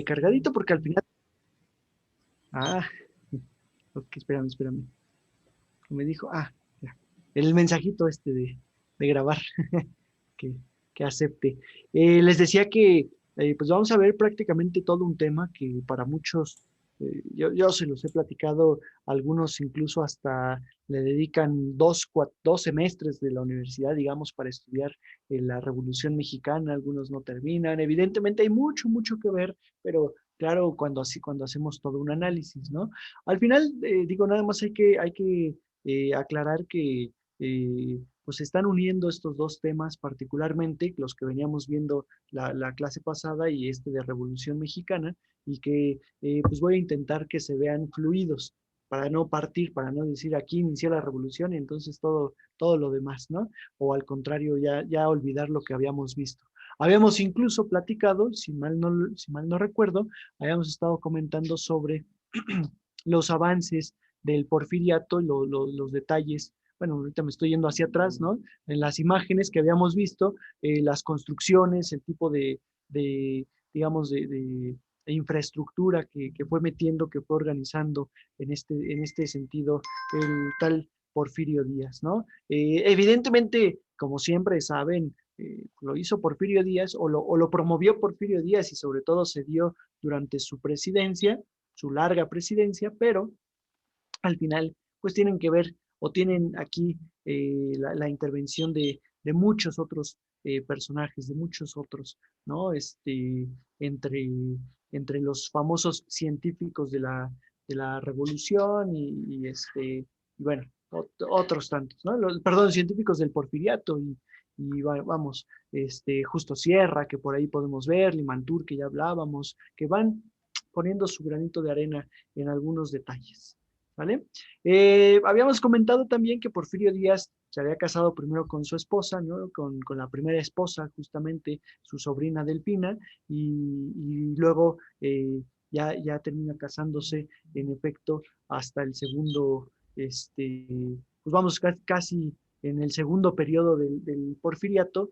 cargadito porque al final... Ah, ok, espérame. Me dijo, ya, el mensajito este de grabar, que, que acepte. Les decía que pues vamos a ver prácticamente todo un tema que para muchos, yo se los he platicado, algunos incluso hasta le dedican dos semestres de la universidad, digamos, para estudiar la Revolución Mexicana, algunos no terminan. Evidentemente hay mucho que ver, pero claro, cuando hacemos todo un análisis, ¿no? Al final, digo, nada más hay que aclarar que pues se están uniendo estos dos temas, particularmente los que veníamos viendo la clase pasada y este de Revolución Mexicana, y que pues voy a intentar que se vean fluidos para no partir, para no decir aquí inició la revolución y entonces todo lo demás, ¿no? O al contrario, ya olvidar lo que habíamos visto. Habíamos incluso platicado, si mal no recuerdo, habíamos estado comentando sobre los avances del porfiriato, los detalles. Bueno, ahorita me estoy yendo hacia atrás, ¿no? En las imágenes que habíamos visto, las construcciones, el tipo de digamos, de infraestructura que fue metiendo, que fue organizando en este sentido el tal Porfirio Díaz, ¿no? Evidentemente, como siempre saben, lo hizo Porfirio Díaz o lo promovió Porfirio Díaz y sobre todo se dio durante su presidencia, su larga presidencia, pero al final pues tienen que ver o tienen aquí la intervención de muchos otros personajes, de muchos otros, ¿no? Entre, entre los famosos científicos de la revolución y bueno, otros tantos, ¿no? Perdón, científicos del porfiriato y vamos, Justo Sierra, que por ahí podemos ver, Limantur, que ya hablábamos, que van poniendo su granito de arena en algunos detalles. ¿Vale? Habíamos comentado también que Porfirio Díaz se había casado primero con su esposa, ¿no? Con la primera esposa, justamente su sobrina Delfina, y luego ya termina casándose, en efecto, hasta el segundo, pues vamos, casi en el segundo periodo del porfiriato,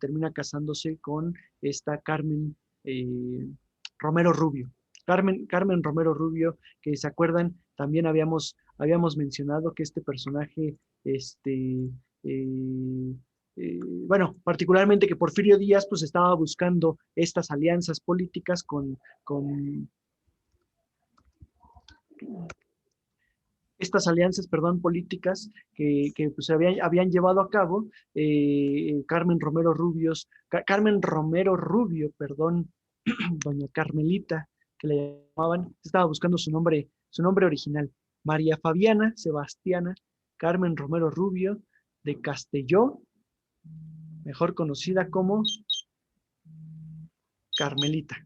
termina casándose con esta Carmen Romero Rubio. Carmen Romero Rubio, que se acuerdan, también habíamos mencionado que este personaje, eh, bueno, particularmente que Porfirio Díaz pues estaba buscando estas alianzas políticas con estas alianzas, perdón, políticas que pues, habían llevado a cabo Carmen Romero Rubio, perdón, doña Carmelita, que le llamaban, estaba buscando su nombre original, María Fabiana Sebastiana Carmen Romero Rubio de Castelló, mejor conocida como Carmelita,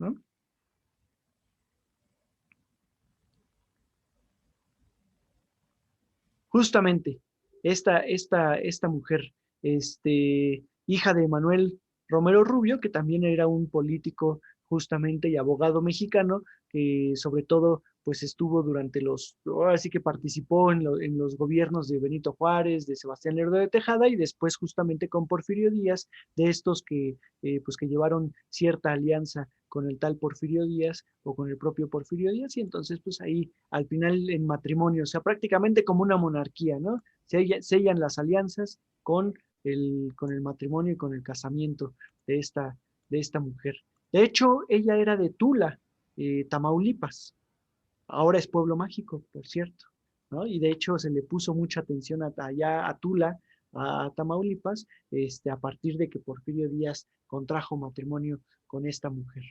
¿no? Justamente, esta mujer, hija de Manuel Romero Rubio, que también era un político justamente y abogado mexicano, que sobre todo pues estuvo ahora sí que participó en los gobiernos de Benito Juárez, de Sebastián Lerdo de Tejada y después justamente con Porfirio Díaz, de estos pues que llevaron cierta alianza con el tal Porfirio Díaz o con el propio Porfirio Díaz y entonces pues ahí al final en matrimonio, o sea, prácticamente como una monarquía, ¿no? Sellan las alianzas con el matrimonio y con el casamiento de esta mujer. De hecho, ella era de Tula, Tamaulipas. Ahora es pueblo mágico, por cierto, ¿no? Y de hecho se le puso mucha atención allá a Tula, a Tamaulipas, a partir de que Porfirio Díaz contrajo matrimonio con esta mujer.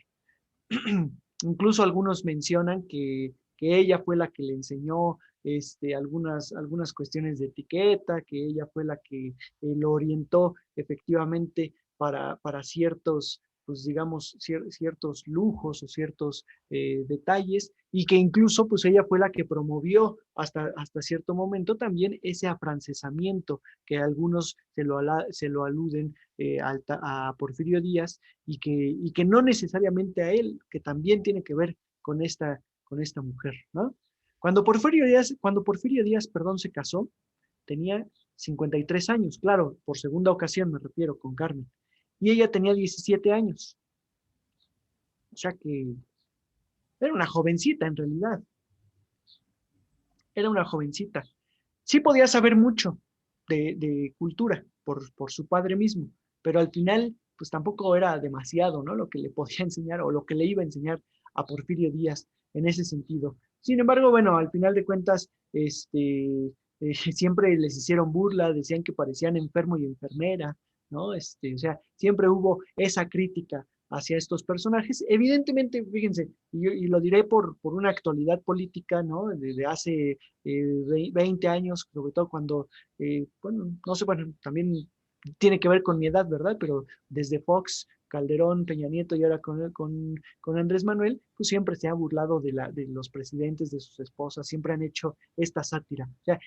Incluso algunos mencionan que ella fue la que le enseñó algunas cuestiones de etiqueta, que ella fue la que lo orientó efectivamente para ciertos, pues digamos, ciertos lujos o ciertos detalles, y que incluso pues ella fue la que promovió hasta cierto momento también ese afrancesamiento que algunos se lo aluden a Porfirio Díaz y que no necesariamente a él, que también tiene que ver con esta mujer, ¿no? Cuando Porfirio Díaz, perdón, se casó, tenía 53 años, claro, por segunda ocasión me refiero, con Carmen, y ella tenía 17 años. O sea que era una jovencita en realidad, era una jovencita. Sí podía saber mucho de cultura por su padre mismo, pero al final, pues tampoco era demasiado, ¿no? Lo que le podía enseñar o lo que le iba a enseñar a Porfirio Díaz en ese sentido. Sin embargo, bueno, al final de cuentas, siempre les hicieron burla, decían que parecían enfermo y enfermera, ¿no? O sea, siempre hubo esa crítica hacia estos personajes. Evidentemente, fíjense, y lo diré por una actualidad política, ¿no? De hace 20 años, sobre todo cuando, bueno, no sé, bueno, también tiene que ver con mi edad, ¿verdad? Pero desde Fox, Calderón, Peña Nieto y ahora con Andrés Manuel, pues siempre se ha burlado de los presidentes, de sus esposas, siempre han hecho esta sátira. O sea,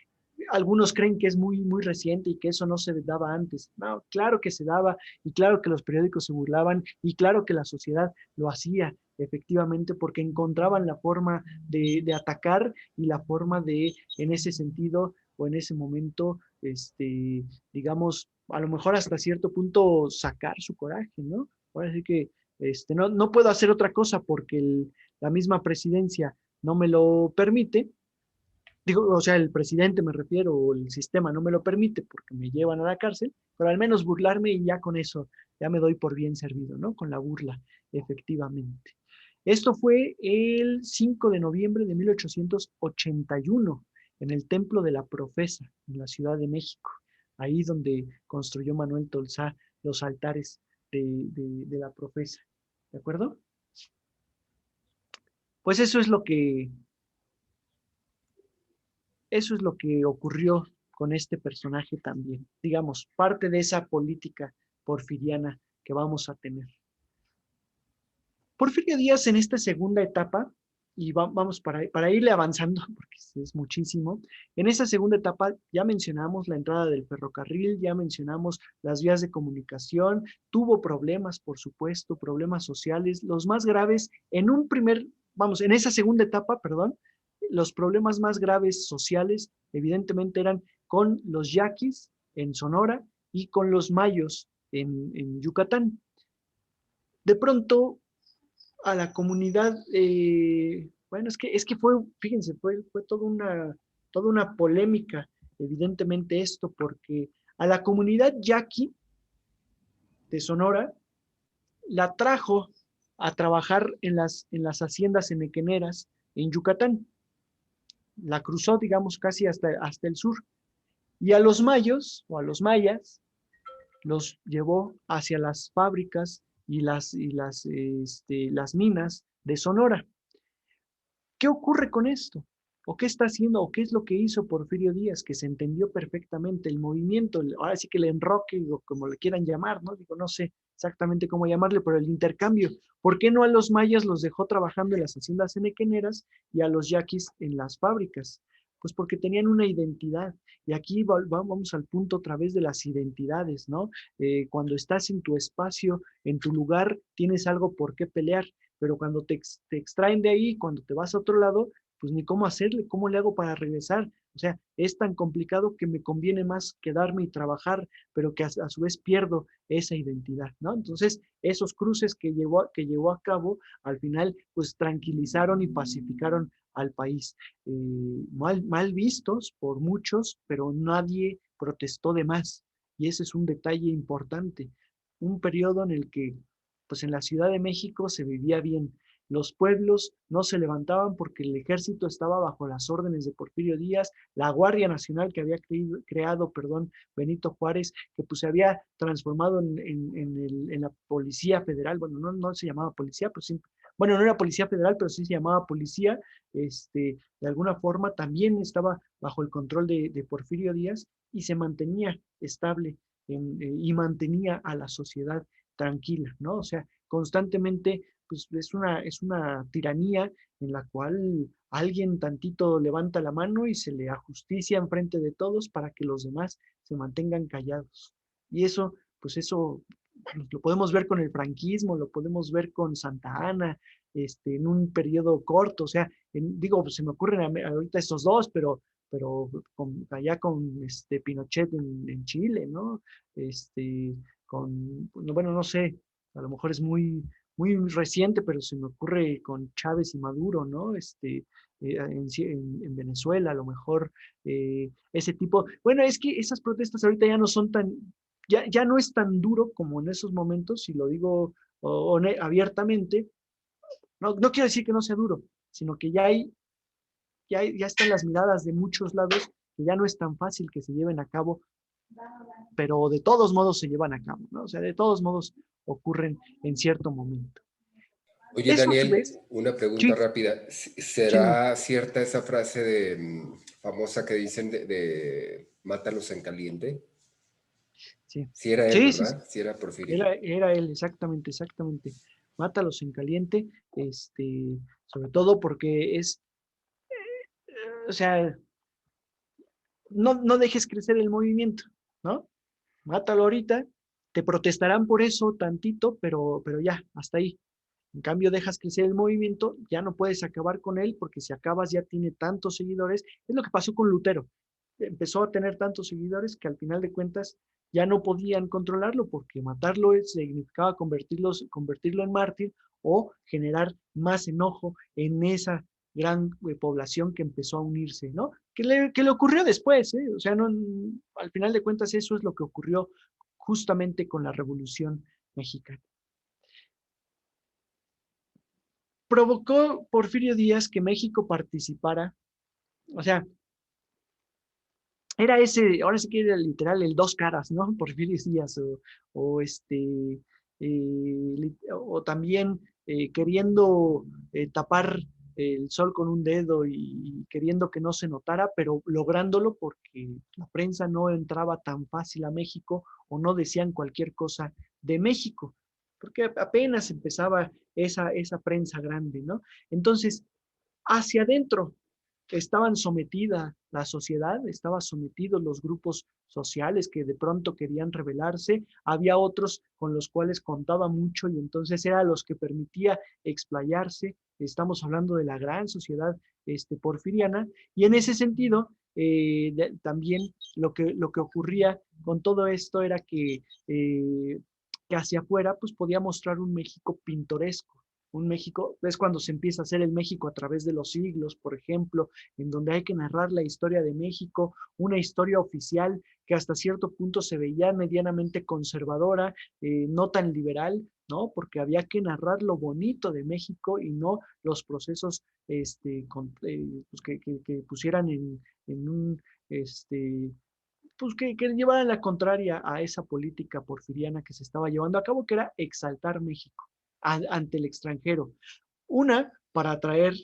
algunos creen que es muy reciente y que eso no se daba antes. No, claro que se daba y claro que los periódicos se burlaban y claro que la sociedad lo hacía efectivamente porque encontraban la forma de atacar y la forma de, en ese sentido o en ese momento, digamos, a lo mejor hasta cierto punto sacar su coraje, ¿no? Ahora sí que no puedo hacer otra cosa porque la misma presidencia no me lo permite, digo, o sea, el presidente me refiero, o el sistema no me lo permite porque me llevan a la cárcel, pero al menos burlarme y ya con eso ya me doy por bien servido, ¿no? Con la burla, efectivamente. Esto fue el 5 de noviembre de 1881 en el Templo de la Profesa, en la Ciudad de México, ahí donde construyó Manuel Tolsá los altares de la Profesa. ¿De acuerdo? Pues eso es lo que ocurrió con este personaje también. Digamos, parte de esa política porfiriana que vamos a tener. Porfirio Díaz en esta segunda etapa, y vamos para irle avanzando, porque es muchísimo, en esa segunda etapa ya mencionamos la entrada del ferrocarril, ya mencionamos las vías de comunicación, tuvo problemas, por supuesto, problemas sociales, los más graves en esa segunda etapa, perdón, los problemas más graves sociales evidentemente eran con los yaquis en Sonora y con los mayos en Yucatán. De pronto, a la comunidad, bueno, es que fue, fíjense, fue toda una polémica, evidentemente esto, porque a la comunidad yaqui de Sonora la trajo a trabajar en las haciendas enequeneras en Yucatán. La cruzó, digamos, casi hasta el sur. Y a los mayos, o a los mayas, los llevó hacia las fábricas y las minas de Sonora. ¿Qué ocurre con esto? ¿O qué está haciendo? ¿O qué es lo que hizo Porfirio Díaz? Que se entendió perfectamente el movimiento, ahora sí que el enroque, o como le quieran llamar, ¿no? Digo, no sé exactamente cómo llamarle, pero el intercambio. ¿Por qué no a los mayas los dejó trabajando en las haciendas enequeneras y a los yaquis en las fábricas? Pues porque tenían una identidad. Y aquí vamos al punto otra vez de las identidades, ¿no? Cuando estás en tu espacio, en tu lugar, tienes algo por qué pelear, pero cuando te extraen de ahí, cuando te vas a otro lado, pues ni cómo hacerle, cómo le hago para regresar. O sea, es tan complicado que me conviene más quedarme y trabajar, pero que a su vez pierdo esa identidad, ¿no? Entonces, esos cruces que llevó a cabo, al final, pues tranquilizaron y pacificaron al país. Mal vistos por muchos, pero nadie protestó de más. Y ese es un detalle importante. Un periodo en el que pues en la Ciudad de México se vivía bien. Los pueblos no se levantaban porque el ejército estaba bajo las órdenes de Porfirio Díaz, la Guardia Nacional que había creado, perdón, Benito Juárez, que pues se había transformado en la Policía Federal, bueno, no se llamaba policía, pero sí, bueno, no era Policía Federal, pero sí se llamaba policía, de alguna forma también estaba bajo el control de Porfirio Díaz y se mantenía estable y mantenía a la sociedad tranquila, ¿no? O sea, constantemente, pues es una tiranía en la cual alguien tantito levanta la mano y se le ajusticia enfrente de todos para que los demás se mantengan callados. Y eso, pues eso lo podemos ver con el franquismo, lo podemos ver con Santa Ana, en un periodo corto, o sea, digo, pues se me ocurren ahorita estos dos, pero allá con Pinochet en Chile, ¿no? Con, bueno, no sé, a lo mejor es muy reciente, pero se me ocurre con Chávez y Maduro, ¿no? En Venezuela, a lo mejor ese tipo. Bueno, es que esas protestas ahorita ya no son tan, ya no es tan duro como en esos momentos, si lo digo abiertamente. No, no quiero decir que no sea duro, sino que ya están las miradas de muchos lados, que ya no es tan fácil que se lleven a cabo, pero de todos modos se llevan a cabo, ¿no? O sea, de todos modos ocurren en cierto momento. Oye, Eso a su Daniel, vez, una pregunta sí, rápida. sí, dime. ¿Será cierta esa frase de famosa que dicen de mátalos en caliente? Sí, Sí era él, sí, sí, sí. ¿verdad? Sí era Porfirio. Era él, exactamente, exactamente. Mátalos en caliente, sobre todo porque o sea, no dejes crecer el movimiento, ¿no? Mátalo ahorita, te protestarán por eso tantito, pero ya, hasta ahí. En cambio, dejas crecer el movimiento, ya no puedes acabar con él, porque si acabas ya tiene tantos seguidores. Es lo que pasó con Lutero. Empezó a tener tantos seguidores que al final de cuentas ya no podían controlarlo, porque matarlo significaba convertirlo en mártir o generar más enojo en esa gran población que empezó a unirse, ¿no? Que le ocurrió después, ¿eh? O sea, no, al final de cuentas eso es lo que ocurrió justamente con la Revolución Mexicana. Provocó Porfirio Díaz que México participara, o sea, era ese, ahora sí que era literal el dos caras, ¿no? Porfirio Díaz, o o también queriendo tapar el sol con un dedo y queriendo que no se notara, pero lográndolo porque la prensa no entraba tan fácil a México o no decían cualquier cosa de México, porque apenas empezaba esa prensa grande, ¿no? Entonces, hacia adentro estaban sometida la sociedad, estaban sometidos los grupos sociales que de pronto querían rebelarse, había otros con los cuales contaba mucho y entonces era los que permitía explayarse. Estamos hablando de la gran sociedad porfiriana y en ese sentido también lo que ocurría con todo esto era que hacia afuera pues podía mostrar un México pintoresco, un México, es cuando se empieza a hacer el México a través de los siglos, por ejemplo, en donde hay que narrar la historia de México, una historia oficial que hasta cierto punto se veía medianamente conservadora, no tan liberal, ¿no? Porque había que narrar lo bonito de México y no los procesos pues que pusieran en un, pues que llevaran la contraria a esa política porfiriana que se estaba llevando a cabo, que era exaltar México ante el extranjero. Una, para atraer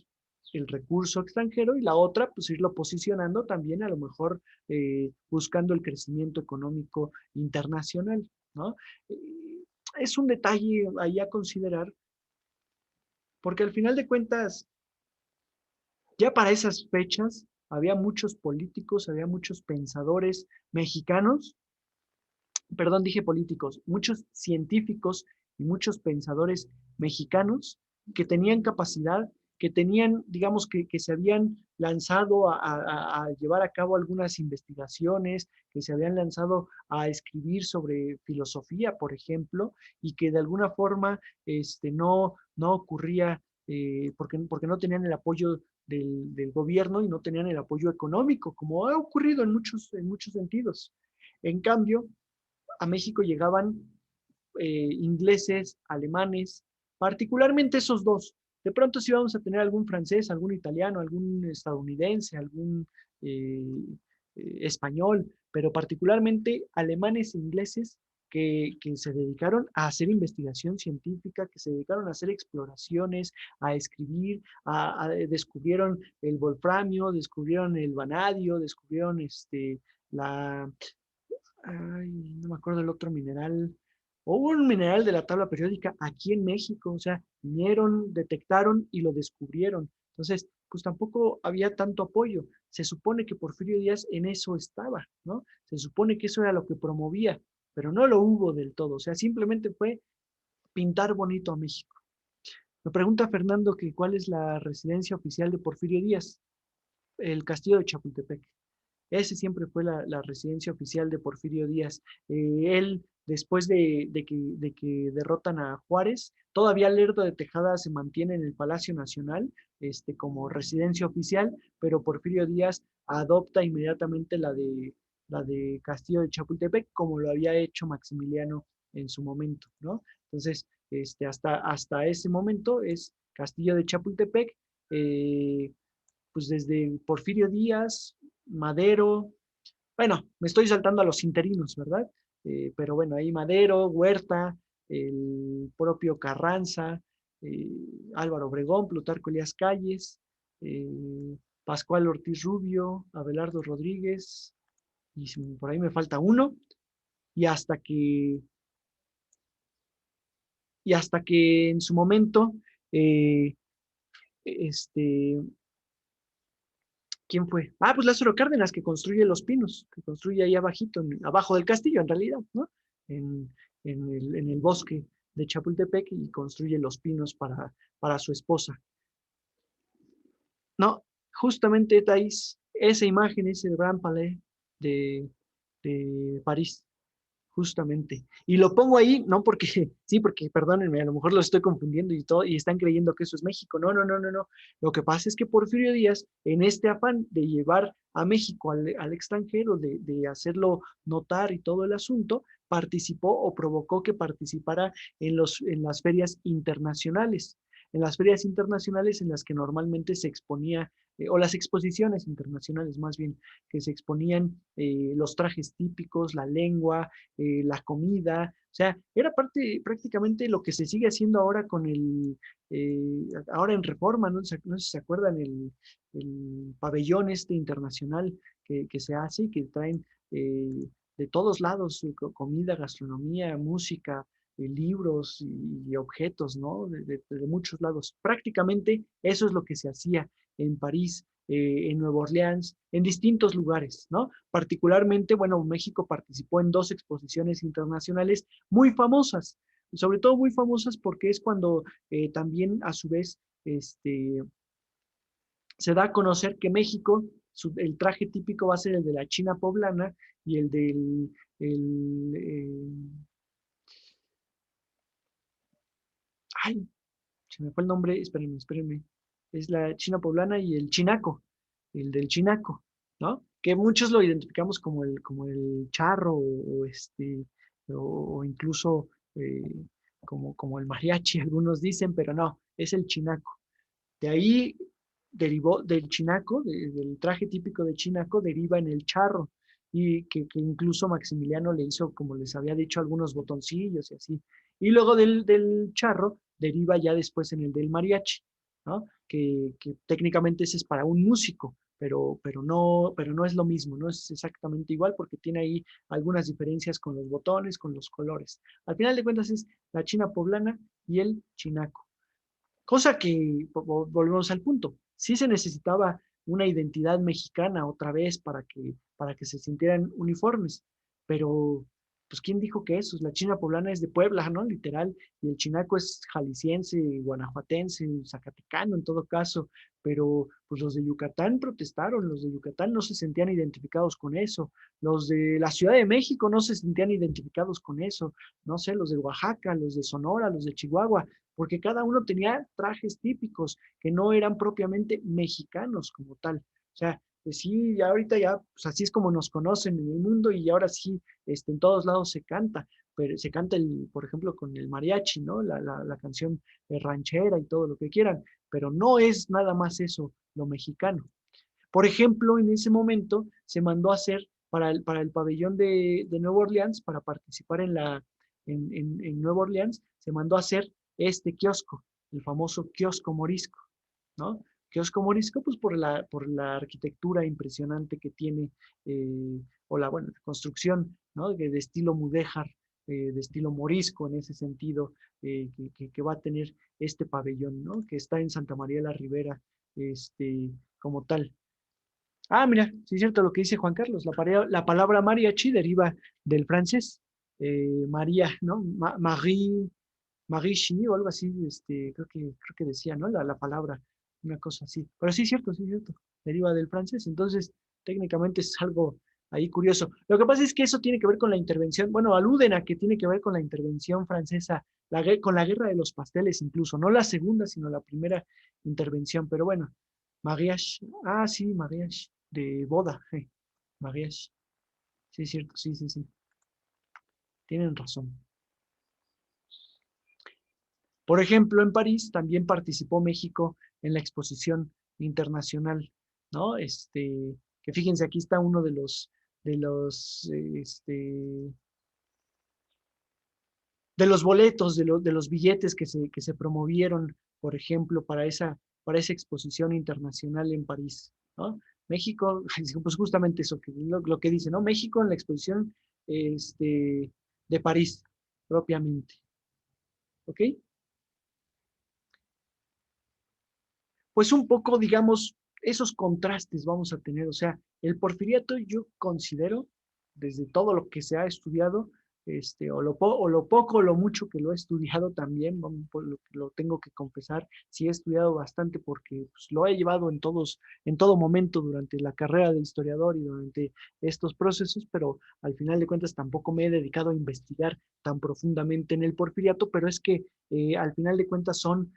el recurso extranjero y la otra, pues irlo posicionando también a lo mejor buscando el crecimiento económico internacional, ¿no? Es un detalle ahí a considerar, porque al final de cuentas, ya para esas fechas, había muchos políticos, había muchos pensadores mexicanos, perdón, dije políticos, muchos científicos y muchos pensadores mexicanos que tenían capacidad, que tenían, digamos, que se habían lanzado a llevar a cabo algunas investigaciones, que se habían lanzado a escribir sobre filosofía, por ejemplo, y que de alguna forma no ocurría porque no tenían el apoyo del gobierno y no tenían el apoyo económico, como ha ocurrido en muchos sentidos. En cambio, a México llegaban ingleses, alemanes, particularmente esos dos. De pronto sí vamos a tener algún francés, algún italiano, algún estadounidense, algún eh, español, pero particularmente alemanes e ingleses que se dedicaron a hacer investigación científica, que se dedicaron a hacer exploraciones, a escribir, descubrieron el wolframio, descubrieron el vanadio, descubrieron la, ay, no me acuerdo el otro mineral, hubo un mineral de la tabla periódica aquí en México, o sea, vinieron, detectaron y lo descubrieron. Entonces, pues tampoco había tanto apoyo. Se supone que Porfirio Díaz en eso estaba, ¿no? Se supone que eso era lo que promovía, pero no lo hubo del todo. O sea, simplemente fue pintar bonito a México. Me pregunta Fernando que cuál es la residencia oficial de Porfirio Díaz, el castillo de Chapultepec. Ese siempre fue la residencia oficial de Porfirio Díaz. Él después de que derrotan a Juárez, todavía Lerdo de Tejada se mantiene en el Palacio Nacional como residencia oficial, pero Porfirio Díaz adopta inmediatamente la de Castillo de Chapultepec, como lo había hecho Maximiliano en su momento, ¿no? Entonces, hasta ese momento es Castillo de Chapultepec, pues desde Porfirio Díaz, Madero, bueno, me estoy saltando a los interinos, ¿verdad? Pero bueno, ahí Madero, Huerta, el propio Carranza, eh, Álvaro Obregón, Plutarco Elías Calles, Pascual Ortiz Rubio, Abelardo Rodríguez, y por ahí me falta uno, y hasta que, y hasta que en su momento, eh, este, ¿quién fue? Ah, pues Lázaro Cárdenas, que construye Los Pinos, que construye ahí abajito, abajo del castillo, en realidad, ¿no? En, en el bosque de Chapultepec y construye Los Pinos para su esposa. No, justamente, Thais, esa imagen es el Gran Palais de, de París. Justamente. Y lo pongo ahí, no porque, sí, porque, perdónenme, a lo mejor lo estoy confundiendo y todo, y están creyendo que eso es México. No, no, no, no, no. Lo que pasa es que Porfirio Díaz, en este afán de llevar a México al extranjero, de hacerlo notar y todo el asunto, participó o provocó que participara en las ferias internacionales. En las ferias internacionales en las que normalmente se exponía, o las exposiciones internacionales más bien, que se exponían los trajes típicos, la lengua, la comida, o sea, era parte prácticamente lo que se sigue haciendo ahora con ahora en Reforma, no, no sé si se acuerdan, el pabellón internacional que se hace y que traen de todos lados comida, gastronomía, música, libros y objetos, ¿no? De muchos lados. Prácticamente eso es lo que se hacía en París, en Nueva Orleans, en distintos lugares, ¿no? Particularmente, bueno, México participó en dos exposiciones internacionales muy famosas, sobre todo muy famosas porque es cuando también a su vez se da a conocer que México, el traje típico va a ser el de la China poblana y el del, ay, se me fue el nombre, espérenme, espérenme, es la China poblana y el chinaco, el del chinaco, ¿no? Que muchos lo identificamos como el charro o incluso como el mariachi, algunos dicen, pero no, es el chinaco. De ahí derivó del chinaco, del traje típico de chinaco, deriva en el charro, y que incluso Maximiliano le hizo, como les había dicho, algunos botoncillos y así. Y luego del charro deriva ya después en el del mariachi, ¿no? Que técnicamente ese es para un músico, pero no es lo mismo, no es exactamente igual porque tiene ahí algunas diferencias con los botones, con los colores. Al final de cuentas es la china poblana y el chinaco. Cosa que, volvemos al punto, sí se necesitaba una identidad mexicana otra vez para que se sintieran uniformes, pero pues ¿quién dijo que eso? La China poblana es de Puebla, ¿no? Literal, y el chinaco es jalisciense, guanajuatense, zacatecano en todo caso, pero pues los de Yucatán protestaron, los de Yucatán no se sentían identificados con eso, los de la Ciudad de México no se sentían identificados con eso, no sé, los de Oaxaca, los de Sonora, los de Chihuahua, porque cada uno tenía trajes típicos que no eran propiamente mexicanos como tal. O sea, pues sí, ya ahorita ya, pues así es como nos conocen en el mundo y ahora sí, en todos lados se canta, pero se canta, por ejemplo, con el mariachi, ¿no? La canción ranchera y todo lo que quieran, pero no es nada más eso lo mexicano. Por ejemplo, en ese momento se mandó a hacer para el pabellón de Nueva Orleans, para participar en Nueva Orleans, se mandó a hacer este kiosco, el famoso kiosco morisco, ¿no? Kiosco morisco, pues por la arquitectura impresionante que tiene, o la, bueno, construcción, ¿no? De estilo mudéjar, de estilo morisco en ese sentido, que va a tener este pabellón, ¿no? Que está en Santa María la Ribera, como tal. Ah, mira, sí es cierto lo que dice Juan Carlos. La palabra mariachi deriva del francés, María, ¿no? Marie, Marie Chi o algo así, creo que decía, ¿no? La palabra, una cosa así. Pero sí es cierto, deriva del francés. Entonces, técnicamente es algo, ahí curioso. Lo que pasa es que eso tiene que ver con la intervención, bueno, aluden a que tiene que ver con la intervención francesa, con la guerra de los pasteles incluso, no la segunda, sino la primera intervención, pero bueno, mariage, sí, mariage, de boda, mariage, sí, es cierto, sí, sí, sí, tienen razón. Por ejemplo, en París también participó México en la exposición internacional, ¿no? Que fíjense, aquí está uno de los, de los boletos, de los billetes que se promovieron, por ejemplo, para esa exposición internacional en París, ¿no? México, pues justamente eso, lo que dice, ¿no? México en la exposición de París, propiamente, ¿ok? Pues un poco, digamos, esos contrastes vamos a tener. O sea, el porfiriato yo considero, desde todo lo que se ha estudiado, o lo poco o lo mucho que lo he estudiado también, pues, lo tengo que confesar, sí he estudiado bastante porque pues, lo he llevado en todo momento durante la carrera de historiador y durante estos procesos, pero al final de cuentas tampoco me he dedicado a investigar tan profundamente en el porfiriato, pero es que al final de cuentas son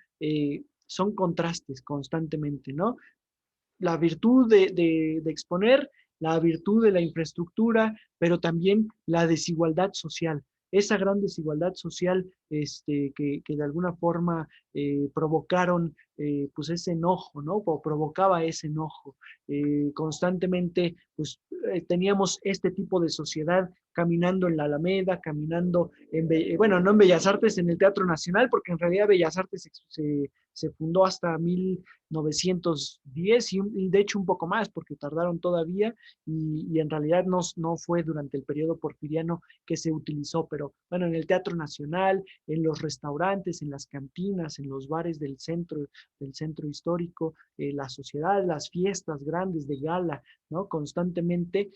contrastes constantemente, ¿no? La virtud de exponer, la virtud de la infraestructura, pero también la desigualdad social. Esa gran desigualdad social que de alguna forma provocaron pues ese enojo, ¿no? O provocaba ese enojo. Constantemente pues teníamos este tipo de sociedad caminando en la Alameda, caminando bueno, no en Bellas Artes, en el Teatro Nacional, porque en realidad Bellas Artes se fundó hasta 1910 y de hecho un poco más porque tardaron todavía y en realidad no fue durante el periodo porfiriano que se utilizó, pero bueno, en el Teatro Nacional, en los restaurantes, en las cantinas, en los bares del centro histórico, la sociedad, las fiestas grandes de gala, ¿no? Constantemente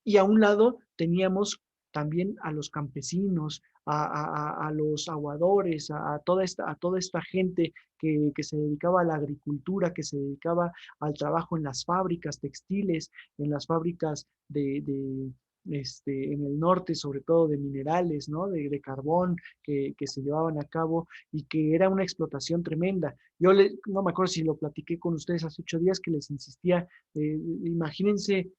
y a un lado teníamos también a los campesinos, a los aguadores, a toda esta gente que se dedicaba a la agricultura, que se dedicaba al trabajo en las fábricas textiles, en las fábricas en el norte, sobre todo de minerales, ¿no? De carbón que se llevaban a cabo y que era una explotación tremenda. No me acuerdo si lo platiqué con ustedes hace 8 días que les insistía, imagínense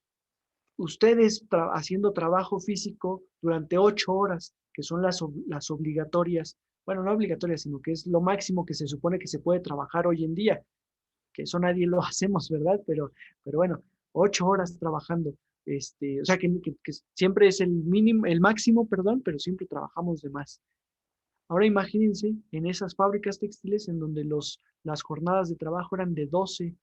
ustedes haciendo trabajo físico durante 8 horas, que son las obligatorias, bueno, no obligatorias, sino que es lo máximo que se supone que se puede trabajar hoy en día, que eso nadie lo hacemos, ¿verdad? Pero bueno, 8 horas trabajando, o sea, que siempre es el mínimo, el máximo, perdón, pero siempre trabajamos de más. Ahora imagínense en esas fábricas textiles en donde las jornadas de trabajo eran de 12,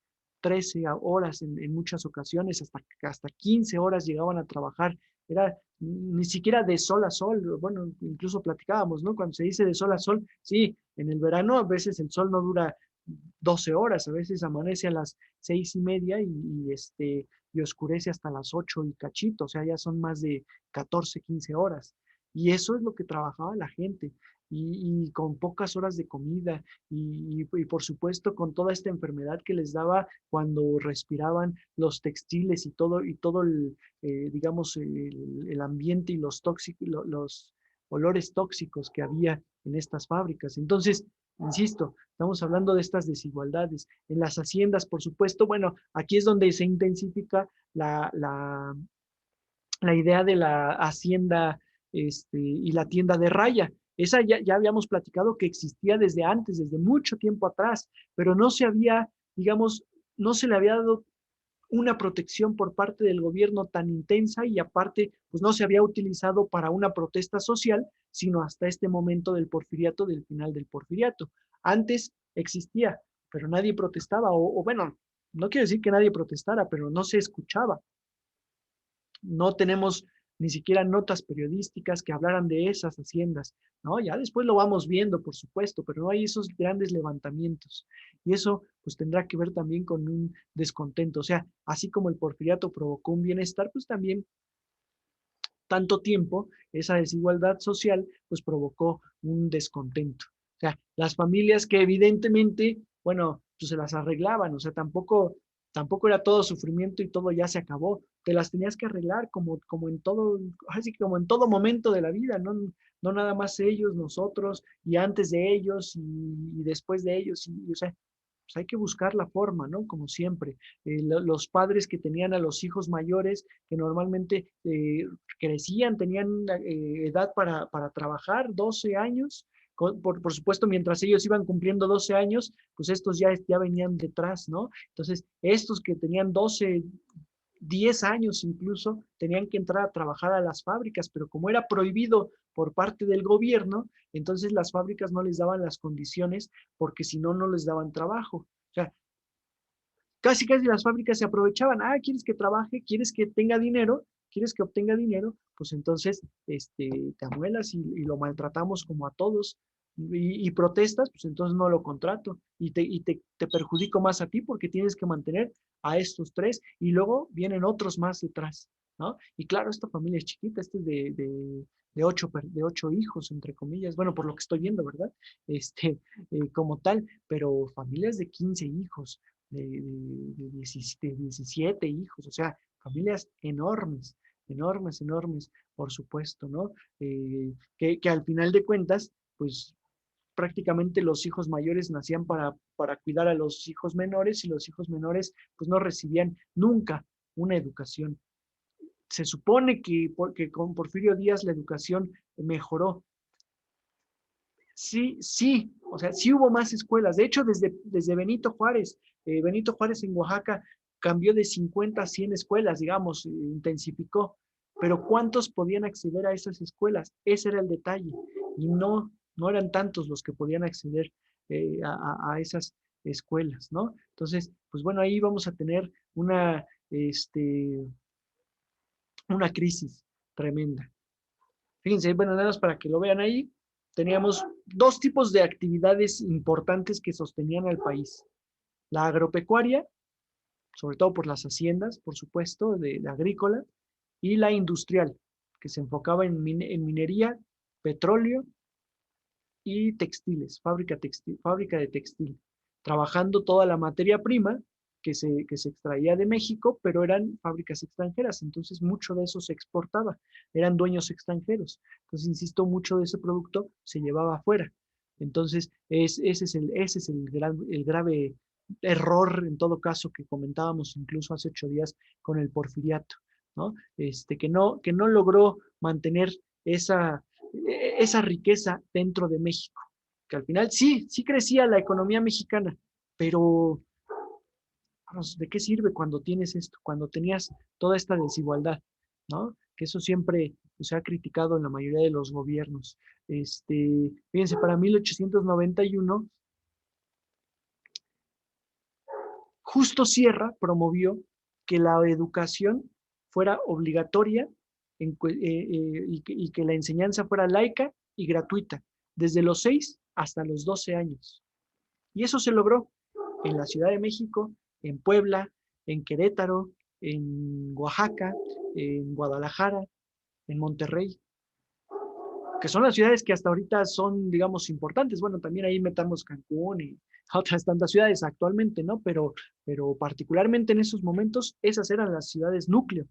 13 horas en muchas ocasiones, hasta 15 horas llegaban a trabajar. Era ni siquiera de sol a sol, bueno, incluso platicábamos, ¿no? Cuando se dice de sol a sol, sí, en el verano a veces el sol no dura 12 horas, a veces amanece a las 6:30 y oscurece hasta las 8 y cachito, o sea, ya son más de 14, 15 horas. Y eso es lo que trabajaba la gente y con pocas horas de comida y por supuesto con toda esta enfermedad que les daba cuando respiraban los textiles y todo digamos, el ambiente y los olores tóxicos que había en estas fábricas. Entonces, insisto, estamos hablando de estas desigualdades. En las haciendas, por supuesto, bueno, aquí es donde se intensifica la idea de la hacienda y la tienda de raya. Esa ya habíamos platicado que existía desde antes, desde mucho tiempo atrás, pero no se había, digamos, no se le había dado una protección por parte del gobierno tan intensa y aparte, pues no se había utilizado para una protesta social, sino hasta este momento del porfiriato, del final del porfiriato. Antes existía, pero nadie protestaba, o bueno, no quiero decir que nadie protestara, pero no se escuchaba. No tenemos ni siquiera notas periodísticas que hablaran de esas haciendas, ¿no? Ya después lo vamos viendo, por supuesto, pero no hay esos grandes levantamientos. Y eso pues tendrá que ver también con un descontento. O sea, así como el porfiriato provocó un bienestar, pues también tanto tiempo, esa desigualdad social, pues provocó un descontento. O sea, las familias que evidentemente, bueno, pues se las arreglaban, o sea, tampoco era todo sufrimiento y todo ya se acabó. te las tenías que arreglar como en todo, así como en todo momento de la vida, ¿no? No nada más ellos, nosotros, y antes de ellos, y después de ellos, o sea, pues hay que buscar la forma, ¿no? Como siempre. Los padres que tenían a los hijos mayores, que normalmente crecían, tenían edad para trabajar, 12 años, por supuesto, mientras ellos iban cumpliendo 12 años, pues estos ya venían detrás, ¿no? Entonces, estos que tenían 12, 10 años incluso, tenían que entrar a trabajar a las fábricas, pero como era prohibido por parte del gobierno, entonces las fábricas no les daban las condiciones porque si no, no les daban trabajo. O sea, casi las fábricas se aprovechaban. Ah, ¿quieres que trabaje? ¿Quieres que tenga dinero? ¿Quieres que obtenga dinero? Pues entonces te amuelas y lo maltratamos como a todos. Y protestas, pues entonces no lo contrato y te perjudico más a ti porque tienes que mantener a estos tres y luego vienen otros más detrás, ¿no? Y claro, esta familia es chiquita, este es de ocho hijos, entre comillas, bueno, por lo que estoy viendo, ¿verdad? Como tal, pero familias de 15 hijos, de 17 hijos, o sea, familias enormes, enormes, enormes, por supuesto, ¿no? Que al final de cuentas, pues prácticamente los hijos mayores nacían para cuidar a los hijos menores y los hijos menores pues no recibían nunca una educación. Se supone porque con Porfirio Díaz la educación mejoró. Sí, sí, o sea, sí hubo más escuelas. De hecho, desde Benito Juárez en Oaxaca cambió de 50 a 100 escuelas, digamos, intensificó. Pero ¿cuántos podían acceder a esas escuelas? Ese era el detalle. Y no eran tantos los que podían acceder a esas escuelas, ¿no? Entonces, pues bueno, ahí vamos a tener una crisis tremenda. Fíjense, bueno, nada más para que lo vean ahí, teníamos dos tipos de actividades importantes que sostenían al país. La agropecuaria, sobre todo por las haciendas, por supuesto, de agrícola, y la industrial, que se enfocaba en minería, petróleo y textiles, fábrica de textil, trabajando toda la materia prima que se extraía de México, pero eran fábricas extranjeras, entonces mucho de eso se exportaba, eran dueños extranjeros. Entonces, insisto, mucho de ese producto se llevaba afuera. Entonces, ese es el grave error, en todo caso, que comentábamos incluso hace 8 días con el porfiriato, ¿no? Que no logró mantener esa riqueza dentro de México, que al final sí crecía la economía mexicana, pero vamos, ¿de qué sirve cuando tienes esto, cuando tenías toda esta desigualdad, ¿no? Que eso siempre se ha criticado en la mayoría de los gobiernos. Fíjense, para 1891, Justo Sierra promovió que la educación fuera obligatoria y que la enseñanza fuera laica y gratuita, desde los 6 hasta los 12 años. Y eso se logró en la Ciudad de México, en Puebla, en Querétaro, en Oaxaca, en Guadalajara, en Monterrey, que son las ciudades que hasta ahorita son, digamos, importantes. Bueno, también ahí metamos Cancún y otras tantas ciudades actualmente, ¿no? Pero particularmente en esos momentos, esas eran las ciudades núcleo.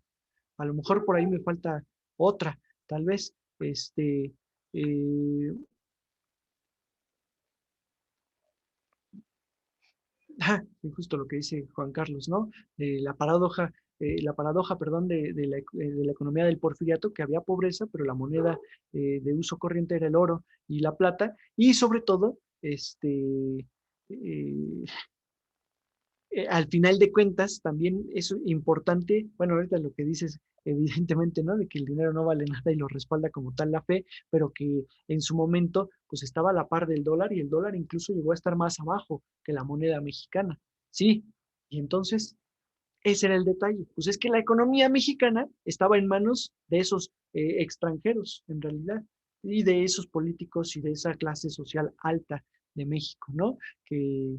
A lo mejor por ahí me falta otra, tal vez. Eh, Justo lo que dice Juan Carlos, ¿no? La paradoja, perdón, de la economía del porfiriato, que había pobreza, pero la moneda de uso corriente era el oro y la plata, y sobre todo, eh, al final de cuentas, también es importante, bueno, ahorita lo que dices, evidentemente, ¿no? De que el dinero no vale nada y lo respalda como tal la fe, pero que en su momento, pues estaba a la par del dólar y el dólar incluso llegó a estar más abajo que la moneda mexicana. Sí, y entonces, ese era el detalle. Pues es que la economía mexicana estaba en manos de esos extranjeros, en realidad, y de esos políticos y de esa clase social alta de México, ¿no? Que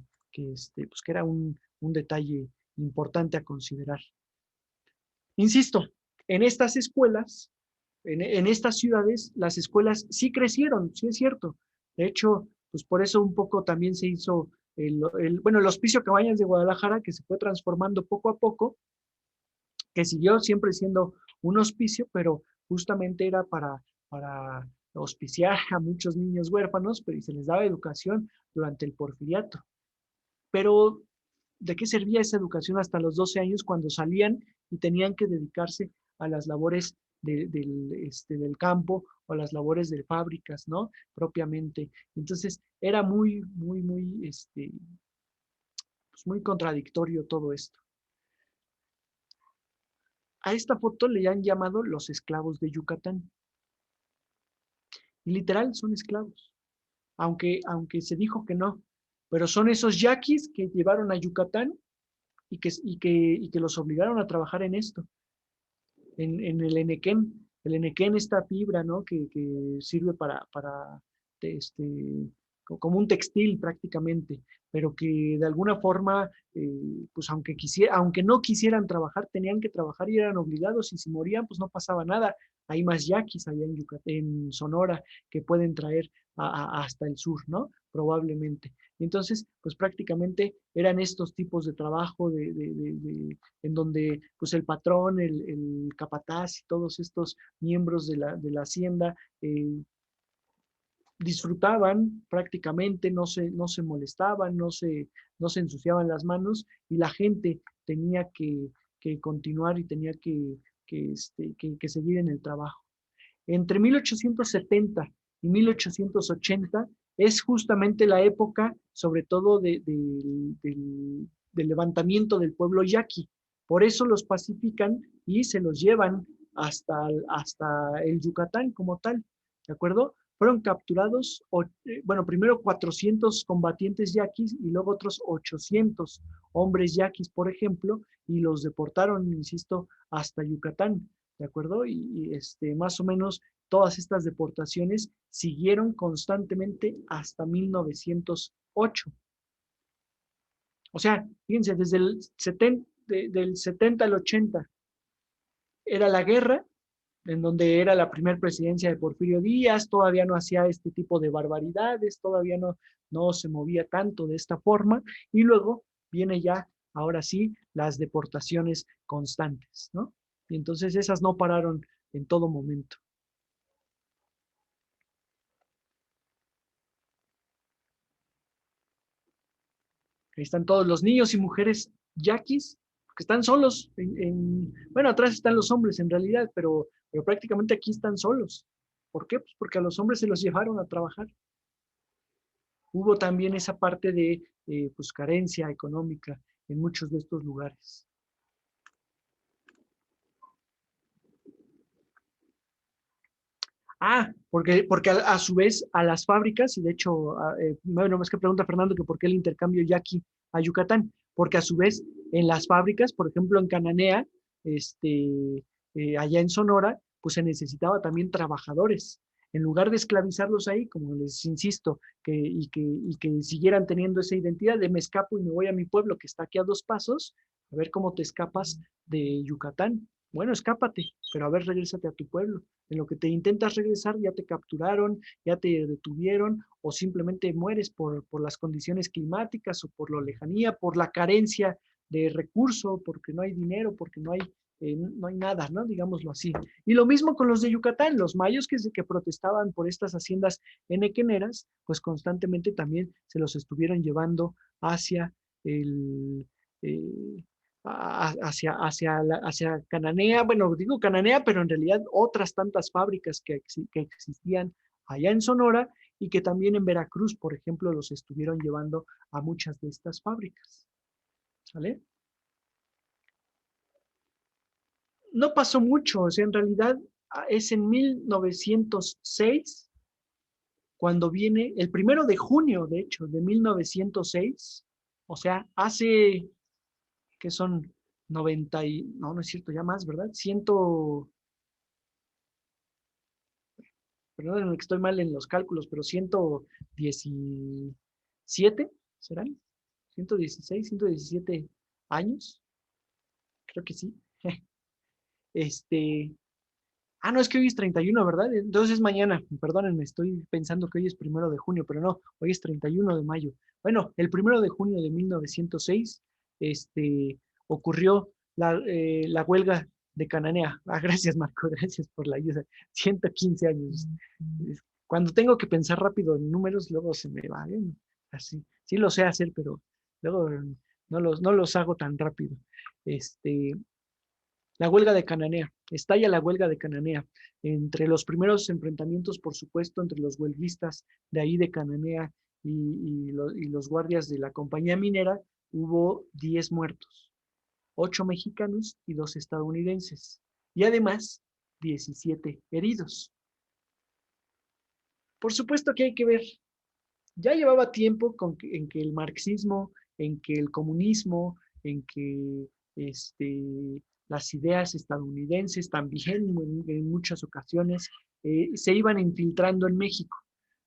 era un detalle importante a considerar. Insisto, en estas escuelas, en estas ciudades, las escuelas sí crecieron, sí es cierto. De hecho, pues por eso un poco también se hizo el Hospicio Cabañas de Guadalajara, que se fue transformando poco a poco, que siguió siempre siendo un hospicio, pero justamente era para auspiciar a muchos niños huérfanos, pero y se les daba educación durante el porfiriato. Pero, ¿de qué servía esa educación hasta los 12 años cuando salían y tenían que dedicarse a las labores del campo o a las labores de fábricas, ¿no? Propiamente. Entonces, era pues muy contradictorio todo esto. A esta foto le han llamado los esclavos de Yucatán. Y literal son esclavos, aunque se dijo que no, pero son esos yaquis que llevaron a Yucatán y que los obligaron a trabajar en esto, en el enequén. El enequén, esta fibra, ¿no? Que sirve para este, como un textil prácticamente, pero que de alguna forma, pues aunque no quisieran trabajar, tenían que trabajar y eran obligados, y si morían, pues no pasaba nada. Hay más yaquis allá en Yucatán, en Sonora, que pueden traer hasta el sur, ¿no? Probablemente. Entonces, pues prácticamente eran estos tipos de trabajo en donde pues el patrón, el capataz y todos estos miembros de la hacienda disfrutaban prácticamente, no se molestaban, no se ensuciaban las manos, y la gente tenía que continuar y tenía que seguir en el trabajo. Entre 1870 y 1880 es justamente la época, sobre todo del levantamiento del pueblo yaqui. Por eso los pacifican y se los llevan hasta el Yucatán como tal, ¿de acuerdo? Fueron capturados, bueno, primero 400 combatientes yaquis y luego otros 800 hombres yaquis, por ejemplo, y los deportaron, insisto, hasta Yucatán, ¿de acuerdo? Y más o menos todas estas deportaciones siguieron constantemente hasta 1908. O sea, fíjense, desde del 70 al 80 era la guerra, en donde era la primera presidencia de Porfirio Díaz, todavía no hacía este tipo de barbaridades, todavía no se movía tanto de esta forma, y luego viene ya, ahora sí, las deportaciones constantes, ¿no? Y entonces esas no pararon en todo momento. Ahí están todos los niños y mujeres yaquis, que están solos. Bueno, atrás están los hombres en realidad, pero prácticamente aquí están solos. ¿Por qué? Pues porque a los hombres se los llevaron a trabajar. Hubo también esa parte de pues, carencia económica en muchos de estos lugares. Porque a su vez a las fábricas, y de hecho, bueno, es que pregunta Fernando que por qué el intercambio yaqui a Yucatán, porque a su vez en las fábricas, por ejemplo en Cananea, allá en Sonora, pues se necesitaba también trabajadores. En lugar de esclavizarlos ahí, como les insisto, y que siguieran teniendo esa identidad de me escapo y me voy a mi pueblo que está aquí a 2 pasos, a ver cómo te escapas de Yucatán. Bueno, escápate, pero a ver, regrésate a tu pueblo. En lo que te intentas regresar, ya te capturaron, ya te detuvieron, o simplemente mueres por las condiciones climáticas o por la lejanía, por la carencia de recursos, porque no hay dinero, porque no hay nada, ¿no? Digámoslo así. Y lo mismo con los de Yucatán, los mayos que protestaban por estas haciendas enequeneras, pues constantemente también se los estuvieron llevando hacia el, eh, hacia Cananea, bueno, digo Cananea, pero en realidad otras tantas fábricas que existían allá en Sonora, y que también en Veracruz, por ejemplo, los estuvieron llevando a muchas de estas fábricas. ¿Sale? No pasó mucho, o sea, en realidad es en 1906 cuando viene, el 1 de junio, de hecho, de 1906, o sea, hace, que son 90 y, no es cierto, ya más, ¿verdad? Perdón, que estoy mal en los cálculos, pero 117, ¿serán? 116, 117 años, creo que sí. Este, no, es que hoy es 31, ¿verdad? Entonces es mañana, perdónenme, estoy pensando que hoy es 1 de junio, pero no, hoy es 31 de mayo. Bueno, el 1 de junio de 1906, ocurrió la huelga de Cananea. Ah, gracias, Marco, gracias por la ayuda. 115 años. Cuando tengo que pensar rápido en números, luego se me va, ¿eh? Así. Sí lo sé hacer, pero luego no los hago tan rápido. Este, la huelga de Cananea. Estalla la huelga de Cananea. Entre los primeros enfrentamientos, por supuesto, entre los huelguistas de ahí de Cananea y los guardias de la compañía minera, hubo 10 muertos, 8 mexicanos y 2 estadounidenses. Y además, 17 heridos. Por supuesto que hay que ver, ya llevaba tiempo en que el marxismo, en que el comunismo, en que las ideas estadounidenses también en muchas ocasiones se iban infiltrando en México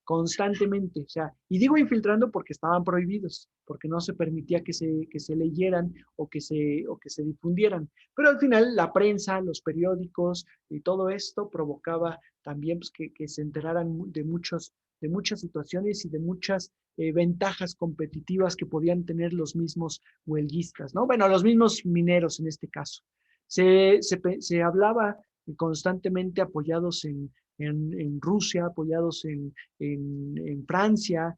constantemente. O sea, y digo infiltrando porque estaban prohibidos, porque no se permitía que se leyeran o que se difundieran. Pero al final la prensa, los periódicos y todo esto provocaba también pues, que se enteraran de muchas situaciones y de muchas ventajas competitivas que podían tener los mismos huelguistas, ¿no? Bueno, los mismos mineros en este caso. Se hablaba constantemente apoyados en Rusia, apoyados en Francia,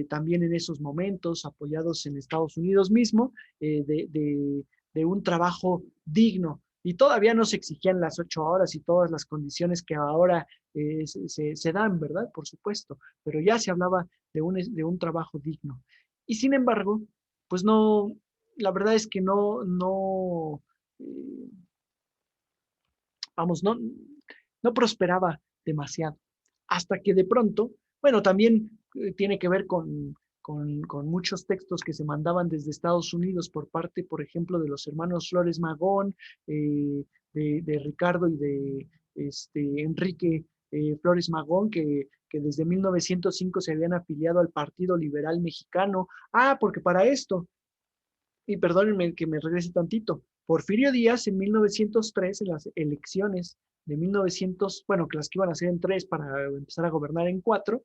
también en esos momentos, apoyados en Estados Unidos mismo, de un trabajo digno. Y todavía no se exigían las 8 horas y todas las condiciones que ahora se dan, ¿verdad? Por supuesto, pero ya se hablaba de un trabajo digno. Y sin embargo, pues no, la verdad es que eh, vamos, no prosperaba demasiado. Hasta que de pronto, bueno, también tiene que ver con muchos textos que se mandaban desde Estados Unidos por parte, por ejemplo, de los hermanos Flores Magón, de Ricardo y de Enrique Flores Magón, que desde 1905 se habían afiliado al Partido Liberal Mexicano. Ah, porque para esto, y perdónenme que me regrese tantito, Porfirio Díaz en 1903, en las elecciones de 1900, bueno, que las que iban a ser en 3 para empezar a gobernar en 4,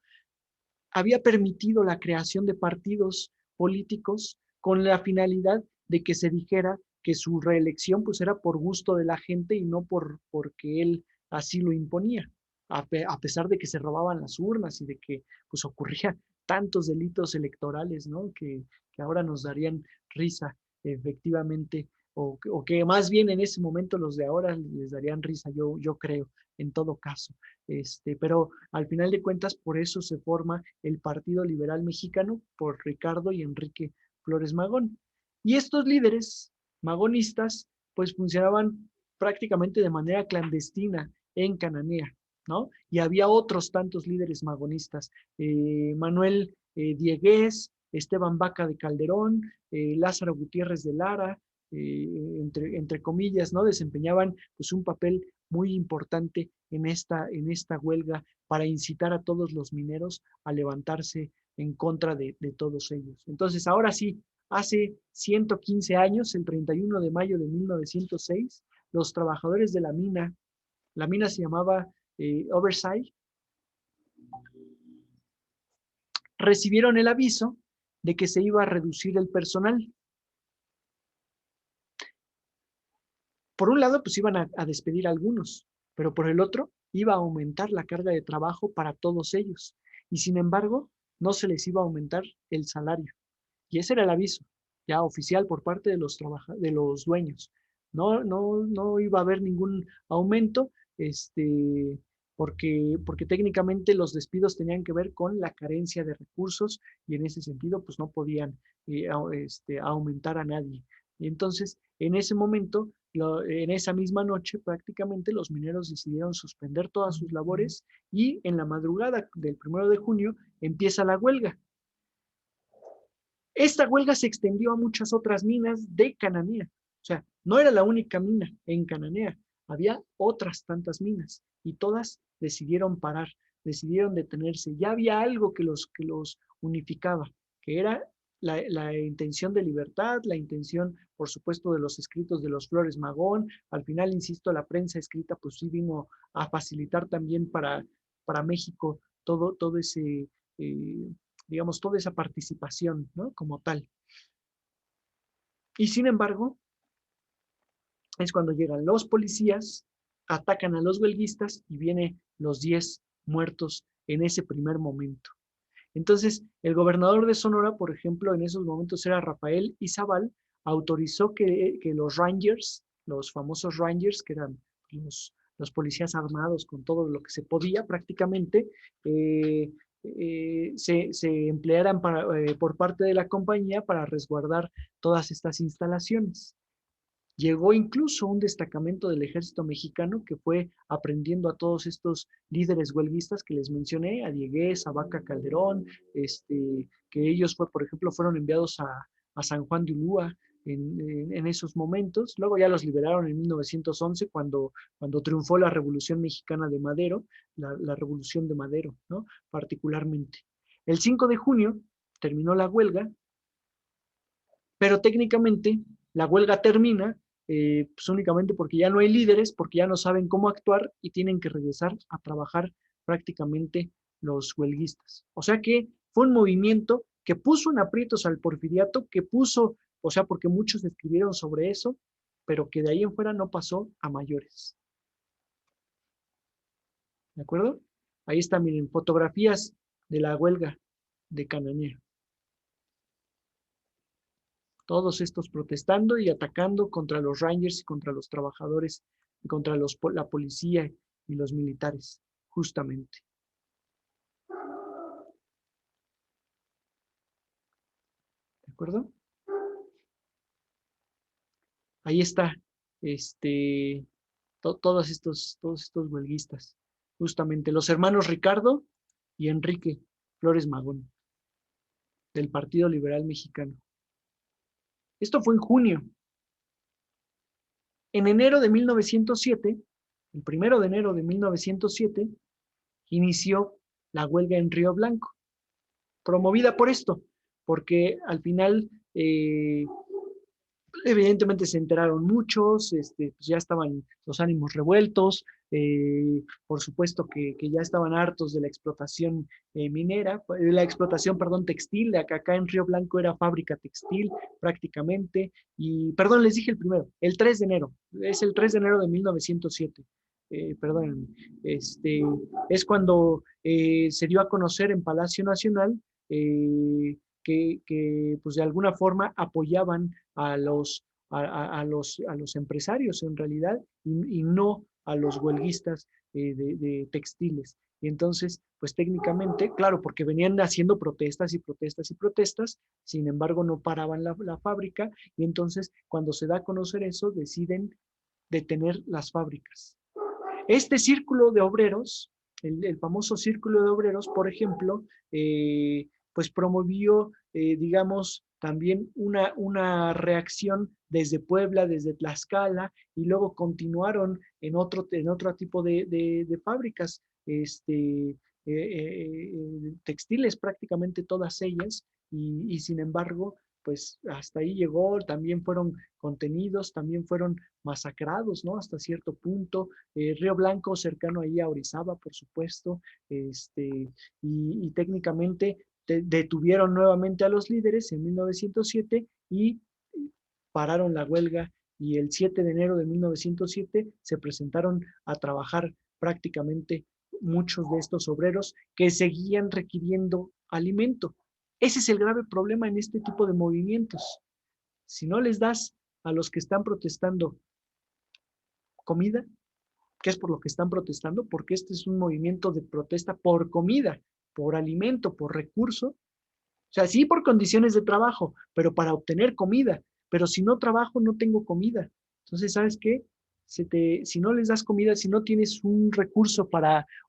había permitido la creación de partidos políticos con la finalidad de que se dijera que su reelección pues era por gusto de la gente y no porque él así lo imponía, a pesar de que se robaban las urnas y de que pues ocurría tantos delitos electorales, ¿no? Que ahora nos darían risa, efectivamente, o que más bien en ese momento los de ahora les darían risa, yo creo, en todo caso. Pero al final de cuentas, por eso se forma el Partido Liberal Mexicano por Ricardo y Enrique Flores Magón. Y estos líderes magonistas, pues funcionaban prácticamente de manera clandestina en Cananea, ¿no? Y había otros tantos líderes magonistas, Manuel Diegues, Esteban Vaca de Calderón, Lázaro Gutiérrez de Lara, entre comillas, ¿no? Desempeñaban pues un papel muy importante en esta huelga para incitar a todos los mineros a levantarse en contra de todos ellos. Entonces, ahora sí, hace 115 años, el 31 de mayo de 1906, los trabajadores de la mina se llamaba Oversight, recibieron el aviso de que se iba a reducir el personal. Por un lado, pues iban a despedir a algunos, pero por el otro, iba a aumentar la carga de trabajo para todos ellos. Y sin embargo, no se les iba a aumentar el salario. Y ese era el aviso, ya oficial por parte de los dueños. No iba a haber ningún aumento, porque técnicamente los despidos tenían que ver con la carencia de recursos y en ese sentido, pues no podían aumentar a nadie. Y entonces, en ese momento, en esa misma noche, prácticamente los mineros decidieron suspender todas sus labores y en la madrugada del 1 de junio empieza la huelga. Esta huelga se extendió a muchas otras minas de Cananea. O sea, no era la única mina en Cananea, había otras tantas minas y todas decidieron parar, decidieron detenerse. Ya había algo que los unificaba, que era la intención de libertad, la intención, por supuesto, de los escritos de los Flores Magón. Al final, insisto, la prensa escrita pues sí vino a facilitar también para México todo ese digamos, toda esa participación, ¿no? Como tal. Y sin embargo, es cuando llegan los policías, atacan a los huelguistas y vienen los 10 muertos en ese primer momento. Entonces, el gobernador de Sonora, por ejemplo, en esos momentos era Rafael Izabal, autorizó que los Rangers, los famosos Rangers, que eran los policías armados con todo lo que se podía prácticamente, se emplearan por parte de la compañía para resguardar todas estas instalaciones. Llegó incluso un destacamento del ejército mexicano que fue aprendiendo a todos estos líderes huelguistas que les mencioné, a Dieguez, a Vaca Calderón, que ellos, por ejemplo, fueron enviados a San Juan de Ulúa en esos momentos. Luego ya los liberaron en 1911 cuando triunfó la Revolución Mexicana de Madero, la Revolución de Madero, ¿no? Particularmente. El 5 de junio terminó la huelga, pero técnicamente la huelga termina pues únicamente porque ya no hay líderes, porque ya no saben cómo actuar y tienen que regresar a trabajar prácticamente los huelguistas. O sea que fue un movimiento que puso en aprietos al porfiriato, que puso, o sea, porque muchos escribieron sobre eso, pero que de ahí en fuera no pasó a mayores. ¿De acuerdo? Ahí están, miren, fotografías de la huelga de Cananea. Todos estos protestando y atacando contra los Rangers y contra los trabajadores, y contra la policía y los militares, justamente. ¿De acuerdo? Ahí está, todos estos huelguistas, justamente los hermanos Ricardo y Enrique Flores Magón, del Partido Liberal Mexicano. Esto fue en junio. En enero de 1907, el 1 de enero de 1907, inició la huelga en Río Blanco, promovida por esto, porque al final, evidentemente se enteraron muchos, pues ya estaban los ánimos revueltos, por supuesto que ya estaban hartos de la explotación minera, de la explotación, perdón, textil, de acá en Río Blanco era fábrica textil prácticamente, y perdón, les dije el primero, el 3 de enero, es el 3 de enero de 1907. Perdón, es cuando se dio a conocer en Palacio Nacional que pues de alguna forma apoyaban a los empresarios en realidad y no a los huelguistas de textiles. Y entonces, pues técnicamente, claro, porque venían haciendo protestas y protestas y protestas, sin embargo no paraban la fábrica y entonces cuando se da a conocer eso, deciden detener las fábricas. Este círculo de obreros, el famoso círculo de obreros, por ejemplo, pues promovió, digamos, también una reacción desde Puebla, desde Tlaxcala, y luego continuaron en otro tipo de fábricas, textiles prácticamente todas ellas, y sin embargo, pues hasta ahí llegó, también fueron contenidos, también fueron masacrados, ¿no? Hasta cierto punto, Río Blanco cercano ahí a Orizaba, por supuesto, y técnicamente detuvieron nuevamente a los líderes en 1907 y pararon la huelga y el 7 de enero de 1907 se presentaron a trabajar prácticamente muchos de estos obreros que seguían requiriendo alimento. Ese es el grave problema en este tipo de movimientos. Si no les das a los que están protestando comida, que es por lo que están protestando, porque este es un movimiento de protesta por comida, por alimento, por recurso. O sea, sí por condiciones de trabajo, pero para obtener comida. Pero si no trabajo, no tengo comida. Entonces, ¿sabes qué? Si no les das comida, si no tienes un recurso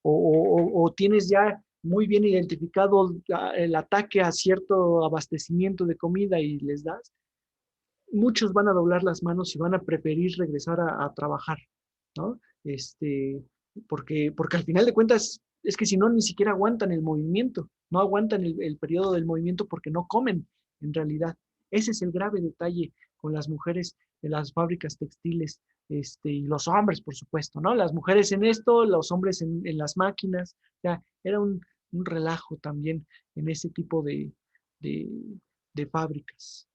o tienes ya muy bien identificado el ataque a cierto abastecimiento de comida y les das, muchos van a doblar las manos y van a preferir regresar a trabajar, ¿no? Porque al final de cuentas es que si no, ni siquiera aguantan el movimiento, no aguantan el periodo del movimiento porque no comen en realidad. Ese es el grave detalle con las mujeres de las fábricas textiles y los hombres, por supuesto, ¿no? Las mujeres en esto, los hombres en las máquinas, o sea, era un relajo también en ese tipo de, de fábricas.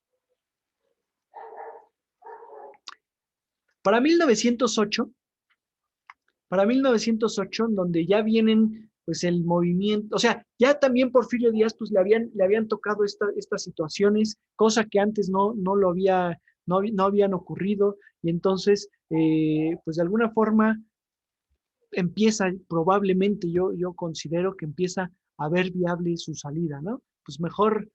Para 1908, en donde ya vienen pues el movimiento, o sea, ya también Porfirio Díaz pues le habían tocado estas situaciones, cosa que antes no lo había, no habían ocurrido, y entonces pues de alguna forma empieza, probablemente yo considero que empieza a ver viable su salida, ¿no? Pues mejor,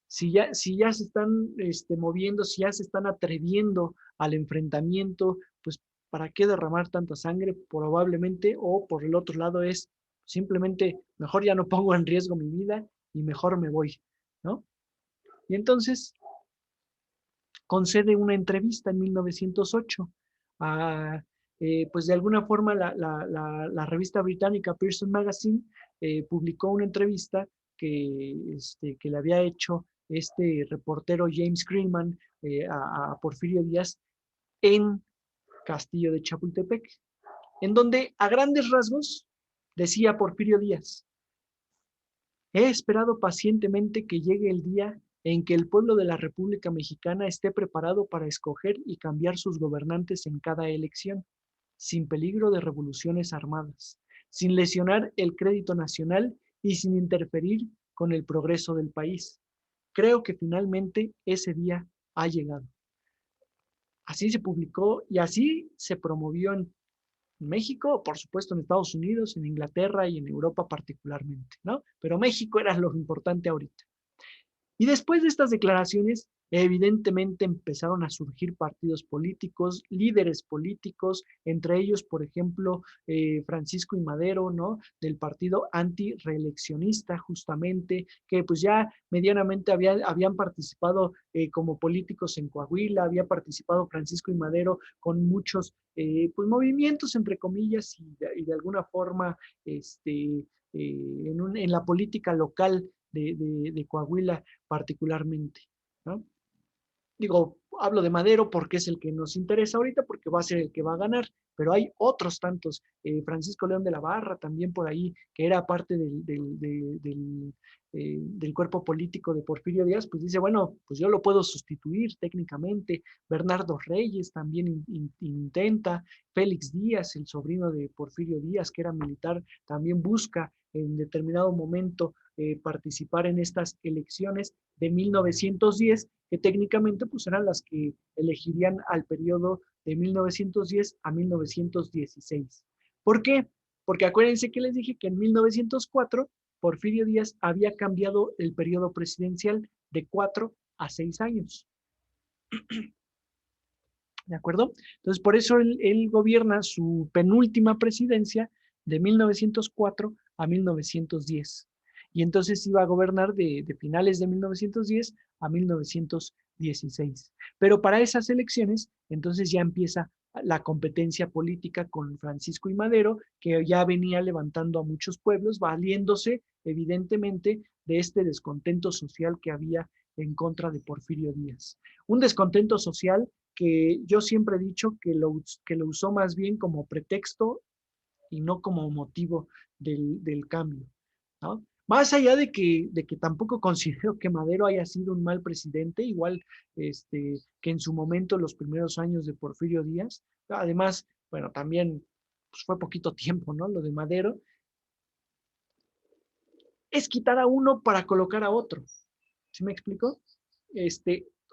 si ya se están moviendo, si ya se están atreviendo al enfrentamiento, pues ¿para qué derramar tanta sangre? Probablemente, o por el otro lado es simplemente, mejor ya no pongo en riesgo mi vida y mejor me voy, ¿no? Y entonces concede una entrevista en 1908 a, pues de alguna forma la revista británica Pearson Magazine publicó una entrevista que le había hecho este reportero James Greenman a Porfirio Díaz en Castillo de Chapultepec, en donde a grandes rasgos decía Porfirio Díaz: he esperado pacientemente que llegue el día en que el pueblo de la República Mexicana esté preparado para escoger y cambiar sus gobernantes en cada elección, sin peligro de revoluciones armadas, sin lesionar el crédito nacional y sin interferir con el progreso del país. Creo que finalmente ese día ha llegado. Así se publicó y así se promovió en México, por supuesto en Estados Unidos, en Inglaterra y en Europa particularmente, ¿no? Pero México era lo importante ahorita. Y después de estas declaraciones, evidentemente empezaron a surgir partidos políticos, líderes políticos, entre ellos, por ejemplo, Francisco I. Madero, ¿no? Del partido antireeleccionista, justamente, que pues ya medianamente habían participado como políticos en Coahuila, había participado Francisco I. Madero con muchos pues, movimientos, entre comillas, y de alguna forma en la política local de Coahuila particularmente, ¿no? Digo, hablo de Madero porque es el que nos interesa ahorita, porque va a ser el que va a ganar, pero hay otros tantos, Francisco León de la Barra también por ahí, que era parte del cuerpo político de Porfirio Díaz, pues dice, bueno, pues yo lo puedo sustituir técnicamente. Bernardo Reyes también intenta, Félix Díaz, el sobrino de Porfirio Díaz, que era militar, también busca en determinado momento participar en estas elecciones de 1910, que técnicamente pues eran las que elegirían al periodo de 1910 a 1916. ¿Por qué? Porque acuérdense que les dije que en 1904 Porfirio Díaz había cambiado el periodo presidencial de 4 a 6 años. ¿De acuerdo? Entonces, por eso él gobierna su penúltima presidencia de 1904 a 1910. Y entonces iba a gobernar de finales de 1910 a 1916. Pero para esas elecciones, entonces ya empieza la competencia política con Francisco I. Madero, que ya venía levantando a muchos pueblos, valiéndose evidentemente de este descontento social que había en contra de Porfirio Díaz. Un descontento social que yo siempre he dicho que lo usó más bien como pretexto y no como motivo del cambio, ¿no? Más allá de que tampoco considero que Madero haya sido un mal presidente, igual que en su momento los primeros años de Porfirio Díaz, además, bueno, también pues fue poquito tiempo, ¿no? Lo de Madero, es quitar a uno para colocar a otro. ¿Sí me explico?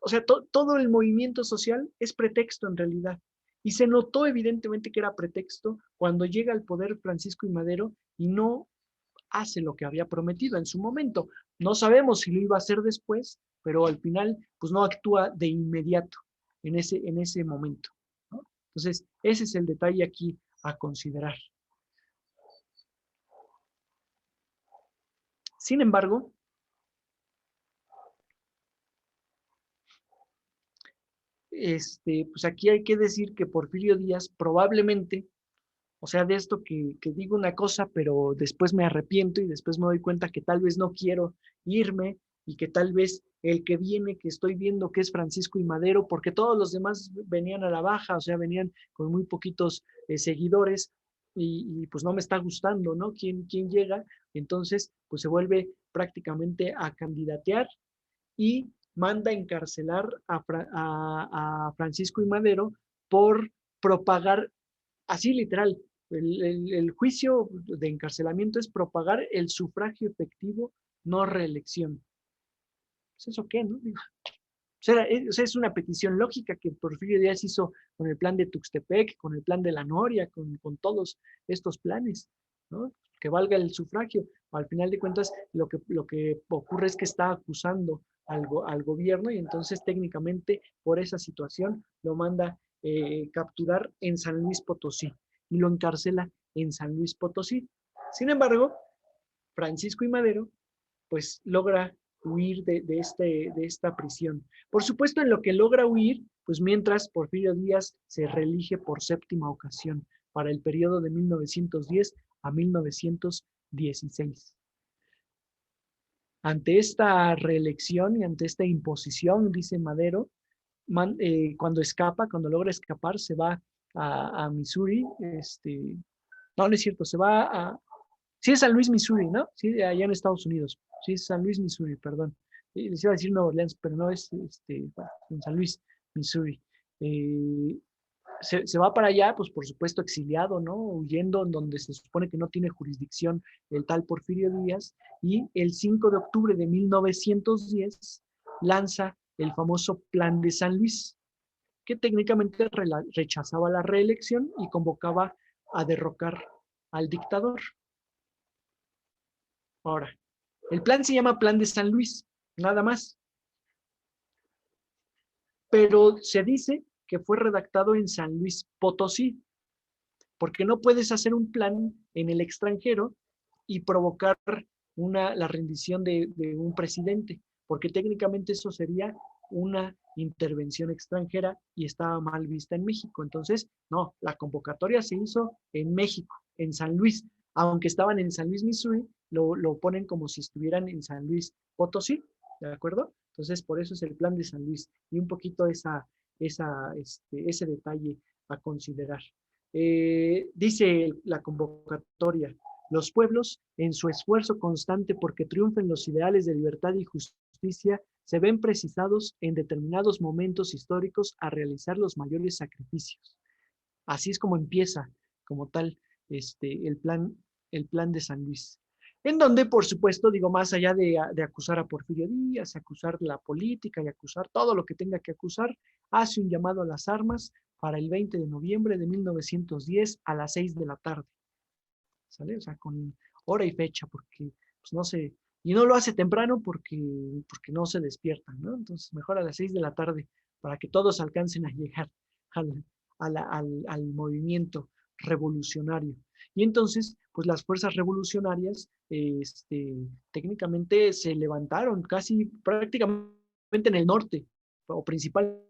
O sea, todo el movimiento social es pretexto en realidad. Y se notó evidentemente que era pretexto cuando llega al poder Francisco I. Madero y no hace lo que había prometido en su momento. No sabemos si lo iba a hacer después, pero al final pues no actúa de inmediato en ese momento, ¿no? Entonces, ese es el detalle aquí a considerar. Sin embargo, pues aquí hay que decir que Porfirio Díaz probablemente, o sea, de esto que digo una cosa, pero después me arrepiento y después me doy cuenta que tal vez no quiero irme y que tal vez el que viene, que estoy viendo que es Francisco I. Madero, porque todos los demás venían a la baja, o sea, venían con muy poquitos seguidores pues no me está gustando, ¿no? ¿Quién llega? Entonces, pues se vuelve prácticamente a candidatear y manda encarcelar a Francisco I. Madero por propagar, así literal, el juicio de encarcelamiento es propagar el sufragio efectivo, no reelección. ¿Pues eso qué, no? Digo, o sea, es una petición lógica que Porfirio Díaz hizo con el plan de Tuxtepec, con el plan de la Noria, con todos estos planes, ¿no? Que valga el sufragio. Al final de cuentas, lo que ocurre es que está acusando al gobierno y entonces técnicamente por esa situación lo manda capturar en San Luis Potosí y lo encarcela en San Luis Potosí. Sin embargo, Francisco y Madero pues logra huir de esta prisión. Por supuesto, en lo que logra huir, pues mientras Porfirio Díaz se reelige por séptima ocasión para el periodo de 1910 a 1916. Ante esta reelección y ante esta imposición, dice Madero, cuando logra escapar, se va a Missouri, no, no es cierto, se va a, sí es San Luis, Missouri, ¿no? Sí, allá en Estados Unidos. Sí es San Luis, Missouri, perdón. Les iba a decir Nueva Orleans, pero no es bueno, en San Luis, Missouri. Eh, se va para allá, pues por supuesto exiliado, ¿no? Huyendo en donde se supone que no tiene jurisdicción el tal Porfirio Díaz, y el 5 de octubre de 1910 lanza el famoso Plan de San Luis, que técnicamente rechazaba la reelección y convocaba a derrocar al dictador. Ahora, el plan se llama Plan de San Luis, nada más, pero se dice que fue redactado en San Luis Potosí, porque no puedes hacer un plan en el extranjero y provocar la rendición de un presidente, porque técnicamente eso sería una intervención extranjera y estaba mal vista en México. Entonces, no, la convocatoria se hizo en México, en San Luis, aunque estaban en San Luis, Missouri, lo ponen como si estuvieran en San Luis Potosí, ¿de acuerdo? Entonces, por eso es el plan de San Luis y un poquito ese detalle a considerar. Dice la convocatoria, los pueblos, en su esfuerzo constante porque triunfen los ideales de libertad y justicia, se ven precisados en determinados momentos históricos a realizar los mayores sacrificios. Así es como empieza, como tal, el plan de San Luis. En donde, por supuesto, digo, más allá de acusar a Porfirio Díaz, acusar la política y acusar todo lo que tenga que acusar, hace un llamado a las armas para el 20 de noviembre de 1910 a las 6 de la tarde. ¿Sale? O sea, con hora y fecha, porque pues, no sé, y no lo hace temprano porque no se despiertan, ¿no? Entonces, mejor a las 6 de la tarde para que todos alcancen a llegar al movimiento revolucionario. Y entonces, pues las fuerzas revolucionarias técnicamente se levantaron casi prácticamente en el norte, o principalmente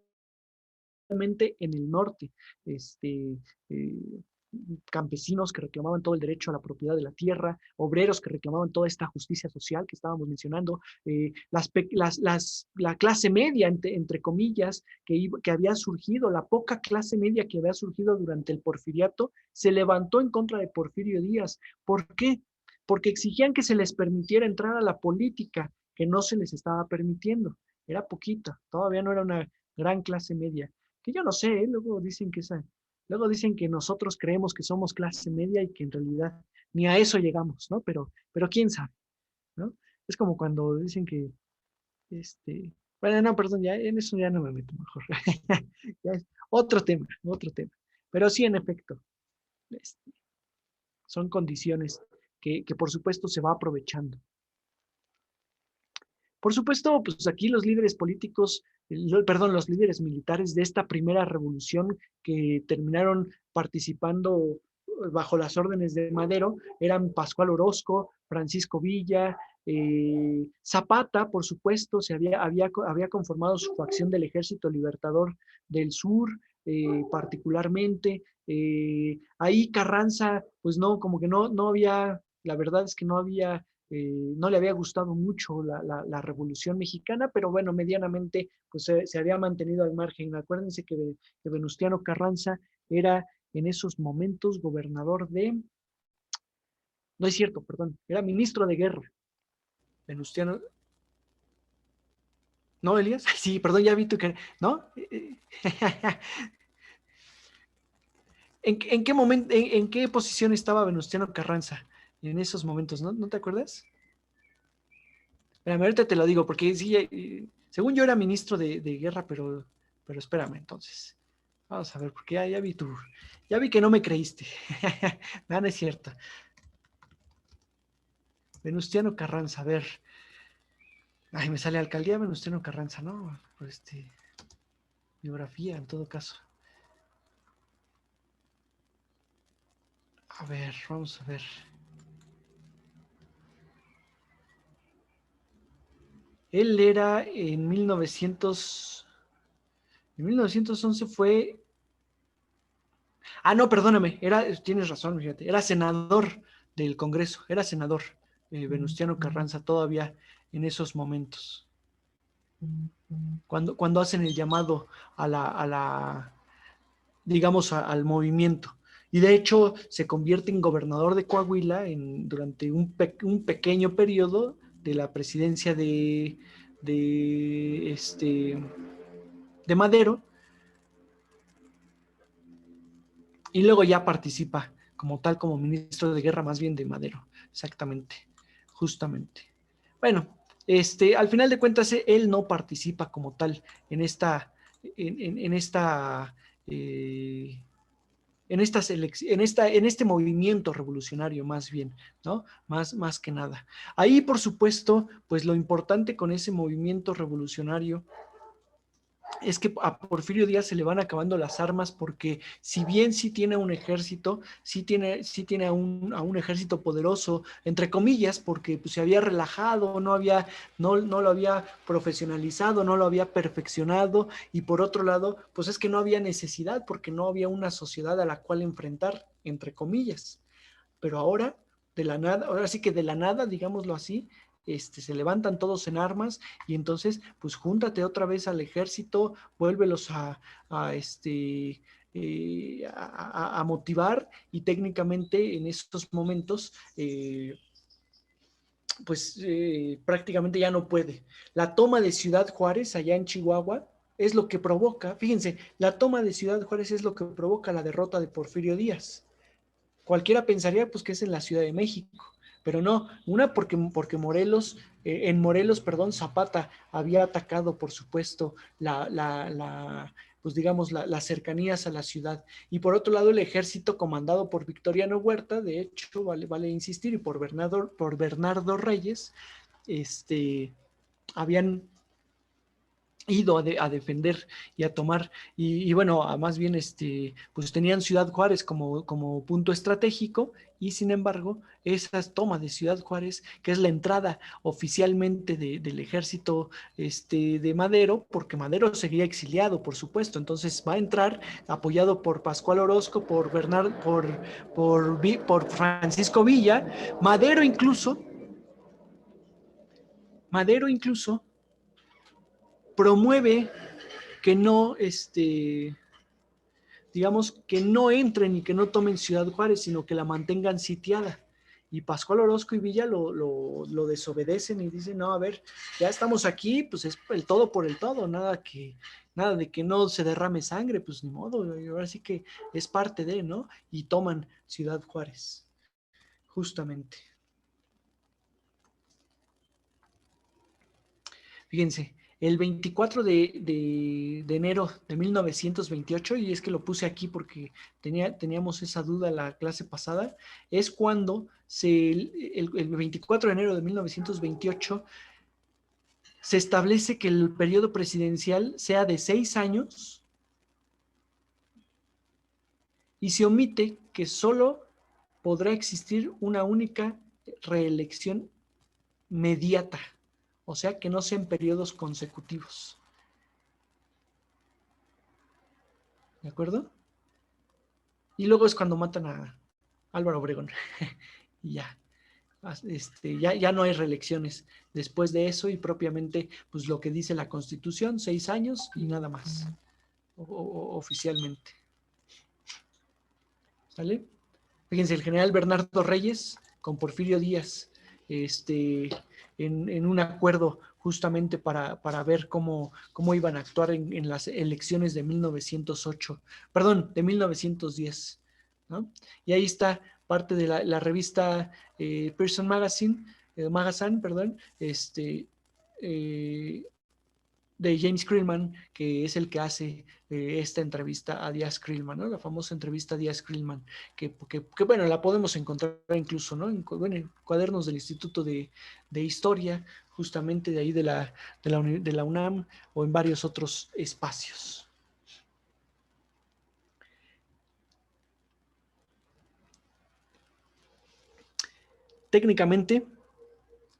en el norte, eh, campesinos que reclamaban todo el derecho a la propiedad de la tierra, obreros que reclamaban toda esta justicia social que estábamos mencionando, la clase media, entre comillas, que había surgido, la poca clase media que había surgido durante el porfiriato, se levantó en contra de Porfirio Díaz. ¿Por qué? Porque exigían que se les permitiera entrar a la política, que no se les estaba permitiendo. Era poquita, todavía no era una gran clase media. Que yo no sé, luego dicen que nosotros creemos que somos clase media y que en realidad ni a eso llegamos, ¿no? Pero quién sabe, ¿no? Es como cuando dicen que, bueno, no, perdón, ya en eso ya no me meto mejor. Ya es otro tema, otro tema. Pero sí, en efecto, este, son condiciones que por supuesto se va aprovechando. Por supuesto, pues aquí los líderes políticos, perdón, los líderes militares de esta primera revolución que terminaron participando bajo las órdenes de Madero eran Pascual Orozco, Francisco Villa, Zapata, por supuesto, había conformado su facción del Ejército Libertador del Sur, particularmente. Ahí Carranza, pues no, como que no había, la verdad es que no le había gustado mucho la Revolución Mexicana, pero bueno, medianamente pues se había mantenido al margen. Acuérdense que Venustiano Carranza era en esos momentos gobernador no es cierto, perdón, era ministro de guerra. Venustiano, ¿no, Elías? Sí, perdón, ya vi tu que, ¿no? ¿En qué momento, en qué posición estaba Venustiano Carranza en esos momentos? ¿No te acuerdas? Espérame, ahorita te lo digo, porque sí, según yo era ministro de guerra, pero espérame entonces. Vamos a ver, porque ya vi que no me creíste. No, no es cierto. Venustiano Carranza, a ver. Ay, me sale alcaldía Venustiano Carranza, ¿no? Pues biografía, en todo caso. A ver, vamos a ver. Él era en 1911 fue. Ah, no, perdóname, tienes razón, fíjate, era senador del Congreso, era senador, Venustiano Carranza, todavía en esos momentos, cuando hacen el llamado digamos, al movimiento. Y de hecho se convierte en gobernador de Coahuila durante un pequeño periodo de la presidencia de Madero, y luego ya participa como tal, como ministro de guerra, más bien de Madero, exactamente, justamente. Bueno, al final de cuentas, él no participa como tal en esta, en esta, en este movimiento revolucionario, más bien, ¿no? Más que nada. Ahí, por supuesto, pues lo importante con ese movimiento revolucionario es que a Porfirio Díaz se le van acabando las armas, porque si bien sí tiene un ejército, sí tiene a un ejército poderoso, entre comillas, porque pues, se había relajado, no lo había profesionalizado, no lo había perfeccionado, y por otro lado, pues es que no había necesidad, porque no había una sociedad a la cual enfrentar, entre comillas. Pero ahora, de la nada, ahora sí que de la nada, digámoslo así, se levantan todos en armas, y entonces, pues júntate otra vez al ejército, vuélvelos a motivar, y técnicamente en estos momentos, pues prácticamente ya no puede. La toma de Ciudad Juárez, allá en Chihuahua, es lo que provoca, fíjense, la toma de Ciudad Juárez es lo que provoca la derrota de Porfirio Díaz. Cualquiera pensaría pues que es en la Ciudad de México, pero no, una porque Morelos, en Morelos, perdón, Zapata había atacado, por supuesto, pues digamos, las cercanías a la ciudad, y por otro lado el ejército comandado por Victoriano Huerta, de hecho, vale insistir, y por Bernardo Reyes, habían ido a defender y a tomar, y bueno, más bien pues tenían Ciudad Juárez como punto estratégico, y sin embargo, esa toma de Ciudad Juárez, que es la entrada oficialmente del ejército de Madero, porque Madero seguía exiliado, por supuesto, entonces va a entrar apoyado por Pascual Orozco, por Francisco Villa. Madero incluso promueve que no, digamos, que no entren y que no tomen Ciudad Juárez, sino que la mantengan sitiada. Y Pascual Orozco y Villa lo desobedecen y dicen, no, a ver, ya estamos aquí, pues es el todo por el todo, nada de que no se derrame sangre, pues ni modo, ahora sí que es parte de, ¿no? Y toman Ciudad Juárez, justamente. Fíjense, el 24 de enero de 1928, y es que lo puse aquí porque teníamos esa duda la clase pasada, es cuando el 24 de enero de 1928 se establece que el periodo presidencial sea de 6 años, y se omite que solo podrá existir una única reelección mediata, o sea que no sean periodos consecutivos. ¿De acuerdo? Y luego es cuando matan a Álvaro Obregón. Y ya no hay reelecciones después de eso, y propiamente, pues lo que dice la Constitución, 6 años y nada más, oficialmente. ¿Sale? Fíjense, el general Bernardo Reyes con Porfirio Díaz, en un acuerdo justamente para ver cómo iban a actuar en las elecciones de 1908, perdón, de 1910. ¿no? Y ahí está parte de la revista Pearson Magazine, perdón, eh, de James Krillman, que es el que hace esta entrevista a Díaz Krillman, ¿no? La famosa entrevista a Díaz Krillman, que, bueno, la podemos encontrar incluso, ¿no? Bueno, en cuadernos del Instituto de Historia, justamente de ahí de la UNAM, o en varios otros espacios. Técnicamente,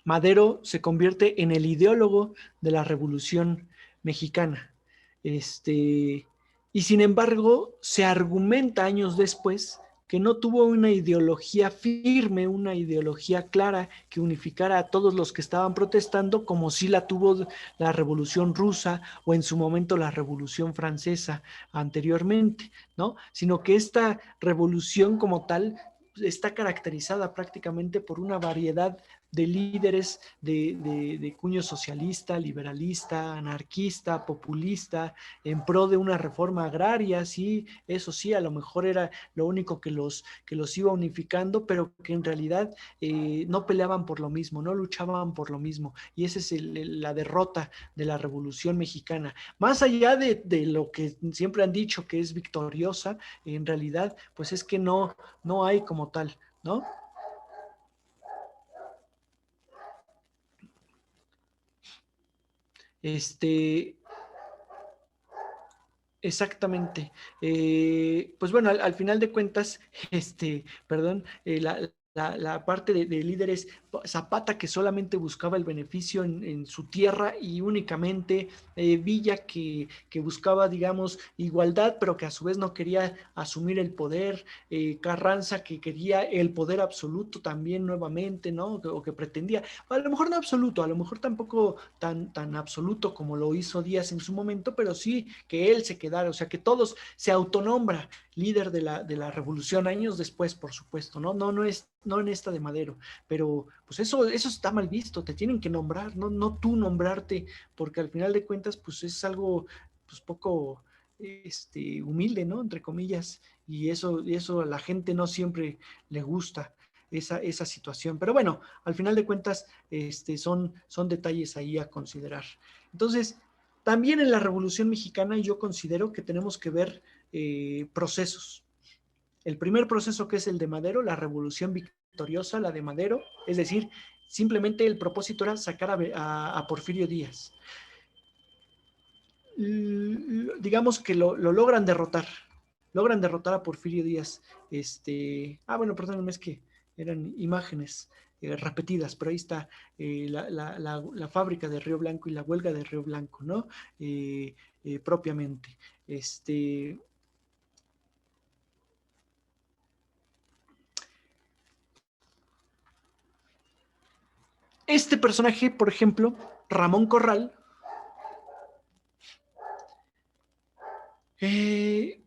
Madero se convierte en el ideólogo de la Revolución Mexicana. Y sin embargo, se argumenta años después que no tuvo una ideología firme, una ideología clara que unificara a todos los que estaban protestando, como sí la tuvo la Revolución Rusa o en su momento la Revolución Francesa anteriormente, ¿no? Sino que esta revolución como tal está caracterizada prácticamente por una variedad de líderes de cuño socialista, liberalista, anarquista, populista, en pro de una reforma agraria, sí, eso sí, a lo mejor era lo único que los iba unificando, pero que en realidad no peleaban por lo mismo, no luchaban por lo mismo, y esa es la derrota de la Revolución Mexicana. Más allá de lo que siempre han dicho que es victoriosa, en realidad, pues es que no hay como tal, ¿no? Este, exactamente. Pues bueno, al final de cuentas, perdón, la parte de líderes, Zapata que solamente buscaba el beneficio en su tierra y únicamente Villa que buscaba, digamos, igualdad, pero que a su vez no quería asumir el poder, Carranza que quería el poder absoluto también nuevamente, ¿no? O que pretendía, a lo mejor no absoluto, a lo mejor tampoco tan absoluto como lo hizo Díaz en su momento, pero sí que él se quedara, o sea, que todos se autonombra líder de la revolución años después, por supuesto, ¿no? No en esta de Madero, pero pues eso está mal visto, te tienen que nombrar, no tú nombrarte, porque al final de cuentas, pues es algo, pues poco, humilde, ¿no? Entre comillas, y eso a la gente no siempre le gusta. Esa situación. Pero bueno, al final de cuentas, son detalles ahí a considerar. Entonces, también en la Revolución Mexicana yo considero que tenemos que ver procesos. El primer proceso que es el de Madero, la Revolución Victoriosa, la de Madero, es decir, simplemente el propósito era sacar a Porfirio Díaz. Digamos que lo logran derrotar a Porfirio Díaz. Bueno, perdónenme, es que eran imágenes repetidas, pero ahí está la fábrica de Río Blanco y la huelga de Río Blanco, ¿no? Propiamente. Este personaje, por ejemplo, Ramón Corral, eh,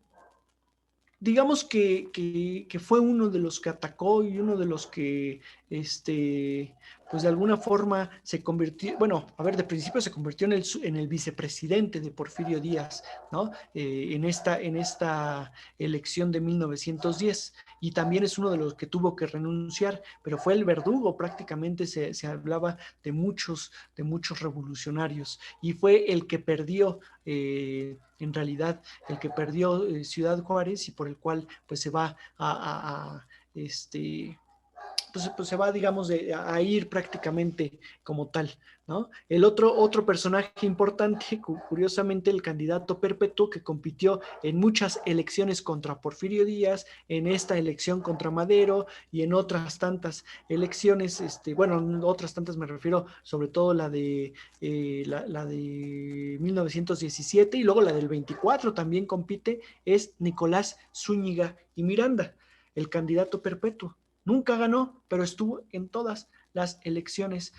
digamos que fue uno de los que atacó y uno de los que, pues de alguna forma se convirtió, bueno, a ver, de principio se convirtió en el vicepresidente de Porfirio Díaz, ¿no? En esta elección de 1910, y también es uno de los que tuvo que renunciar, pero fue el verdugo, prácticamente se hablaba de muchos revolucionarios, y fue el que perdió, en realidad, el que perdió Ciudad Juárez y por el cual pues se va pues se va, digamos, a ir prácticamente como tal, ¿no? El otro personaje importante, curiosamente, el candidato perpetuo que compitió en muchas elecciones contra Porfirio Díaz, en esta elección contra Madero y en otras tantas elecciones, bueno, otras tantas me refiero sobre todo la de 1917 y luego la del 24 también compite, es Nicolás Zúñiga y Miranda, el candidato perpetuo. Nunca ganó, pero estuvo en todas las elecciones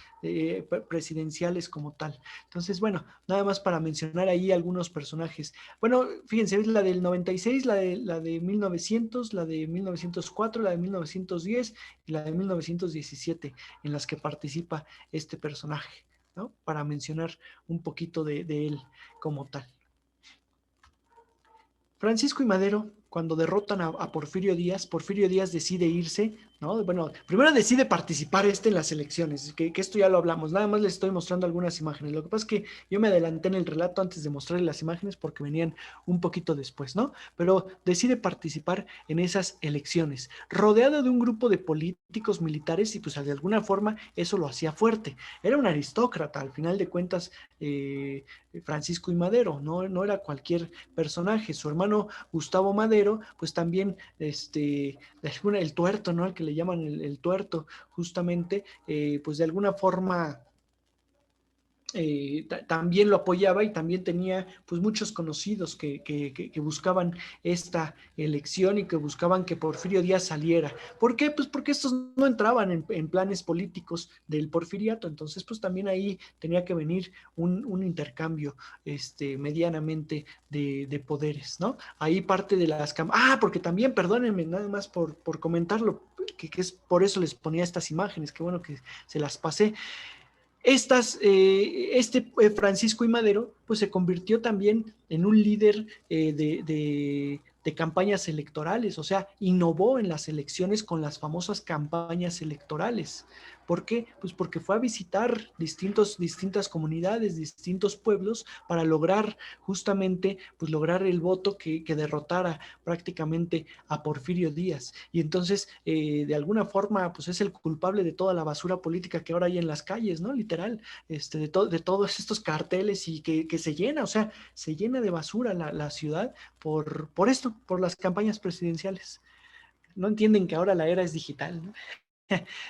presidenciales como tal. Entonces, bueno, nada más para mencionar ahí algunos personajes. Bueno, fíjense, es la del 96, la de 1900, la de 1904, la de 1910 y la de 1917 en las que participa este personaje, ¿no? Para mencionar un poquito de él como tal. Francisco y Madero, cuando derrotan a Porfirio Díaz decide irse, ¿no? Bueno, primero decide participar en las elecciones, que esto ya lo hablamos, nada más les estoy mostrando algunas imágenes. Lo que pasa es que yo me adelanté en el relato antes de mostrarles las imágenes porque venían un poquito después, ¿no? Pero decide participar en esas elecciones, rodeado de un grupo de políticos militares y pues de alguna forma eso lo hacía fuerte. Era un aristócrata, al final de cuentas, Francisco I. Madero, no era cualquier personaje. Su hermano Gustavo Madero, pues también, el tuerto, ¿no? El que le llaman el tuerto, justamente, pues de alguna forma también lo apoyaba y también tenía pues muchos conocidos que buscaban esta elección y que buscaban que Porfirio Díaz saliera. ¿Por qué? Pues porque estos no entraban en planes políticos del porfiriato, entonces pues también ahí tenía que venir un intercambio medianamente de poderes, ¿no? Ahí parte de las... porque también, perdónenme, nada más por comentarlo, que es por eso les ponía estas imágenes, qué bueno que se las pasé. Francisco I. Madero pues se convirtió también en un líder de campañas electorales, o sea, innovó en las elecciones con las famosas campañas electorales. ¿Por qué? Pues porque fue a visitar distintas comunidades, distintos pueblos para lograr justamente, pues lograr el voto que derrotara prácticamente a Porfirio Díaz. Y entonces, de alguna forma, pues es el culpable de toda la basura política que ahora hay en las calles, ¿no? Literal, de todos estos carteles y que se llena, o sea, se llena de basura la ciudad por esto, por las campañas presidenciales. No entienden que ahora la era es digital, ¿no?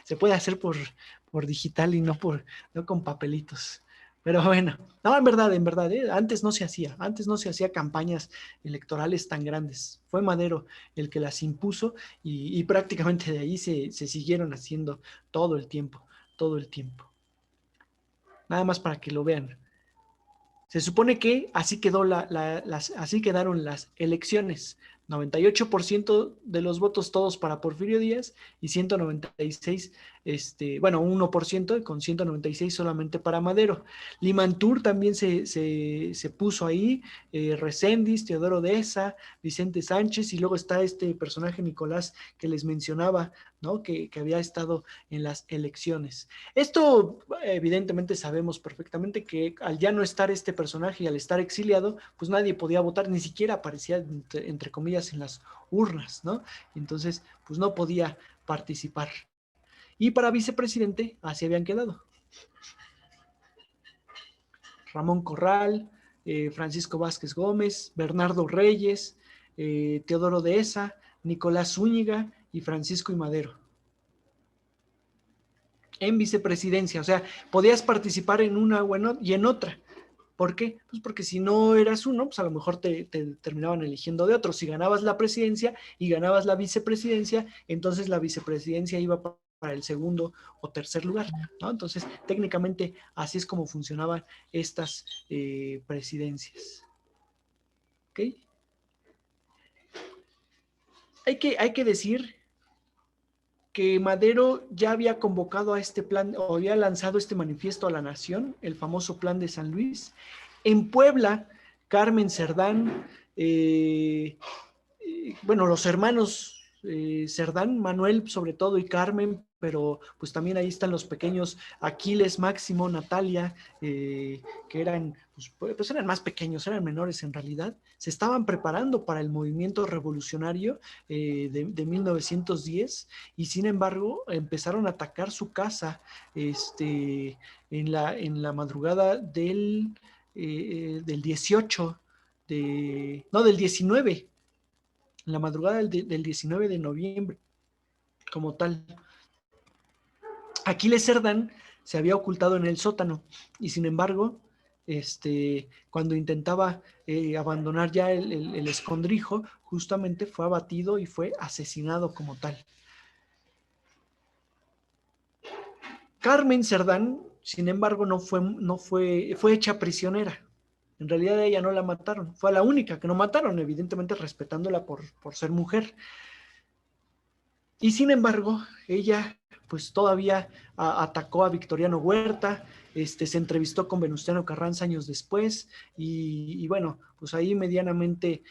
Se puede hacer por digital y no con papelitos. Pero bueno, no, en verdad, antes no se hacía campañas electorales tan grandes. Fue Madero el que las impuso y prácticamente de ahí se siguieron haciendo todo el tiempo, todo el tiempo. Nada más para que lo vean. Se supone que así así quedaron las elecciones. 98% de los votos todos para Porfirio Díaz y 196, 1% con 196 solamente para Madero. Limantur también se puso ahí, Recendis, Teodoro Deza, Vicente Sánchez, y luego está este personaje Nicolás que les mencionaba, ¿no? Que había estado en las elecciones. Esto, evidentemente, sabemos perfectamente que al ya no estar este personaje y al estar exiliado, pues nadie podía votar, ni siquiera aparecía, entre comillas, en las urnas, ¿no? Entonces, pues no podía participar. Y para vicepresidente, así habían quedado. Ramón Corral, Francisco Vázquez Gómez, Bernardo Reyes, Teodoro Deza, Nicolás Zúñiga y Francisco I. Madero. En vicepresidencia, o sea, podías participar en una y en otra. ¿Por qué? Pues porque si no eras uno, pues a lo mejor te terminaban eligiendo de otro. Si ganabas la presidencia y ganabas la vicepresidencia, entonces la vicepresidencia iba para el segundo o tercer lugar, ¿no? Entonces, técnicamente, así es como funcionaban estas presidencias. ¿Ok? Hay que decir que Madero ya había convocado a este plan, o había lanzado este manifiesto a la nación, el famoso Plan de San Luis. En Puebla, Carmen Cerdán, los hermanos Cerdán, Manuel sobre todo y Carmen, pero pues también ahí están los pequeños Aquiles, Máximo, Natalia, que pues eran más pequeños, eran menores en realidad, se estaban preparando para el movimiento revolucionario de 1910 y sin embargo empezaron a atacar su casa en la madrugada del 18, del 19, en la madrugada del 19 de noviembre, como tal. Aquiles Cerdán se había ocultado en el sótano y sin embargo, cuando intentaba abandonar ya el escondrijo, justamente fue abatido y fue asesinado como tal. Carmen Cerdán, sin embargo, fue hecha prisionera. En realidad a ella no la mataron, fue a la única que no mataron, evidentemente respetándola por ser mujer. Y sin embargo, ella pues todavía atacó a Victoriano Huerta, se entrevistó con Venustiano Carranza años después y bueno, pues ahí medianamente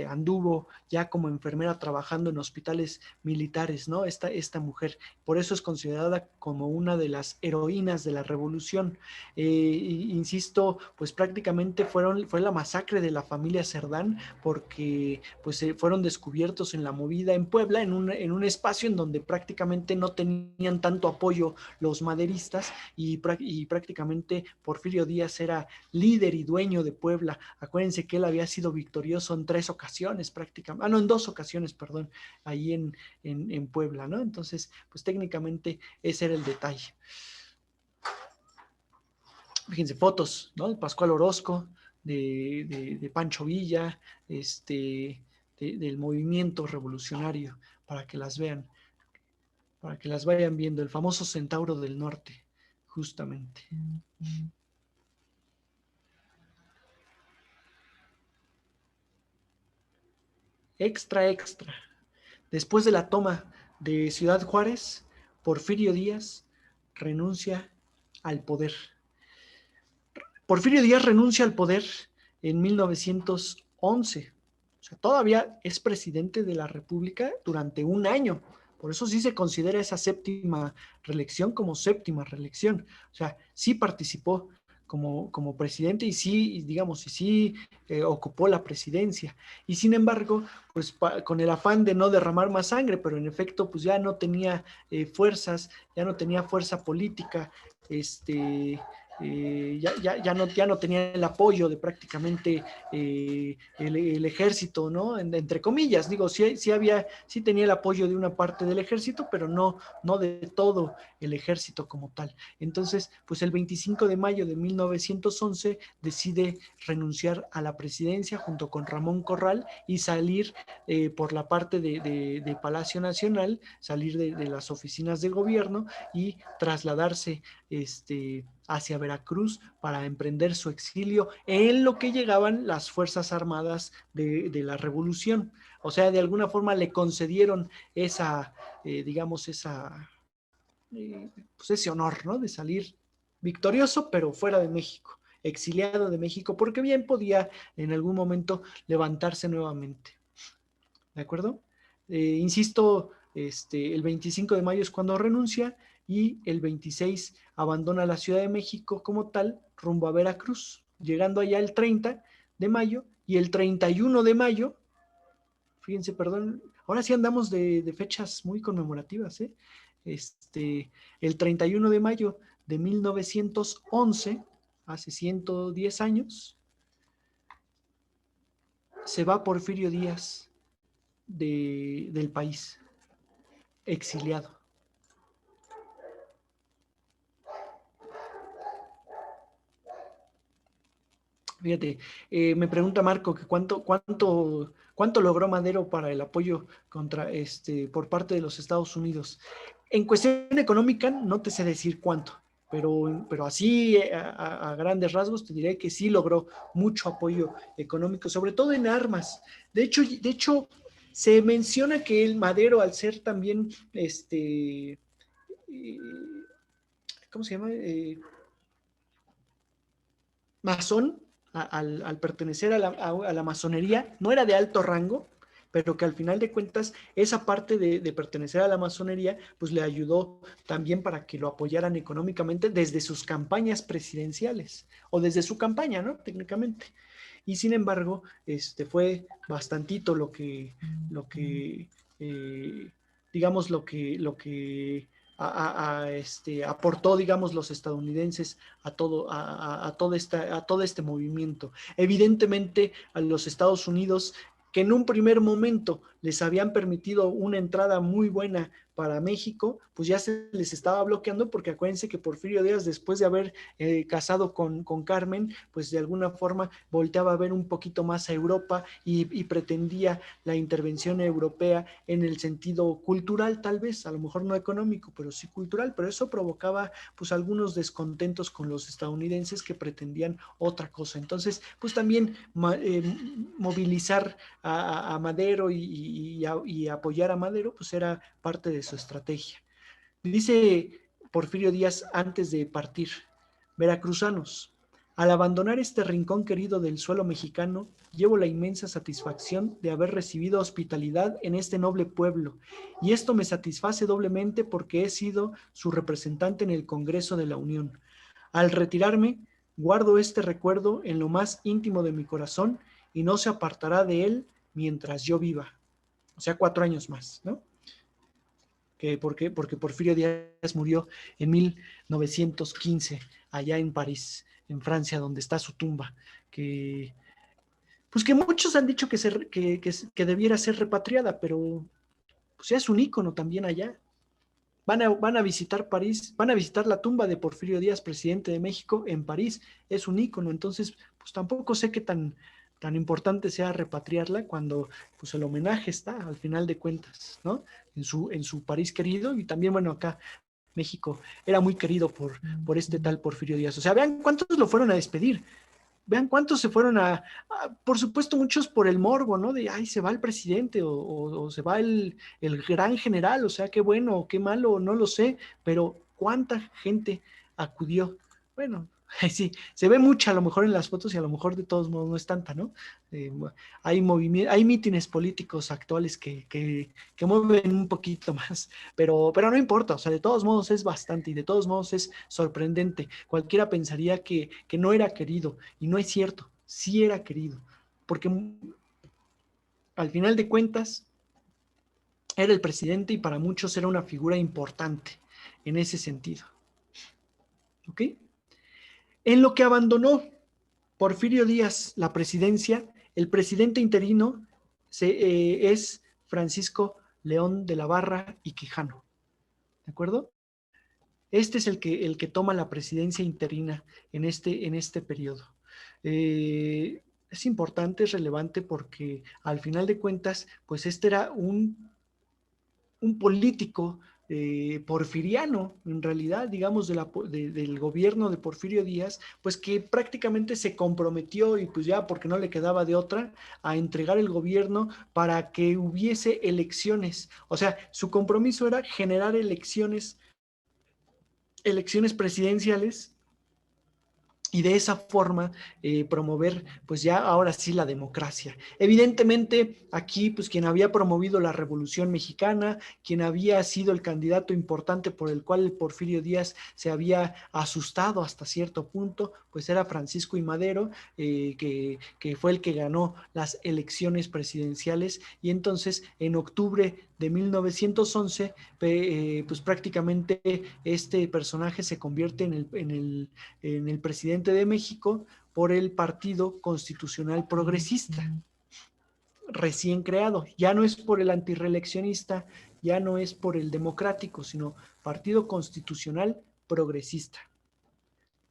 anduvo ya como enfermera trabajando en hospitales militares, ¿no? Esta mujer, por eso es considerada como una de las heroínas de la revolución. Insisto, pues prácticamente fue la masacre de la familia Cerdán porque pues fueron descubiertos en la movida en Puebla, en un espacio en donde prácticamente no tenían tanto apoyo los maderistas y prácticamente Porfirio Díaz era líder y dueño de Puebla. Acuérdense que él había sido victorioso en 3 ocasiones prácticamente, no, en 2 ocasiones, perdón, ahí en Puebla, ¿no? Entonces, pues técnicamente ese era el detalle. Fíjense, fotos, ¿no? De Pascual Orozco, de Pancho Villa, del movimiento revolucionario, para que las vean, para que las vayan viendo, el famoso Centauro del Norte, justamente. Extra, extra. Después de la toma de Ciudad Juárez, Porfirio Díaz renuncia al poder. Porfirio Díaz renuncia al poder en 1911. O sea, todavía es presidente de la República durante un año. Por eso sí se considera esa séptima reelección como séptima reelección. O sea, sí participó como presidente y sí, digamos, y sí ocupó la presidencia. Y sin embargo, pues con el afán de no derramar más sangre, pero en efecto, pues ya no tenía fuerzas, ya no tenía fuerza política, ya no tenía el apoyo de prácticamente el ejército, ¿no? Entre comillas, digo, sí tenía el apoyo de una parte del ejército, pero no de todo el ejército como tal. Entonces, pues el 25 de mayo de 1911 decide renunciar a la presidencia junto con Ramón Corral y salir por la parte de Palacio Nacional, salir de las oficinas de gobierno y trasladarse hacia Veracruz para emprender su exilio en lo que llegaban las Fuerzas Armadas de la Revolución. O sea, de alguna forma le concedieron digamos, pues ese honor, ¿no? De salir victorioso, pero fuera de México, exiliado de México, porque bien podía en algún momento levantarse nuevamente. ¿De acuerdo? Insisto, el 25 de mayo es cuando renuncia y el 26 abandona la Ciudad de México como tal rumbo a Veracruz, llegando allá el 30 de mayo y el 31 de mayo, fíjense, perdón, ahora sí andamos de fechas muy conmemorativas, ¿eh? El 31 de mayo de 1911, hace 110 años, se va Porfirio Díaz del país, exiliado. Fíjate, me pregunta Marco que cuánto logró Madero para el apoyo por parte de los Estados Unidos. En cuestión económica, no te sé decir cuánto, pero así a grandes rasgos te diré que sí logró mucho apoyo económico, sobre todo en armas. De hecho se menciona que el Madero, al ser también, ¿cómo se llama? Masón, al pertenecer a la masonería, no era de alto rango, pero que al final de cuentas esa parte de pertenecer a la masonería pues le ayudó también para que lo apoyaran económicamente desde sus campañas presidenciales o desde su campaña, ¿no? Técnicamente. Y sin embargo, fue bastantito eh, digamos, aportó, digamos, los estadounidenses a todo este movimiento. Evidentemente, a los Estados Unidos, que en un primer momento les habían permitido una entrada muy buena para México, pues ya se les estaba bloqueando porque acuérdense que Porfirio Díaz, después de haber casado con Carmen, pues de alguna forma volteaba a ver un poquito más a Europa y pretendía la intervención europea en el sentido cultural, tal vez, a lo mejor no económico, pero sí cultural, pero eso provocaba pues algunos descontentos con los estadounidenses que pretendían otra cosa. Entonces, pues también movilizar a Madero y apoyar a Madero, pues era parte de su estrategia. Dice Porfirio Díaz antes de partir: veracruzanos, al abandonar este rincón querido del suelo mexicano, llevo la inmensa satisfacción de haber recibido hospitalidad en este noble pueblo, y esto me satisface doblemente porque he sido su representante en el Congreso de la Unión. Al retirarme, guardo este recuerdo en lo más íntimo de mi corazón y no se apartará de él mientras yo viva. O sea, 4 años más, ¿no? ¿Por qué? Porque Porfirio Díaz murió en 1915, allá en París, en Francia, donde está su tumba, pues que muchos han dicho que debiera ser repatriada, pero pues es un ícono también allá. Van a visitar París, van a visitar la tumba de Porfirio Díaz, presidente de México, en París. Es un ícono, entonces pues tampoco sé qué tan importante sea repatriarla cuando pues el homenaje está al final de cuentas, ¿no? En su París querido, y también, bueno, acá México era muy querido por este tal Porfirio Díaz. O sea, vean cuántos lo fueron a despedir. Vean cuántos se fueron por supuesto, muchos por el morbo, ¿no? De, ay, se va el presidente o se va el gran general, o sea, qué bueno o qué malo, no lo sé, pero cuánta gente acudió. Bueno, sí, se ve mucha a lo mejor en las fotos y a lo mejor de todos modos no es tanta, ¿no? Eh, hay mítines políticos actuales que mueven un poquito más, pero no importa, o sea, de todos modos es bastante y de todos modos es sorprendente. Cualquiera pensaría que no era querido, y no es cierto, sí era querido, porque al final de cuentas era el presidente y para muchos era una figura importante en ese sentido. ¿Ok? En lo que abandonó Porfirio Díaz la presidencia, el presidente interino es Francisco León de la Barra y Quijano. ¿De acuerdo? Este es el que toma la presidencia interina en este periodo. Es importante, es relevante porque al final de cuentas, pues este era un político porfiriano, en realidad, digamos, del gobierno de Porfirio Díaz, pues que prácticamente se comprometió, y pues ya porque no le quedaba de otra, a entregar el gobierno para que hubiese elecciones. O sea, su compromiso era generar elecciones presidenciales, y de esa forma promover pues ya ahora sí la democracia. Evidentemente aquí pues quien había promovido la Revolución Mexicana, quien había sido el candidato importante por el cual Porfirio Díaz se había asustado hasta cierto punto, pues era Francisco I. Madero, que fue el que ganó las elecciones presidenciales, y entonces en octubre de 1911 pues prácticamente este personaje se convierte en el presidente de México por el Partido Constitucional Progresista, recién creado. Ya no es por el antirreeleccionista, ya no es por el democrático, sino Partido Constitucional Progresista.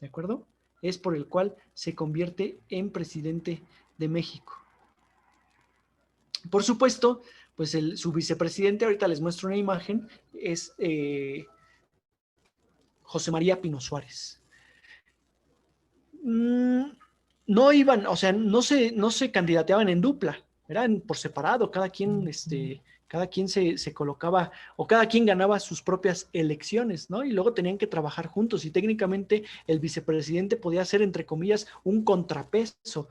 ¿De acuerdo? Es por el cual se convierte en presidente de México. Por supuesto, pues su vicepresidente, ahorita les muestro una imagen, es José María Pino Suárez. No iban, o sea, no se candidateaban en dupla, eran por separado, cada quien se colocaba, o cada quien ganaba sus propias elecciones, ¿no? Y luego tenían que trabajar juntos, y técnicamente el vicepresidente podía ser, entre comillas, un contrapeso,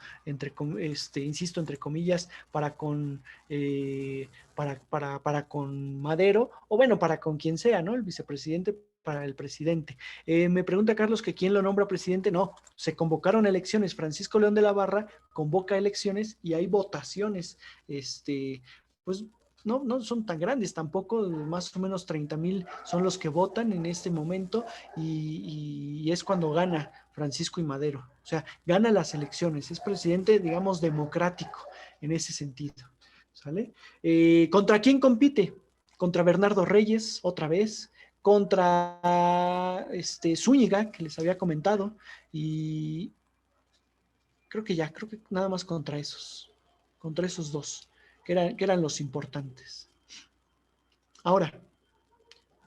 insisto, entre comillas, para con Madero, o bueno, para con quien sea, ¿no? El vicepresidente para el presidente. Me pregunta Carlos que quién lo nombra presidente. No, se convocaron elecciones. Francisco León de la Barra convoca elecciones y hay votaciones. Pues no son tan grandes tampoco, más o menos 30,000 son los que votan en este momento, y es cuando gana Francisco I. Madero. O sea, gana las elecciones, es presidente, digamos, democrático en ese sentido. ¿Sale? ¿Contra quién compite? Contra Bernardo Reyes, otra vez, contra Zúñiga, que les había comentado, y creo que nada más contra esos dos, que eran los importantes. Ahora,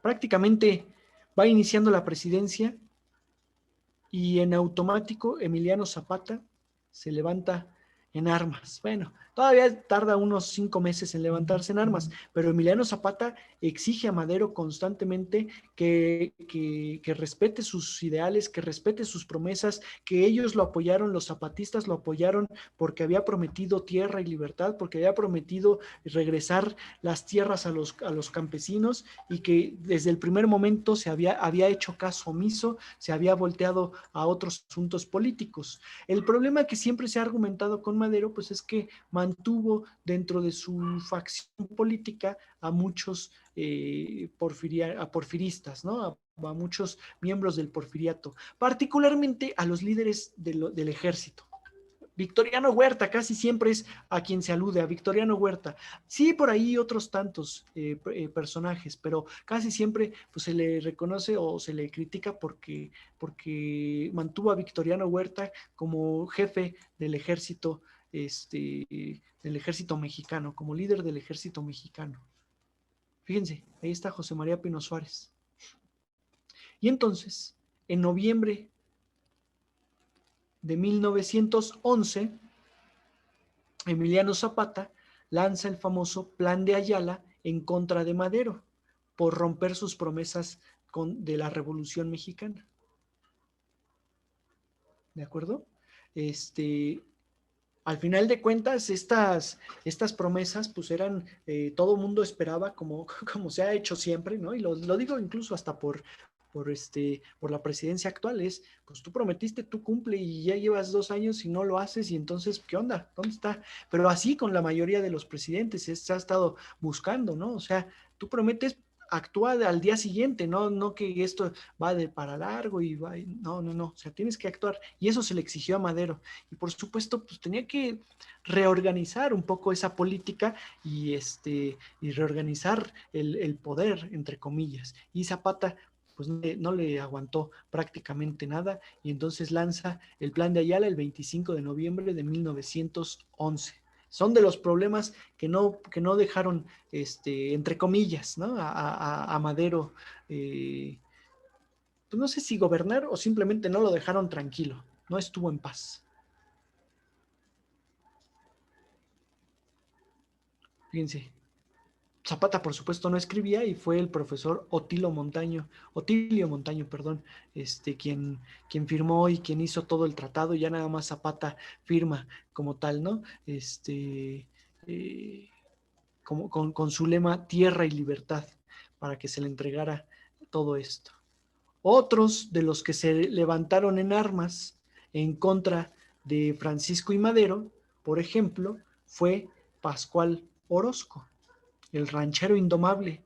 prácticamente va iniciando la presidencia y en automático Emiliano Zapata se levanta en armas. Bueno, todavía tarda unos 5 meses en levantarse en armas, pero Emiliano Zapata exige a Madero constantemente que respete sus ideales, que respete sus promesas, que ellos lo apoyaron, los zapatistas lo apoyaron porque había prometido tierra y libertad, porque había prometido regresar las tierras a los campesinos, y que desde el primer momento había hecho caso omiso, se había volteado a otros asuntos políticos. El problema que siempre se ha argumentado con Madero, pues es que mantuvo dentro de su facción política a muchos porfiristas, ¿no? A muchos miembros del porfiriato, particularmente a los líderes del ejército. Victoriano Huerta, casi siempre es a quien se alude, a Victoriano Huerta. Sí, por ahí otros tantos personajes, pero casi siempre pues, se le reconoce o se le critica porque mantuvo a Victoriano Huerta como jefe del ejército mexicano, como líder del ejército mexicano. Fíjense, ahí está José María Pino Suárez. Y entonces, en noviembre de 1911, Emiliano Zapata lanza el famoso Plan de Ayala en contra de Madero por romper sus promesas de la Revolución Mexicana. ¿De acuerdo? Al final de cuentas, estas promesas, pues eran, todo mundo esperaba, como se ha hecho siempre, ¿no? Y lo digo incluso hasta por la presidencia actual, pues tú prometiste, tú cumple, y ya llevas 2 años y no lo haces, y entonces, ¿qué onda? ¿Dónde está? Pero así con la mayoría de los presidentes, se ha estado buscando, ¿no? O sea, tú prometes, actúa al día siguiente, no que esto va para largo y va, no, o sea, tienes que actuar, y eso se le exigió a Madero, y por supuesto, pues tenía que reorganizar un poco esa política y reorganizar el poder, entre comillas, y Zapata pues no le aguantó prácticamente nada, y entonces lanza el Plan de Ayala el 25 de noviembre de 1911. Son de los problemas que no dejaron, entre comillas, ¿no? A Madero, pues no sé si gobernar o simplemente no lo dejaron tranquilo, no estuvo en paz. Fíjense, Zapata, por supuesto, no escribía, y fue el profesor Otilio Montaño, perdón, quien firmó y quien hizo todo el tratado, y ya nada más Zapata firma como tal, ¿no? Eh, con su lema Tierra y Libertad, para que se le entregara todo esto. Otros de los que se levantaron en armas en contra de Francisco y Madero, por ejemplo, fue Pascual Orozco, el ranchero indomable,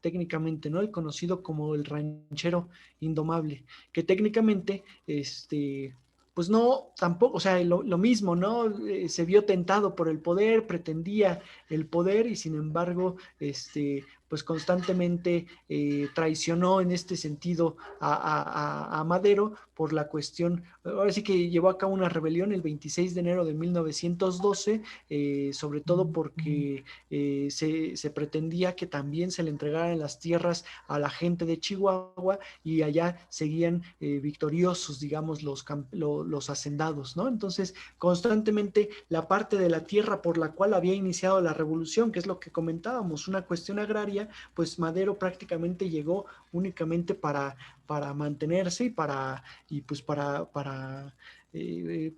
técnicamente, ¿no? El conocido como el ranchero indomable, que técnicamente, pues no, tampoco, o sea, lo mismo, ¿no? Se vio tentado por el poder, pretendía el poder, y sin embargo, pues constantemente traicionó en este sentido a Madero por la cuestión, ahora sí que llevó a cabo una rebelión el 26 de enero de 1912, sobre todo porque se pretendía que también se le entregaran las tierras a la gente de Chihuahua, y allá seguían victoriosos, digamos, los hacendados, ¿no? Entonces, constantemente la parte de la tierra por la cual había iniciado la revolución, que es lo que comentábamos, una cuestión agraria, pues Madero prácticamente llegó únicamente para mantenerse y pues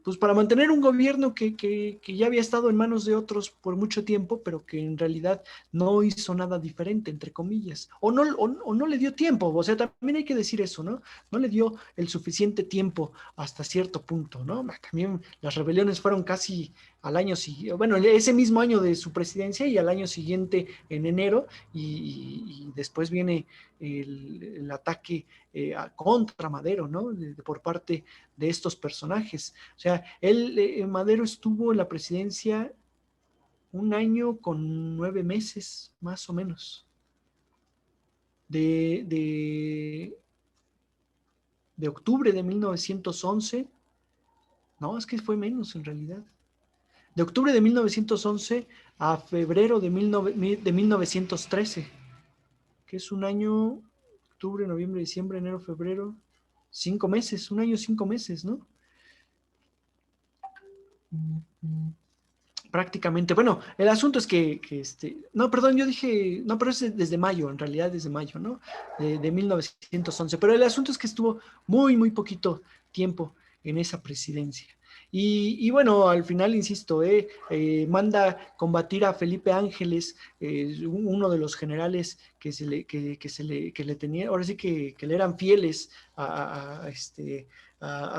pues para mantener un gobierno que ya había estado en manos de otros por mucho tiempo, pero que en realidad no hizo nada diferente, entre comillas, o no le dio tiempo, o sea, también hay que decir eso, ¿no? No le dio el suficiente tiempo hasta cierto punto, ¿no? También las rebeliones fueron casi al año siguiente, bueno, ese mismo año de su presidencia, y al año siguiente en enero, y después viene el ataque contra Madero, ¿no? Por parte de estos personajes. O sea, Madero estuvo en la presidencia 1 año con 9 meses, más o menos. De octubre de 1911, no, es que fue menos en realidad. De octubre de 1911 a febrero de 1913, que es 1 año, octubre, noviembre, diciembre, enero, febrero, 5 meses, 1 año, 5 meses, ¿no? prácticamente, bueno, el asunto es no, perdón, yo dije, no, pero es desde mayo, en realidad desde mayo, ¿no? De 1911, pero el asunto es que estuvo muy, muy poquito tiempo en esa presidencia. Y bueno, al final, insisto, manda combatir a Felipe Ángeles, uno de los generales que le tenía, ahora sí que le eran fieles a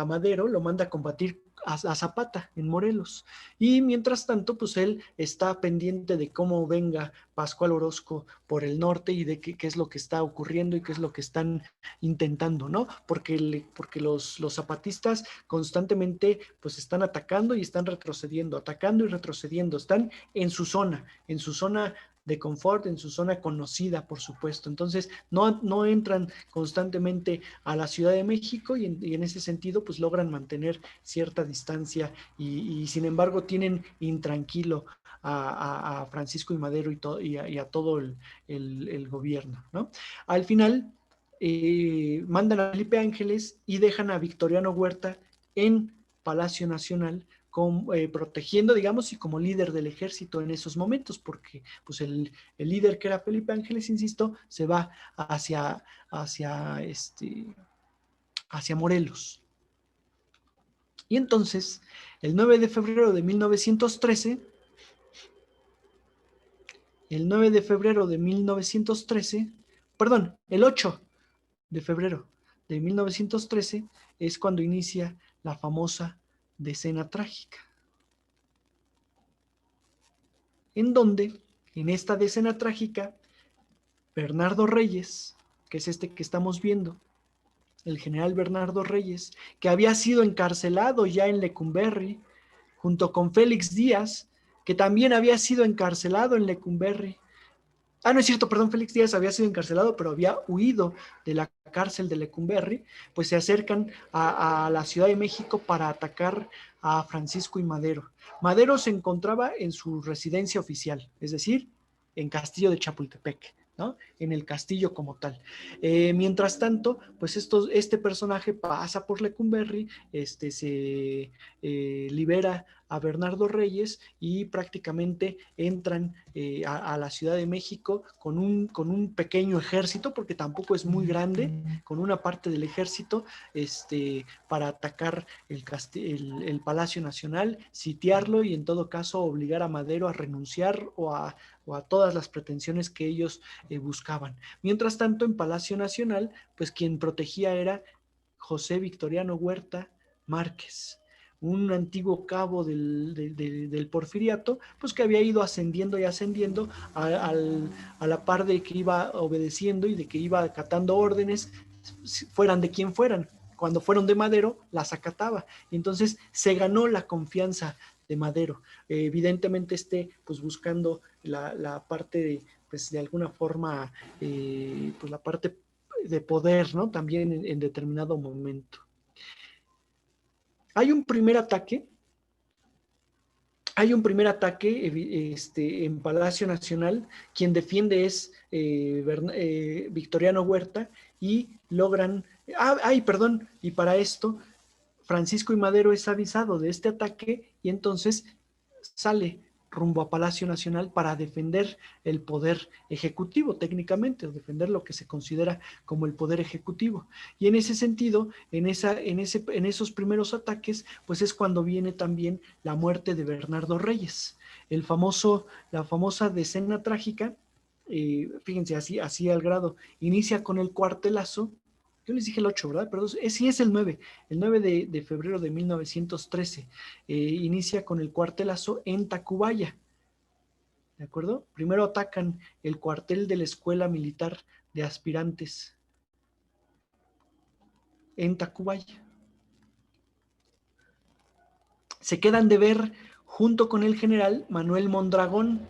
Madero, lo manda a combatir a Zapata en Morelos. Y mientras tanto, pues él está pendiente de cómo venga Pascual Orozco por el norte y de qué es lo que está ocurriendo y qué es lo que están intentando, ¿no? Porque los zapatistas constantemente pues están atacando y están retrocediendo, atacando y retrocediendo, están en su zona de confort, en su zona conocida, por supuesto. Entonces, no entran constantemente a la Ciudad de México y en ese sentido, pues logran mantener cierta distancia y sin embargo tienen intranquilo a Francisco y Madero y a todo el gobierno, ¿no? Al final mandan a Felipe Ángeles y dejan a Victoriano Huerta en Palacio Nacional protegiendo, digamos, y como líder del ejército en esos momentos, porque pues el líder que era Felipe Ángeles, insisto, se va hacia, hacia Morelos. Y entonces, el 9 de febrero de 1913, el 9 de febrero de 1913, perdón, el 8 de febrero de 1913 es cuando inicia la famosa decena trágica, en donde, en esta decena trágica, Bernardo Reyes, que es este que estamos viendo, el general Bernardo Reyes, que había sido encarcelado ya en Lecumberri, junto con Félix Díaz, que también había sido encarcelado en Lecumberri. Ah, no es cierto, perdón, Félix Díaz había sido encarcelado, pero había huido de la cárcel de Lecumberri, pues se acercan a la Ciudad de México para atacar a Francisco y Madero. Madero se encontraba en su residencia oficial, es decir, en Castillo de Chapultepec, ¿no? En el castillo como tal. Mientras tanto, pues este personaje pasa por Lecumberri, se libera a Bernardo Reyes y prácticamente entran a la Ciudad de México con un pequeño ejército, porque tampoco es muy grande, con una parte del ejército para atacar el Palacio Nacional, sitiarlo y en todo caso obligar a Madero a renunciar o a todas las pretensiones que ellos buscaban. Mientras tanto, en Palacio Nacional, pues quien protegía era José Victoriano Huerta Márquez, un antiguo cabo del Porfiriato, pues que había ido ascendiendo y ascendiendo a la par de que iba obedeciendo y de que iba acatando órdenes, fueran de quien fueran. Cuando fueron de Madero, las acataba. Y entonces se ganó la confianza de Madero. Evidentemente pues buscando la parte pues de alguna forma, pues la parte de poder, ¿no? También en determinado momento. Hay un primer ataque, en Palacio Nacional. Quien defiende es Victoriano Huerta y logran, perdón, y para esto Francisco y Madero es avisado de este ataque y entonces sale rumbo a Palacio Nacional para defender el poder ejecutivo técnicamente, o defender lo que se considera como el poder ejecutivo. Y en ese sentido, en esos primeros ataques, pues es cuando viene también la muerte de Bernardo Reyes, la famosa decena trágica. Fíjense, así al grado, inicia con el cuartelazo. Yo les dije el 8, ¿verdad? Pero sí es el 9 de febrero de 1913. Inicia con el cuartelazo en Tacubaya, ¿de acuerdo? Primero atacan el cuartel de la Escuela Militar de Aspirantes en Tacubaya. Se quedan de ver junto con el general Manuel Mondragón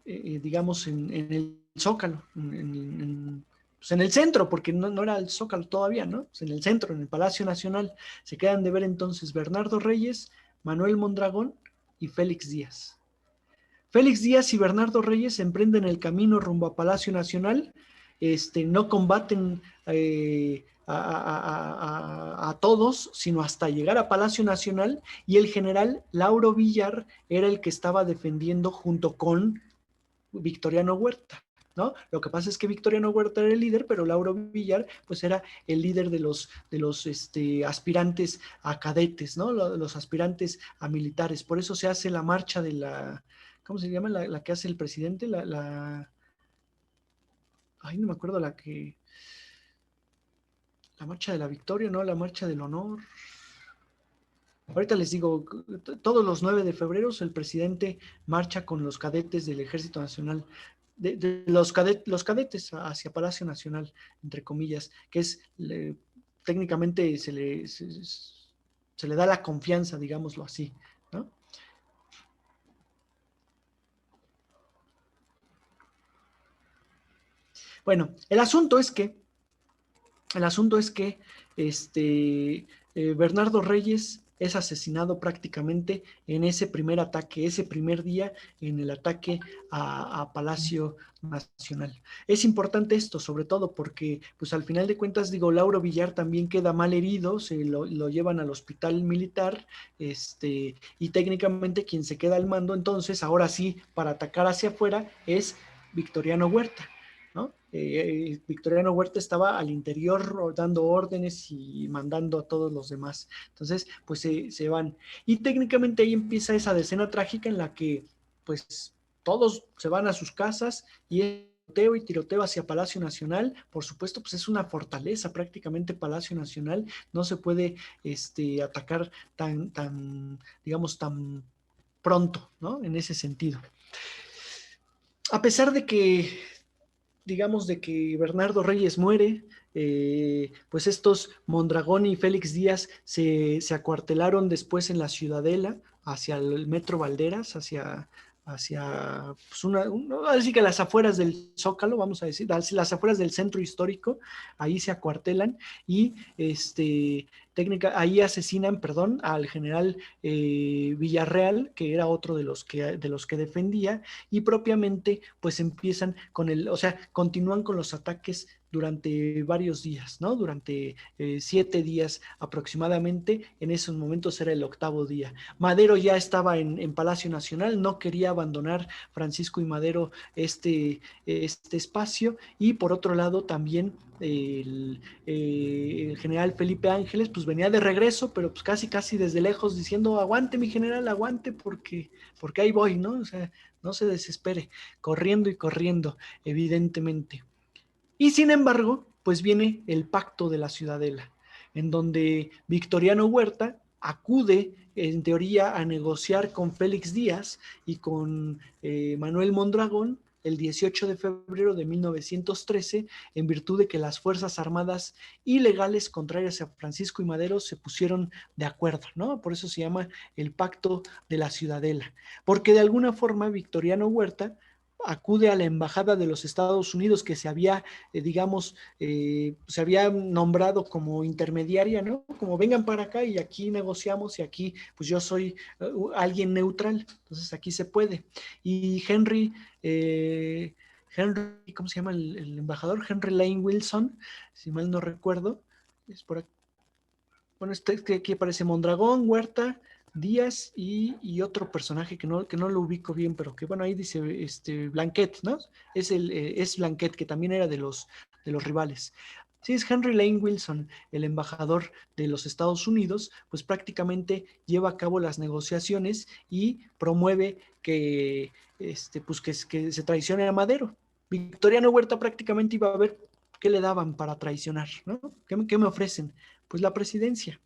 digamos, en el Zócalo, pues en el centro, porque no era el Zócalo todavía, ¿no? Pues en el centro, en el Palacio Nacional. Se quedan de ver entonces Bernardo Reyes, Manuel Mondragón y Félix Díaz. Félix Díaz y Bernardo Reyes emprenden el camino rumbo a Palacio Nacional. No combaten a todos, sino hasta llegar a Palacio Nacional, y el general Lauro Villar era el que estaba defendiendo junto con Victoriano Huerta, ¿no? Lo que pasa es que Victoriano Huerta era el líder, pero Lauro Villar, pues era el líder de los aspirantes a cadetes, ¿no? Los aspirantes a militares. Por eso se hace la marcha de la, ¿cómo se llama? La que hace el presidente, ay, no me acuerdo la marcha de la victoria, ¿no? La marcha del honor. Ahorita les digo, todos los 9 de febrero el presidente marcha con los cadetes del Ejército Nacional, de los cadetes hacia Palacio Nacional, entre comillas, que es, técnicamente se le da la confianza, digámoslo así, ¿no? Bueno, el asunto es que Bernardo Reyes es asesinado prácticamente en ese primer ataque, ese primer día en el ataque a Palacio Nacional. Es importante esto, sobre todo porque, pues al final de cuentas, digo, Lauro Villar también queda mal herido, se lo llevan al hospital militar, y técnicamente quien se queda al mando, entonces, ahora sí, para atacar hacia afuera, es Victoriano Huerta, ¿no? Victoriano Huerta estaba al interior dando órdenes y mandando a todos los demás. Entonces, pues se van. Y técnicamente ahí empieza esa escena trágica en la que, pues, todos se van a sus casas y tiroteo hacia Palacio Nacional. Por supuesto, pues es una fortaleza prácticamente Palacio Nacional. No se puede atacar digamos, tan pronto, ¿no? En ese sentido. A pesar de que digamos, de que Bernardo Reyes muere, pues estos Mondragón y Félix Díaz se acuartelaron después en la Ciudadela, hacia el Metro Valderas, hacia pues así que las afueras del Zócalo, vamos a decir, las afueras del centro histórico, ahí se acuartelan y ahí asesinan, perdón, al general Villarreal, que era otro de los que defendía, y propiamente pues empiezan o sea, continúan con los ataques durante varios días, ¿no? Durante 7 días aproximadamente. En esos momentos era el 8º día. Madero ya estaba en Palacio Nacional, no quería abandonar Francisco y Madero este espacio, y por otro lado también el general Felipe Ángeles pues venía de regreso, pero pues casi casi desde lejos diciendo: aguante mi general, aguante, porque ahí voy, ¿no? O sea, no se desespere, corriendo y corriendo, evidentemente. Y sin embargo, pues viene el Pacto de la Ciudadela, en donde Victoriano Huerta acude, en teoría, a negociar con Félix Díaz y con Manuel Mondragón el 18 de febrero de 1913, en virtud de que las Fuerzas Armadas ilegales contrarias a Francisco y Madero se pusieron de acuerdo, ¿no? Por eso se llama el Pacto de la Ciudadela, porque de alguna forma Victoriano Huerta acude a la embajada de los Estados Unidos, que digamos, se había nombrado como intermediaria, ¿no? Como vengan para acá y aquí negociamos, y aquí pues yo soy alguien neutral, entonces aquí se puede. Y ¿cómo se llama el embajador? Henry Lane Wilson, si mal no recuerdo, es por aquí. Bueno, aquí aparece Mondragón, Huerta, Díaz y otro personaje que no lo ubico bien, pero que bueno, ahí dice Blanquet, ¿no? Es Blanquet, que también era de los rivales. Sí, es Henry Lane Wilson, el embajador de los Estados Unidos, pues prácticamente lleva a cabo las negociaciones y promueve pues que se traicione a Madero. Victoriano Huerta prácticamente iba a ver qué le daban para traicionar, ¿no? ¿Qué me ofrecen? Pues la presidencia.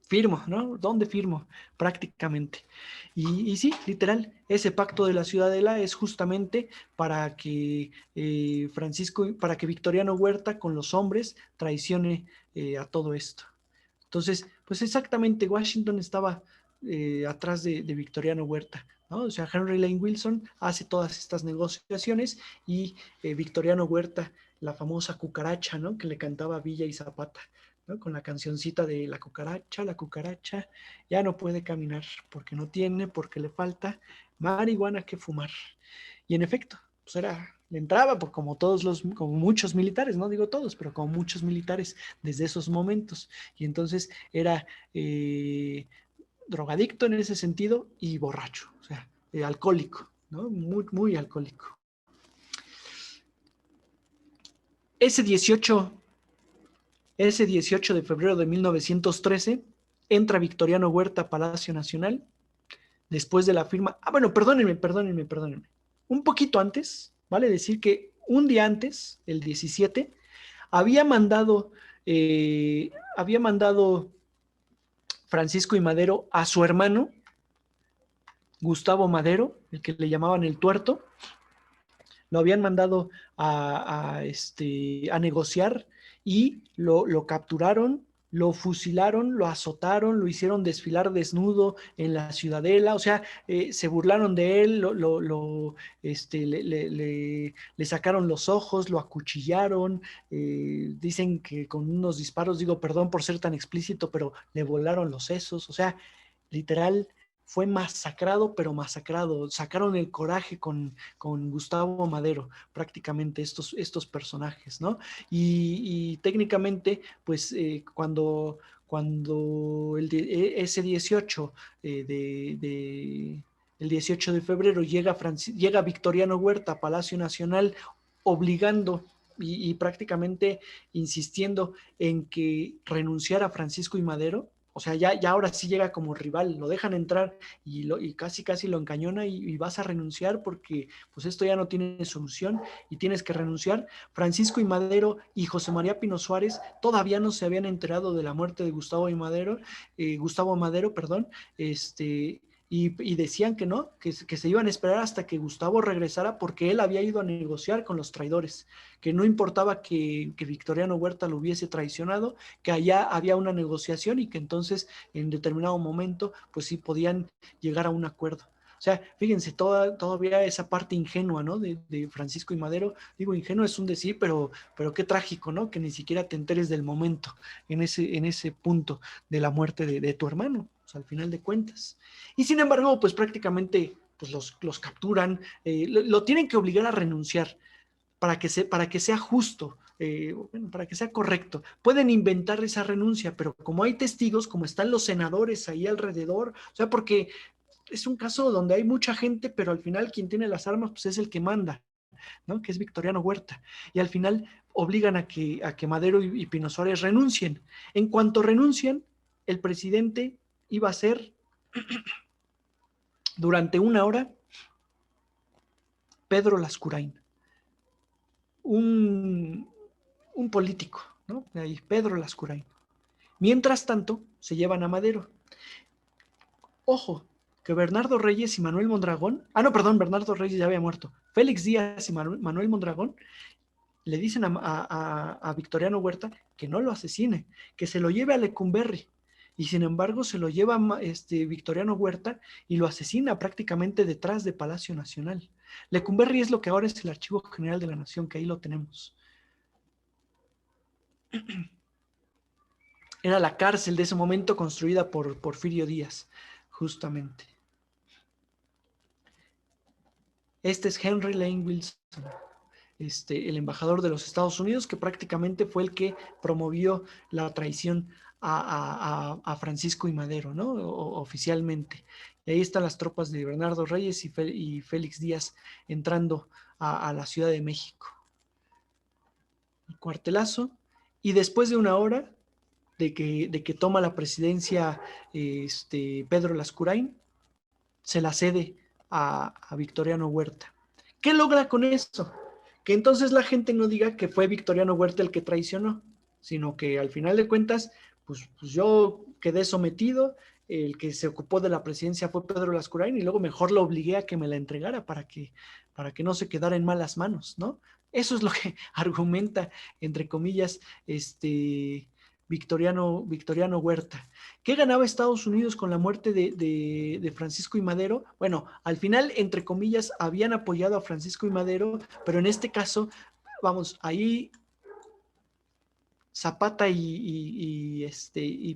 Firmo, ¿no? ¿Dónde firmo? Prácticamente. Y sí, literal, ese pacto de la Ciudadela es justamente para que Victoriano Huerta con los hombres traicione a todo esto. Entonces, pues exactamente, Washington estaba atrás de Victoriano Huerta, ¿no? O sea, Henry Lane Wilson hace todas estas negociaciones, y Victoriano Huerta, la famosa cucaracha, ¿no? Que le cantaba Villa y Zapata, ¿no? Con la cancioncita de la cucaracha ya no puede caminar porque le falta marihuana que fumar. Y en efecto, pues era le entraba, pues, como muchos militares, no digo todos, pero como muchos militares desde esos momentos. Y entonces era drogadicto en ese sentido y borracho, o sea, alcohólico, ¿no? Muy, muy alcohólico. Ese 18, ese 18 de febrero de 1913 entra Victoriano Huerta a Palacio Nacional después de la firma. Ah, bueno, perdónenme. Un poquito antes, vale decir que un día antes, el 17, había mandado, había mandado Francisco I. Madero a su hermano, Gustavo Madero, el que le llamaban el tuerto, lo habían mandado a negociar y lo capturaron, lo fusilaron, lo azotaron, lo hicieron desfilar desnudo en la ciudadela, o sea, se burlaron de él, le sacaron los ojos, lo acuchillaron, dicen que con unos disparos, digo, perdón por ser tan explícito, pero le volaron los sesos, o sea, literal, fue masacrado, pero masacrado. Sacaron el coraje con Gustavo Madero, prácticamente estos personajes, ¿no? Y técnicamente, pues cuando ese 18 el 18 de febrero llega Victoriano Huerta a Palacio Nacional obligando y prácticamente insistiendo en que renunciara Francisco I. Madero. O sea, ya ahora sí llega como rival, lo dejan entrar y casi lo encañona y vas a renunciar porque pues esto ya no tiene solución y tienes que renunciar. Francisco I. Madero y José María Pino Suárez todavía no se habían enterado de la muerte de Gustavo Madero, perdón, y decían que no, que se iban a esperar hasta que Gustavo regresara porque él había ido a negociar con los traidores, que no importaba que Victoriano Huerta lo hubiese traicionado, que allá había una negociación y que entonces en determinado momento pues sí podían llegar a un acuerdo. O sea, fíjense, todavía esa parte ingenua, ¿no? De Francisco I. Madero, digo, ingenuo es un decir, pero qué trágico, ¿no? Que ni siquiera te enteres del momento en ese punto de la muerte de tu hermano, o sea, al final de cuentas. Y sin embargo, pues prácticamente pues los capturan, lo tienen que obligar a renunciar para que sea justo, bueno, para que sea correcto. Pueden inventar esa renuncia, pero como hay testigos, como están los senadores ahí alrededor, o sea, porque es un caso donde hay mucha gente, pero al final quien tiene las armas pues es el que manda, ¿no? Que es Victoriano Huerta. Y al final obligan a que Madero y Pino Suárez renuncien. En cuanto renuncian, el presidente iba a ser durante una hora Pedro Lascurain, un, un político, ¿no? Ahí, Pedro Lascurain. Mientras tanto, se llevan a Madero. Ojo, que Bernardo Reyes y Manuel Mondragón, no, perdón, Bernardo Reyes ya había muerto. Félix Díaz y Manuel Mondragón le dicen a Victoriano Huerta que no lo asesine, que se lo lleve a Lecumberri. Y sin embargo se lo lleva Victoriano Huerta y lo asesina prácticamente detrás de Palacio Nacional. Lecumberri es lo que ahora es el Archivo General de la Nación, que ahí lo tenemos. Era la cárcel de ese momento construida por Porfirio Díaz, justamente. Este es Henry Lane Wilson, el embajador de los Estados Unidos, que prácticamente fue el que promovió la traición a Francisco I. Madero, ¿no? Oficialmente. Y ahí están las tropas de Bernardo Reyes y Félix Díaz entrando a la Ciudad de México. El cuartelazo. Y después de una hora de que toma la presidencia Pedro Lascurain, se la cede a Victoriano Huerta. ¿Qué logra con eso? Que entonces la gente no diga que fue Victoriano Huerta el que traicionó, sino que al final de cuentas, pues yo quedé sometido, el que se ocupó de la presidencia fue Pedro Lascurain y luego mejor lo obligué a que me la entregara para que no se quedara en malas manos, ¿no? Eso es lo que argumenta, entre comillas, Victoriano Huerta. ¿Qué ganaba Estados Unidos con la muerte de Francisco I. Madero? Bueno, al final, entre comillas, habían apoyado a Francisco I. Madero, pero en este caso, vamos, ahí Zapata y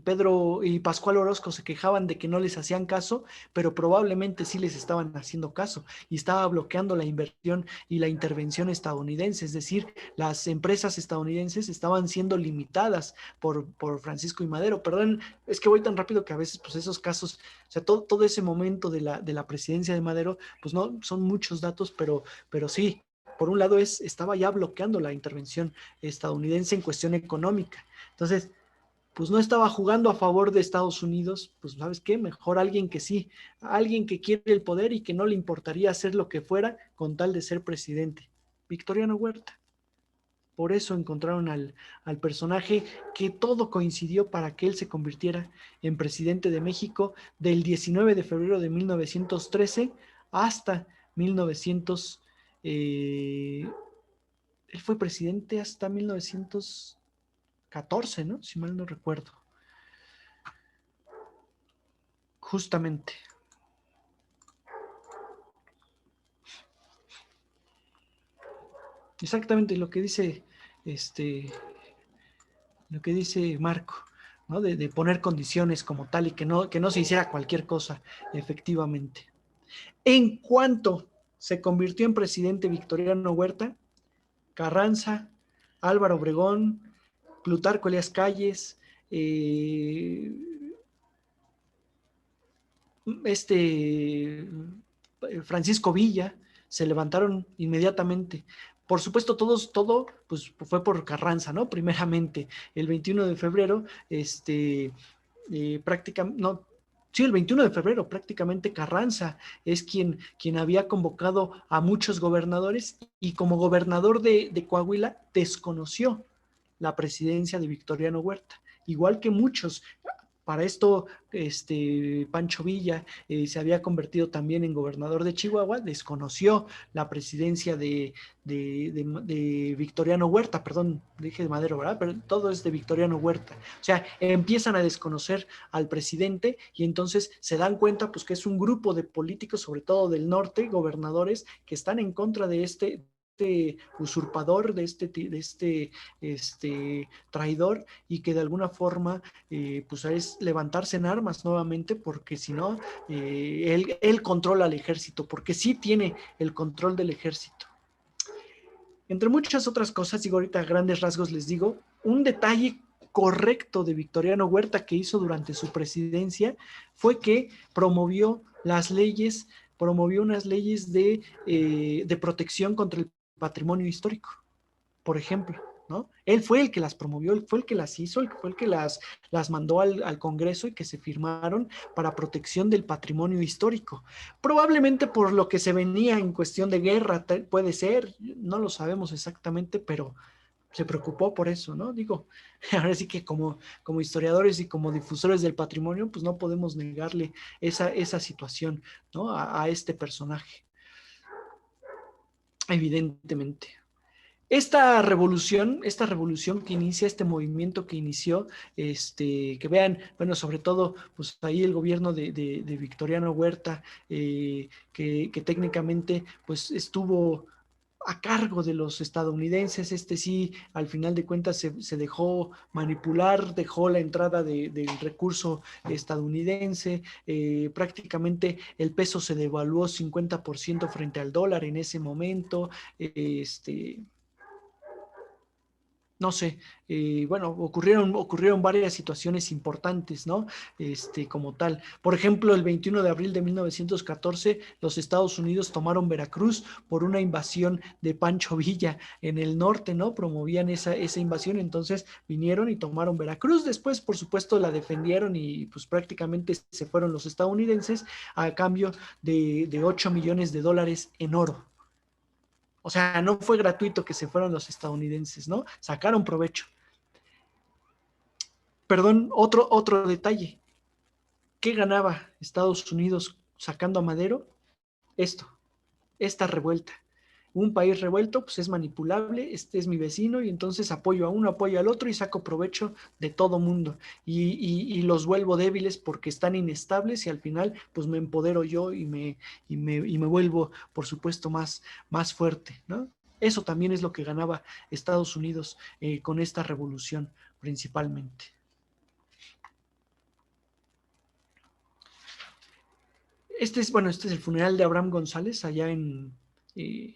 Pedro y Pascual Orozco se quejaban de que no les hacían caso, pero probablemente sí les estaban haciendo caso y estaba bloqueando la inversión y la intervención estadounidense, es decir, las empresas estadounidenses estaban siendo limitadas por Francisco y Madero. Perdón, es que voy tan rápido que a veces pues esos casos, o sea, todo ese momento de la presidencia de Madero, pues no son muchos datos, pero sí, por un lado estaba ya bloqueando la intervención estadounidense en cuestión económica. Entonces, pues no estaba jugando a favor de Estados Unidos, pues ¿sabes qué? Mejor alguien que sí, alguien que quiere el poder y que no le importaría hacer lo que fuera con tal de ser presidente. Victoriano Huerta. Por eso encontraron al personaje que todo coincidió para que él se convirtiera en presidente de México del 19 de febrero de 1913 hasta 1900. Él fue presidente hasta 1914, ¿no? Si mal no recuerdo. Justamente. Exactamente este, lo que dice Marco, ¿no? De poner condiciones como tal y que no se hiciera cualquier cosa, efectivamente. En cuanto se convirtió en presidente Victoriano Huerta, Carranza, Álvaro Obregón, Plutarco Elías Calles, este Francisco Villa, se levantaron inmediatamente. Por supuesto, todo pues, fue por Carranza, ¿no? Primeramente, el 21 de febrero, prácticamente, no, sí, el 21 de febrero prácticamente Carranza es quien había convocado a muchos gobernadores y como gobernador de Coahuila desconoció la presidencia de Victoriano Huerta, igual que muchos. Para esto, Pancho Villa se había convertido también en gobernador de Chihuahua, desconoció la presidencia de Victoriano Huerta, perdón, dije de Madero, ¿verdad? Pero todo es de Victoriano Huerta. O sea, empiezan a desconocer al presidente y entonces se dan cuenta pues que es un grupo de políticos, sobre todo del norte, gobernadores, que están en contra de este usurpador, de este traidor y que de alguna forma pues es levantarse en armas nuevamente porque si no, él controla al ejército, porque sí tiene el control del ejército. Entre muchas otras cosas, digo ahorita a grandes rasgos les digo, un detalle correcto de Victoriano Huerta que hizo durante su presidencia fue que promovió unas leyes de protección contra el patrimonio histórico, por ejemplo, ¿no? Él fue el que las promovió, él fue el que las hizo, él fue el que las mandó al Congreso y que se firmaron para protección del patrimonio histórico. Probablemente por lo que se venía en cuestión de guerra, puede ser, no lo sabemos exactamente, pero se preocupó por eso, ¿no? Digo, ahora sí que como historiadores y como difusores del patrimonio, pues no podemos negarle esa situación, ¿no? A este personaje, evidentemente. Esta revolución que inicia, este movimiento que inició, que vean, bueno, sobre todo, pues ahí el gobierno de Victoriano Huerta, que técnicamente, pues estuvo a cargo de los estadounidenses, sí, al final de cuentas se dejó manipular, dejó la entrada del recurso estadounidense, prácticamente el peso se devaluó 50% frente al dólar en ese momento, no sé, bueno, ocurrieron varias situaciones importantes, ¿no? Como tal. Por ejemplo, el 21 de abril de 1914, los Estados Unidos tomaron Veracruz por una invasión de Pancho Villa en el norte, ¿no? Promovían esa invasión, entonces vinieron y tomaron Veracruz. Después, por supuesto, la defendieron y pues prácticamente se fueron los estadounidenses a cambio de 8 millones de dólares en oro. O sea, no fue gratuito que se fueron los estadounidenses, ¿no? Sacaron provecho. Perdón, otro detalle. ¿Qué ganaba Estados Unidos sacando a Madero? Esto, esta revuelta. Un país revuelto, pues es manipulable, este es mi vecino y entonces apoyo a uno, apoyo al otro y saco provecho de todo mundo. Y los vuelvo débiles porque están inestables y al final, pues me empodero yo y me vuelvo, por supuesto, más fuerte, ¿no? Eso también es lo que ganaba Estados Unidos con esta revolución, principalmente. Este es el funeral de Abraham González allá eh,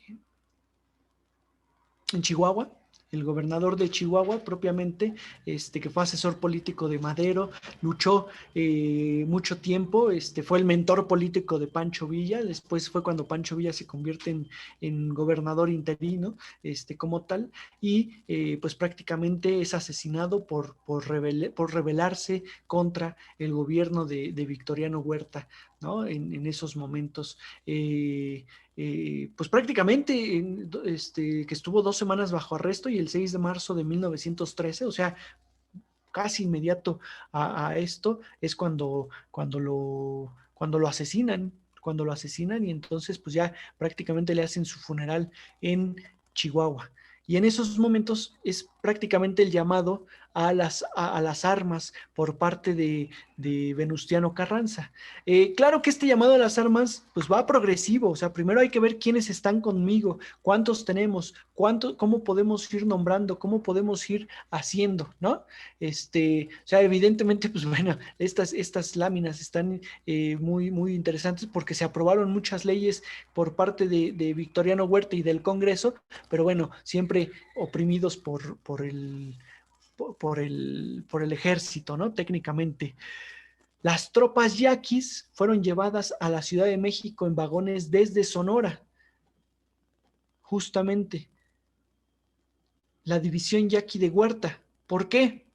en Chihuahua, el gobernador de Chihuahua propiamente, que fue asesor político de Madero, luchó mucho tiempo, fue el mentor político de Pancho Villa, después fue cuando Pancho Villa se convierte en gobernador interino, como tal, y pues prácticamente es asesinado por rebelarse contra el gobierno de Victoriano Huerta, ¿no? En esos momentos. Pues prácticamente que estuvo 2 semanas bajo arresto y el 6 de marzo de 1913, o sea, casi inmediato a esto, es cuando lo asesinan y entonces pues ya prácticamente le hacen su funeral en Chihuahua. Y en esos momentos es prácticamente el llamado a las armas por parte de Venustiano Carranza. Claro que este llamado a las armas pues va progresivo, o sea, primero hay que ver quiénes están conmigo, cuántos tenemos, cómo podemos ir nombrando, cómo podemos ir haciendo, ¿no? O sea, evidentemente, pues bueno, estas láminas están muy, muy interesantes porque se aprobaron muchas leyes por parte de Victoriano Huerta y del Congreso, pero bueno, siempre oprimidos por el ejército, ¿no? Técnicamente. Las tropas yaquis fueron llevadas a la Ciudad de México en vagones desde Sonora, justamente. La división yaqui de Huerta. ¿Por qué?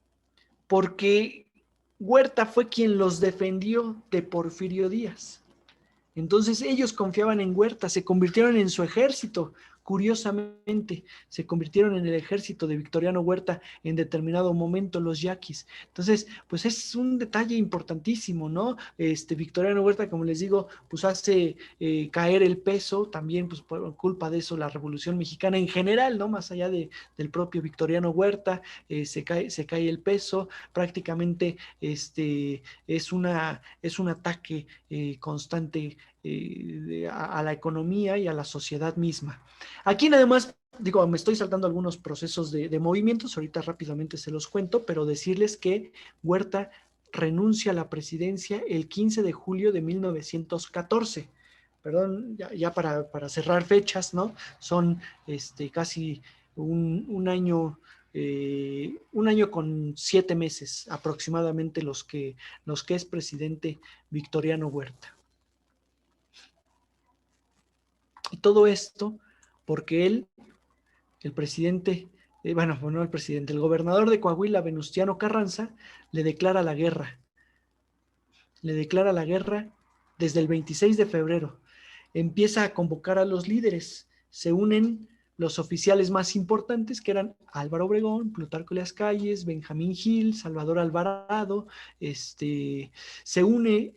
Porque Huerta fue quien los defendió de Porfirio Díaz. Entonces ellos confiaban en Huerta, se convirtieron en su ejército. Curiosamente, se convirtieron en el ejército de Victoriano Huerta en determinado momento los yaquis. Entonces, pues es un detalle importantísimo, ¿no? Victoriano Huerta, como les digo, pues hace caer el peso, también pues por culpa de eso la Revolución Mexicana en general, ¿no? Más allá del propio Victoriano Huerta, se cae el peso, prácticamente es un ataque constante a la economía y a la sociedad misma. Aquí nada más, digo, me estoy saltando algunos procesos de movimientos, ahorita rápidamente se los cuento, pero decirles que Huerta renuncia a la presidencia el 15 de julio de 1914. Perdón, ya para cerrar fechas, ¿no? Son casi un año, un año con 7 meses aproximadamente los que es presidente Victoriano Huerta. Y todo esto porque él, el presidente, no el presidente, el gobernador de Coahuila, Venustiano Carranza, le declara la guerra. Le declara la guerra desde el 26 de febrero. Empieza a convocar a los líderes. Se unen los oficiales más importantes, que eran Álvaro Obregón, Plutarco Elías Calles, Benjamín Gil, Salvador Alvarado. Se une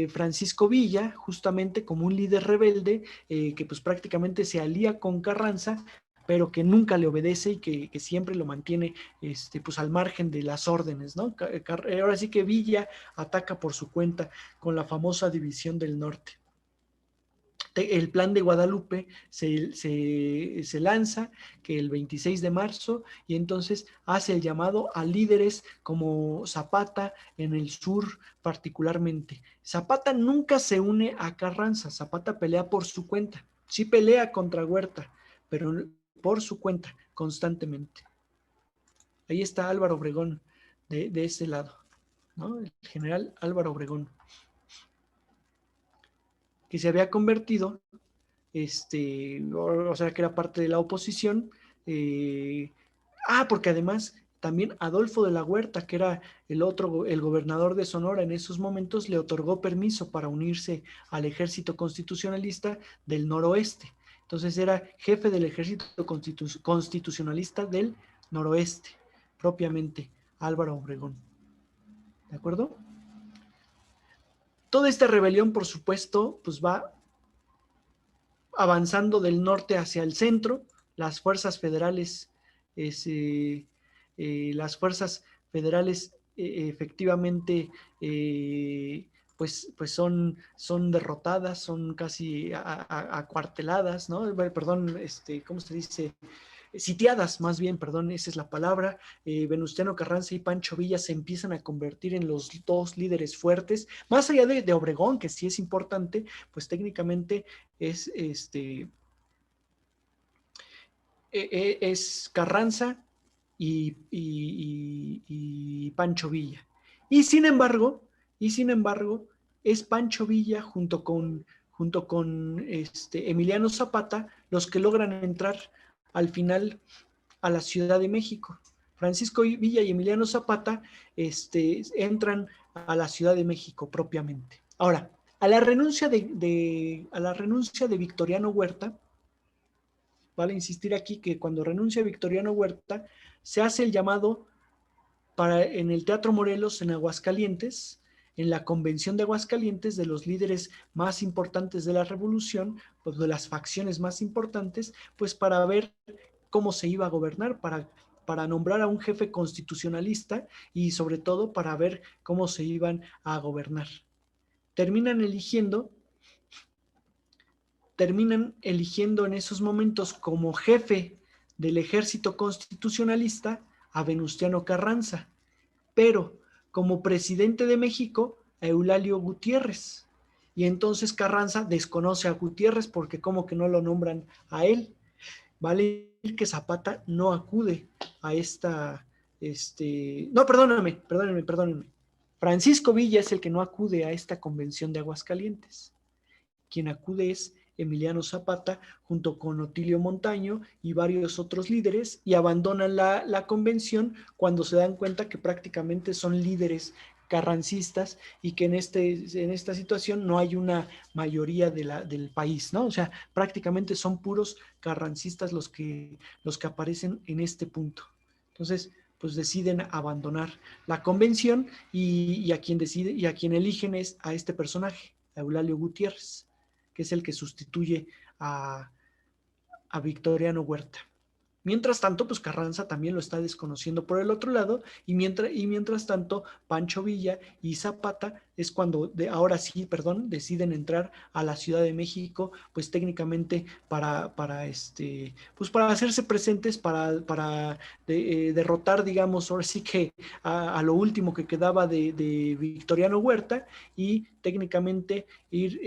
Francisco Villa, justamente como un líder rebelde, que pues prácticamente se alía con Carranza, pero que nunca le obedece y que siempre lo mantiene pues al margen de las órdenes, ¿no? Ahora sí que Villa ataca por su cuenta con la famosa División del Norte. El plan de Guadalupe se lanza que el 26 de marzo y entonces hace el llamado a líderes como Zapata en el sur particularmente. Zapata nunca se une a Carranza, Zapata pelea por su cuenta, sí pelea contra Huerta, pero por su cuenta constantemente. Ahí está Álvaro Obregón de ese lado, ¿no? El general Álvaro Obregón, que se había convertido o sea, que era parte de la oposición. Porque además también Adolfo de la Huerta, que era el gobernador de Sonora en esos momentos, le otorgó permiso para unirse al ejército constitucionalista del noroeste. Entonces era jefe del ejército constitucionalista del noroeste, propiamente Álvaro Obregón. ¿De acuerdo? Toda esta rebelión, por supuesto, pues va avanzando del norte hacia el centro. Las fuerzas federales, las fuerzas federales efectivamente pues son derrotadas, son casi acuarteladas, ¿no? Perdón, ¿cómo se dice? sitiadas más bien, perdón, esa es la palabra. Venustiano Carranza y Pancho Villa se empiezan a convertir en los dos líderes fuertes, más allá de Obregón, que sí es importante, pues técnicamente es es Carranza y Pancho Villa. Y sin embargo, es Pancho Villa junto con Emiliano Zapata los que logran entrar al final a la Ciudad de México. Francisco Villa y Emiliano Zapata entran a la Ciudad de México propiamente. Ahora, a la renuncia de Victoriano Huerta, vale insistir aquí que cuando renuncia Victoriano Huerta, se hace el llamado en el Teatro Morelos en Aguascalientes, en la convención de Aguascalientes, de los líderes más importantes de la revolución, pues de las facciones más importantes, pues para ver cómo se iba a gobernar, para nombrar a un jefe constitucionalista y sobre todo para ver cómo se iban a gobernar. Terminan eligiendo en esos momentos como jefe del ejército constitucionalista a Venustiano Carranza, pero como presidente de México a Eulalio Gutiérrez. Y entonces Carranza desconoce a Gutiérrez porque como que no lo nombran a él. Vale que Zapata no acude a esta, no, perdónenme. Francisco Villa es el que no acude a esta convención de Aguascalientes. Quien acude es Emiliano Zapata junto con Otilio Montaño y varios otros líderes y abandonan la convención cuando se dan cuenta que prácticamente son líderes carrancistas y que en esta situación no hay una mayoría del país, ¿no? O sea, prácticamente son puros carrancistas los que aparecen en este punto. Entonces, pues deciden abandonar la convención y a quien eligen es a este personaje, a Eulalio Gutiérrez, que es el que sustituye a Victoriano Huerta. Mientras tanto, pues Carranza también lo está desconociendo por el otro lado, y mientras tanto, Pancho Villa y Zapata es cuando, ahora sí, deciden entrar a la Ciudad de México, pues técnicamente para hacerse presentes, para derrotar, digamos, ahora sí que a lo último que quedaba de Victoriano Huerta, y técnicamente ir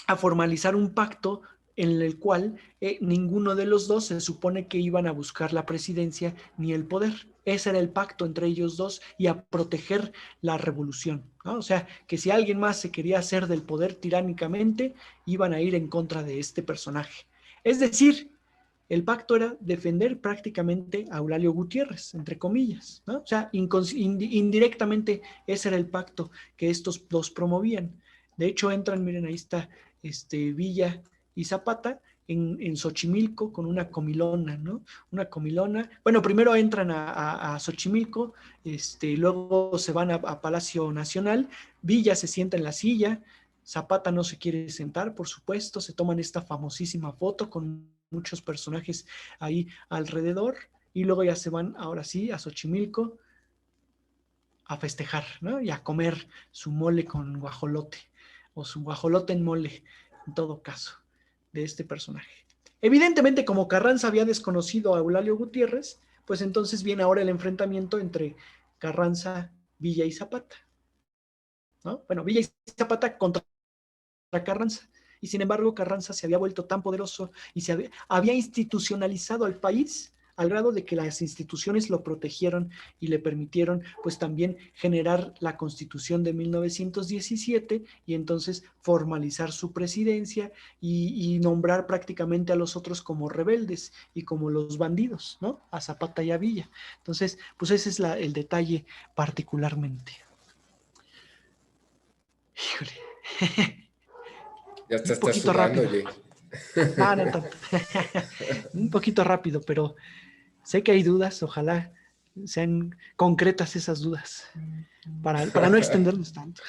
a formalizar un pacto en el cual ninguno de los dos se supone que iban a buscar la presidencia ni el poder. Ese era el pacto entre ellos dos y a proteger la revolución, ¿no? O sea, que si alguien más se quería hacer del poder tiránicamente, iban a ir en contra de este personaje. Es decir, el pacto era defender prácticamente a Eulalio Gutiérrez, entre comillas, ¿no? O sea, indirectamente ese era el pacto que estos dos promovían. De hecho, entran, miren, ahí está Villa y Zapata en Xochimilco con una comilona, ¿no? Una comilona. Bueno, primero entran a Xochimilco, luego se van a Palacio Nacional, Villa se sienta en la silla, Zapata no se quiere sentar, por supuesto, se toman esta famosísima foto con muchos personajes ahí alrededor, y luego ya se van, ahora sí, a Xochimilco a festejar, ¿no? Y a comer su mole con guajolote, o su guajolote en mole, en todo caso, de este personaje. Evidentemente, como Carranza había desconocido a Eulalio Gutiérrez, pues entonces viene ahora el enfrentamiento entre Carranza, Villa y Zapata, ¿no? Bueno, Villa y Zapata contra Carranza. Y sin embargo, Carranza se había vuelto tan poderoso y había institucionalizado al país al grado de que las instituciones lo protegieron y le permitieron pues también generar la Constitución de 1917 y entonces formalizar su presidencia y nombrar prácticamente a los otros como rebeldes y como los bandidos, ¿no? A Zapata y a Villa. Entonces, pues ese es el detalle particularmente. Híjole. Ya te Un estás poquito sudando, rápido. oye. No, no tanto. Un poquito rápido, pero sé que hay dudas. Ojalá sean concretas esas dudas para no extendernos tanto.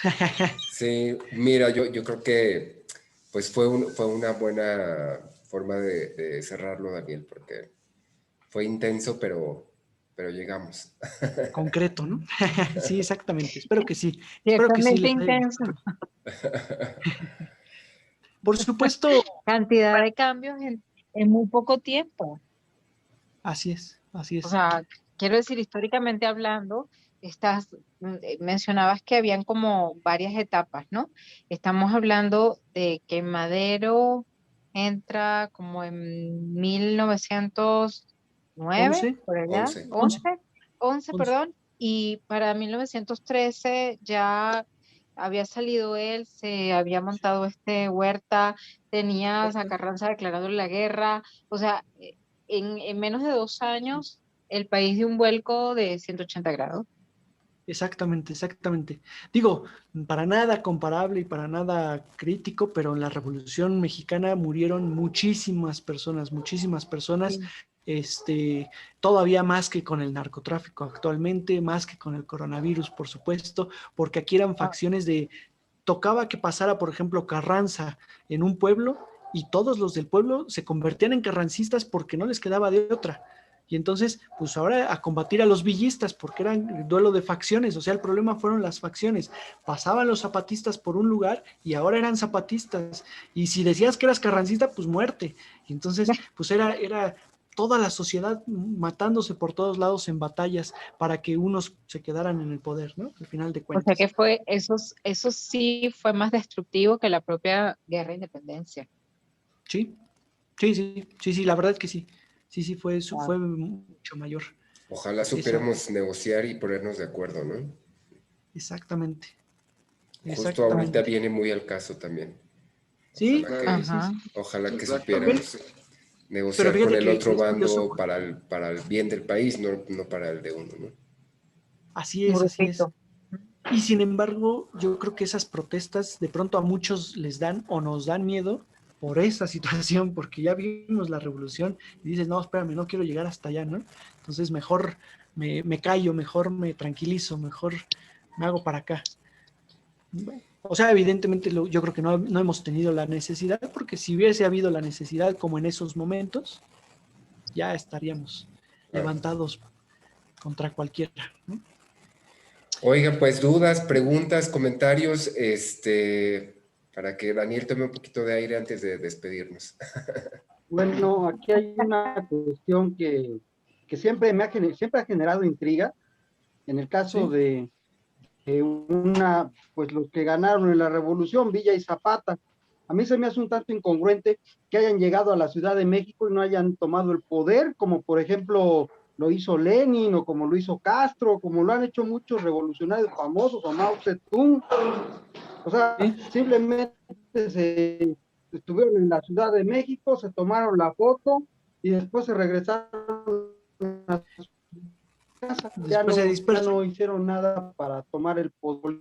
Sí, mira, yo creo que pues fue una buena forma de cerrarlo, Daniel, porque fue intenso, pero llegamos. Concreto, ¿no? Sí, exactamente. Espero que sí. Espero que sí Ciertamente les haya intenso. gustado. Por supuesto, Cantidad de cambios en muy poco tiempo. Así es, así O es. sea, quiero decir, históricamente hablando, mencionabas que habían como varias etapas, ¿no? Estamos hablando de que Madero entra como en 1909, 11, por allá, 11. 11, 11, 11. perdón, y para 1913 ya había salido él, se había montado Huerta, tenías a Carranza declarándole la guerra, o sea, en menos de 2 años el país dio un vuelco de 180 grados. Exactamente, exactamente. Digo, para nada comparable y para nada crítico, pero en la Revolución Mexicana murieron muchísimas personas, Sí. todavía más que con el narcotráfico actualmente, más que con el coronavirus, por supuesto, porque aquí eran Ah, facciones tocaba que pasara, por ejemplo, Carranza en un pueblo y todos los del pueblo se convertían en carrancistas porque no les quedaba de otra. Y entonces, pues ahora a combatir a los villistas, porque eran duelo de facciones, o sea, el problema fueron las facciones. Pasaban los zapatistas por un lugar y ahora eran zapatistas. Y si decías que eras carrancista, pues muerte. Y entonces, pues era toda la sociedad matándose por todos lados en batallas para que unos se quedaran en el poder, ¿no? Al final de o sea cuentas. que eso sí fue más destructivo que la propia guerra de independencia. Sí, sí, la verdad es que sí. Sí, Ah, fue mucho mayor. Ojalá Esa, supiéramos negociar y ponernos de acuerdo, ¿no? exactamente, Justo ahorita exactamente. viene muy al caso también. Sí, ajá. Ojalá que Pero, supiéramos pero negociar con fíjate el que otro es curioso bando porque para el bien del país, no para el de uno, ¿no? así Un es, así es. grupito. Y sin embargo, yo creo que esas protestas de pronto a muchos les dan o nos dan miedo por esa situación, porque ya vimos la revolución y dices, no, espérame, no quiero llegar hasta allá, ¿no? Entonces mejor me callo, mejor me tranquilizo, mejor me hago para acá. O sea, evidentemente yo creo que no hemos tenido la necesidad, porque si hubiese habido la necesidad como en esos momentos, ya estaríamos Ah. levantados contra cualquiera, ¿no? Oigan, pues dudas, preguntas, comentarios, para que Daniel tome un poquito de aire antes de despedirnos. Bueno, aquí hay una cuestión que siempre siempre ha generado intriga. En el caso Sí, de pues los que ganaron en la revolución, Villa y Zapata, a mí se me hace un tanto incongruente que hayan llegado a la Ciudad de México y no hayan tomado el poder, como por ejemplo lo hizo Lenin o como lo hizo Castro, como lo han hecho muchos revolucionarios famosos, o Mao Zedong. O sea, sí, simplemente estuvieron en la Ciudad de México, se tomaron la foto y después se regresaron a su casa. después se Ya dispersan. no hicieron nada para tomar el poder.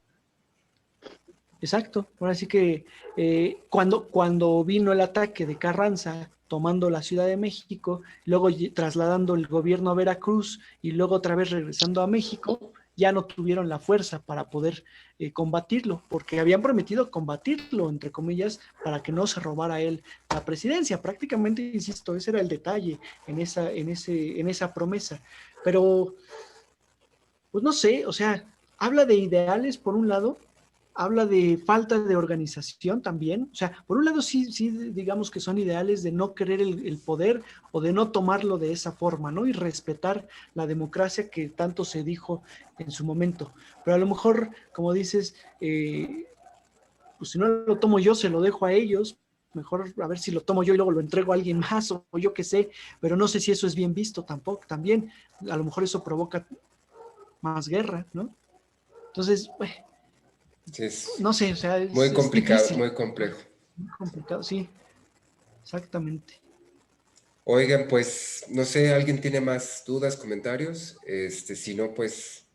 Exacto. Ahora sí que cuando vino el ataque de Carranza tomando la Ciudad de México, luego trasladando el gobierno a Veracruz y luego otra vez regresando a México, ya no tuvieron la fuerza para poder combatirlo, porque habían prometido combatirlo, entre comillas, para que no se robara él la presidencia. Prácticamente, insisto, ese era el detalle en esa promesa. Pero, pues no sé, o sea, habla de ideales por un lado, habla de falta de organización también. O sea, por un lado sí digamos que son ideales de no querer el poder o de no tomarlo de esa forma, ¿no? Y respetar la democracia que tanto se dijo en su momento. Pero a lo mejor, como dices, pues si no lo tomo yo, se lo dejo a ellos. Mejor a ver si lo tomo yo y luego lo entrego a alguien más o yo qué sé, pero no sé si eso es bien visto tampoco. También a lo mejor eso provoca más guerra, ¿no? Entonces, Sí, es no sé, o sea, muy es complicado, difícil, muy complejo. muy complicado, sí, exactamente. Oigan, pues, no sé, ¿alguien tiene más dudas, comentarios? Si no, pues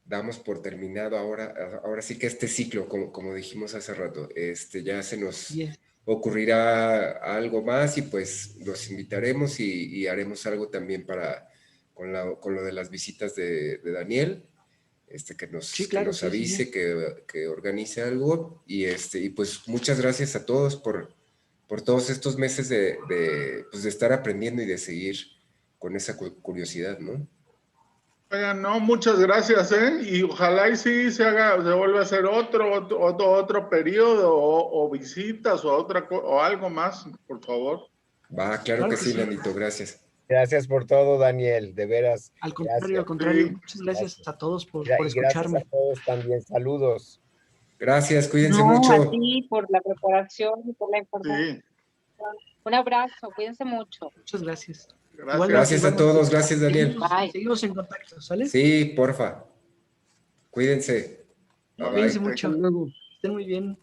damos por terminado ahora sí que este ciclo, como dijimos hace rato, ya se nos Así es. ocurrirá algo más y pues los invitaremos y haremos algo también con lo de las visitas de Daniel, Sí, que claro, nos sí, sí, sí. avise, que organice algo y pues muchas gracias a todos por todos estos meses pues de estar aprendiendo y de seguir con esa curiosidad, ¿no? Oigan, no, muchas gracias, ¿eh? Y ojalá y sí se vuelva a hacer otro periodo o visitas o algo más, por favor. Va, claro Claro que que sí, sí. Leonito, gracias. Gracias por todo, Daniel, de veras. Al contrario, Gracias. al contrario. Sí. Muchas gracias a todos por Y gracias a escucharme. todos también. Saludos. Gracias, cuídense No, a mucho. ti por la preparación y por la información. Sí, Un abrazo, cuídense mucho. Muchas gracias. gracias. Igualmente, Gracias a igualmente. todos, gracias, Daniel. Bye. Seguimos en contacto, ¿sale? Sí, porfa. Cuídense. Bye Cuídense bye. mucho. Hasta luego. Estén muy bien.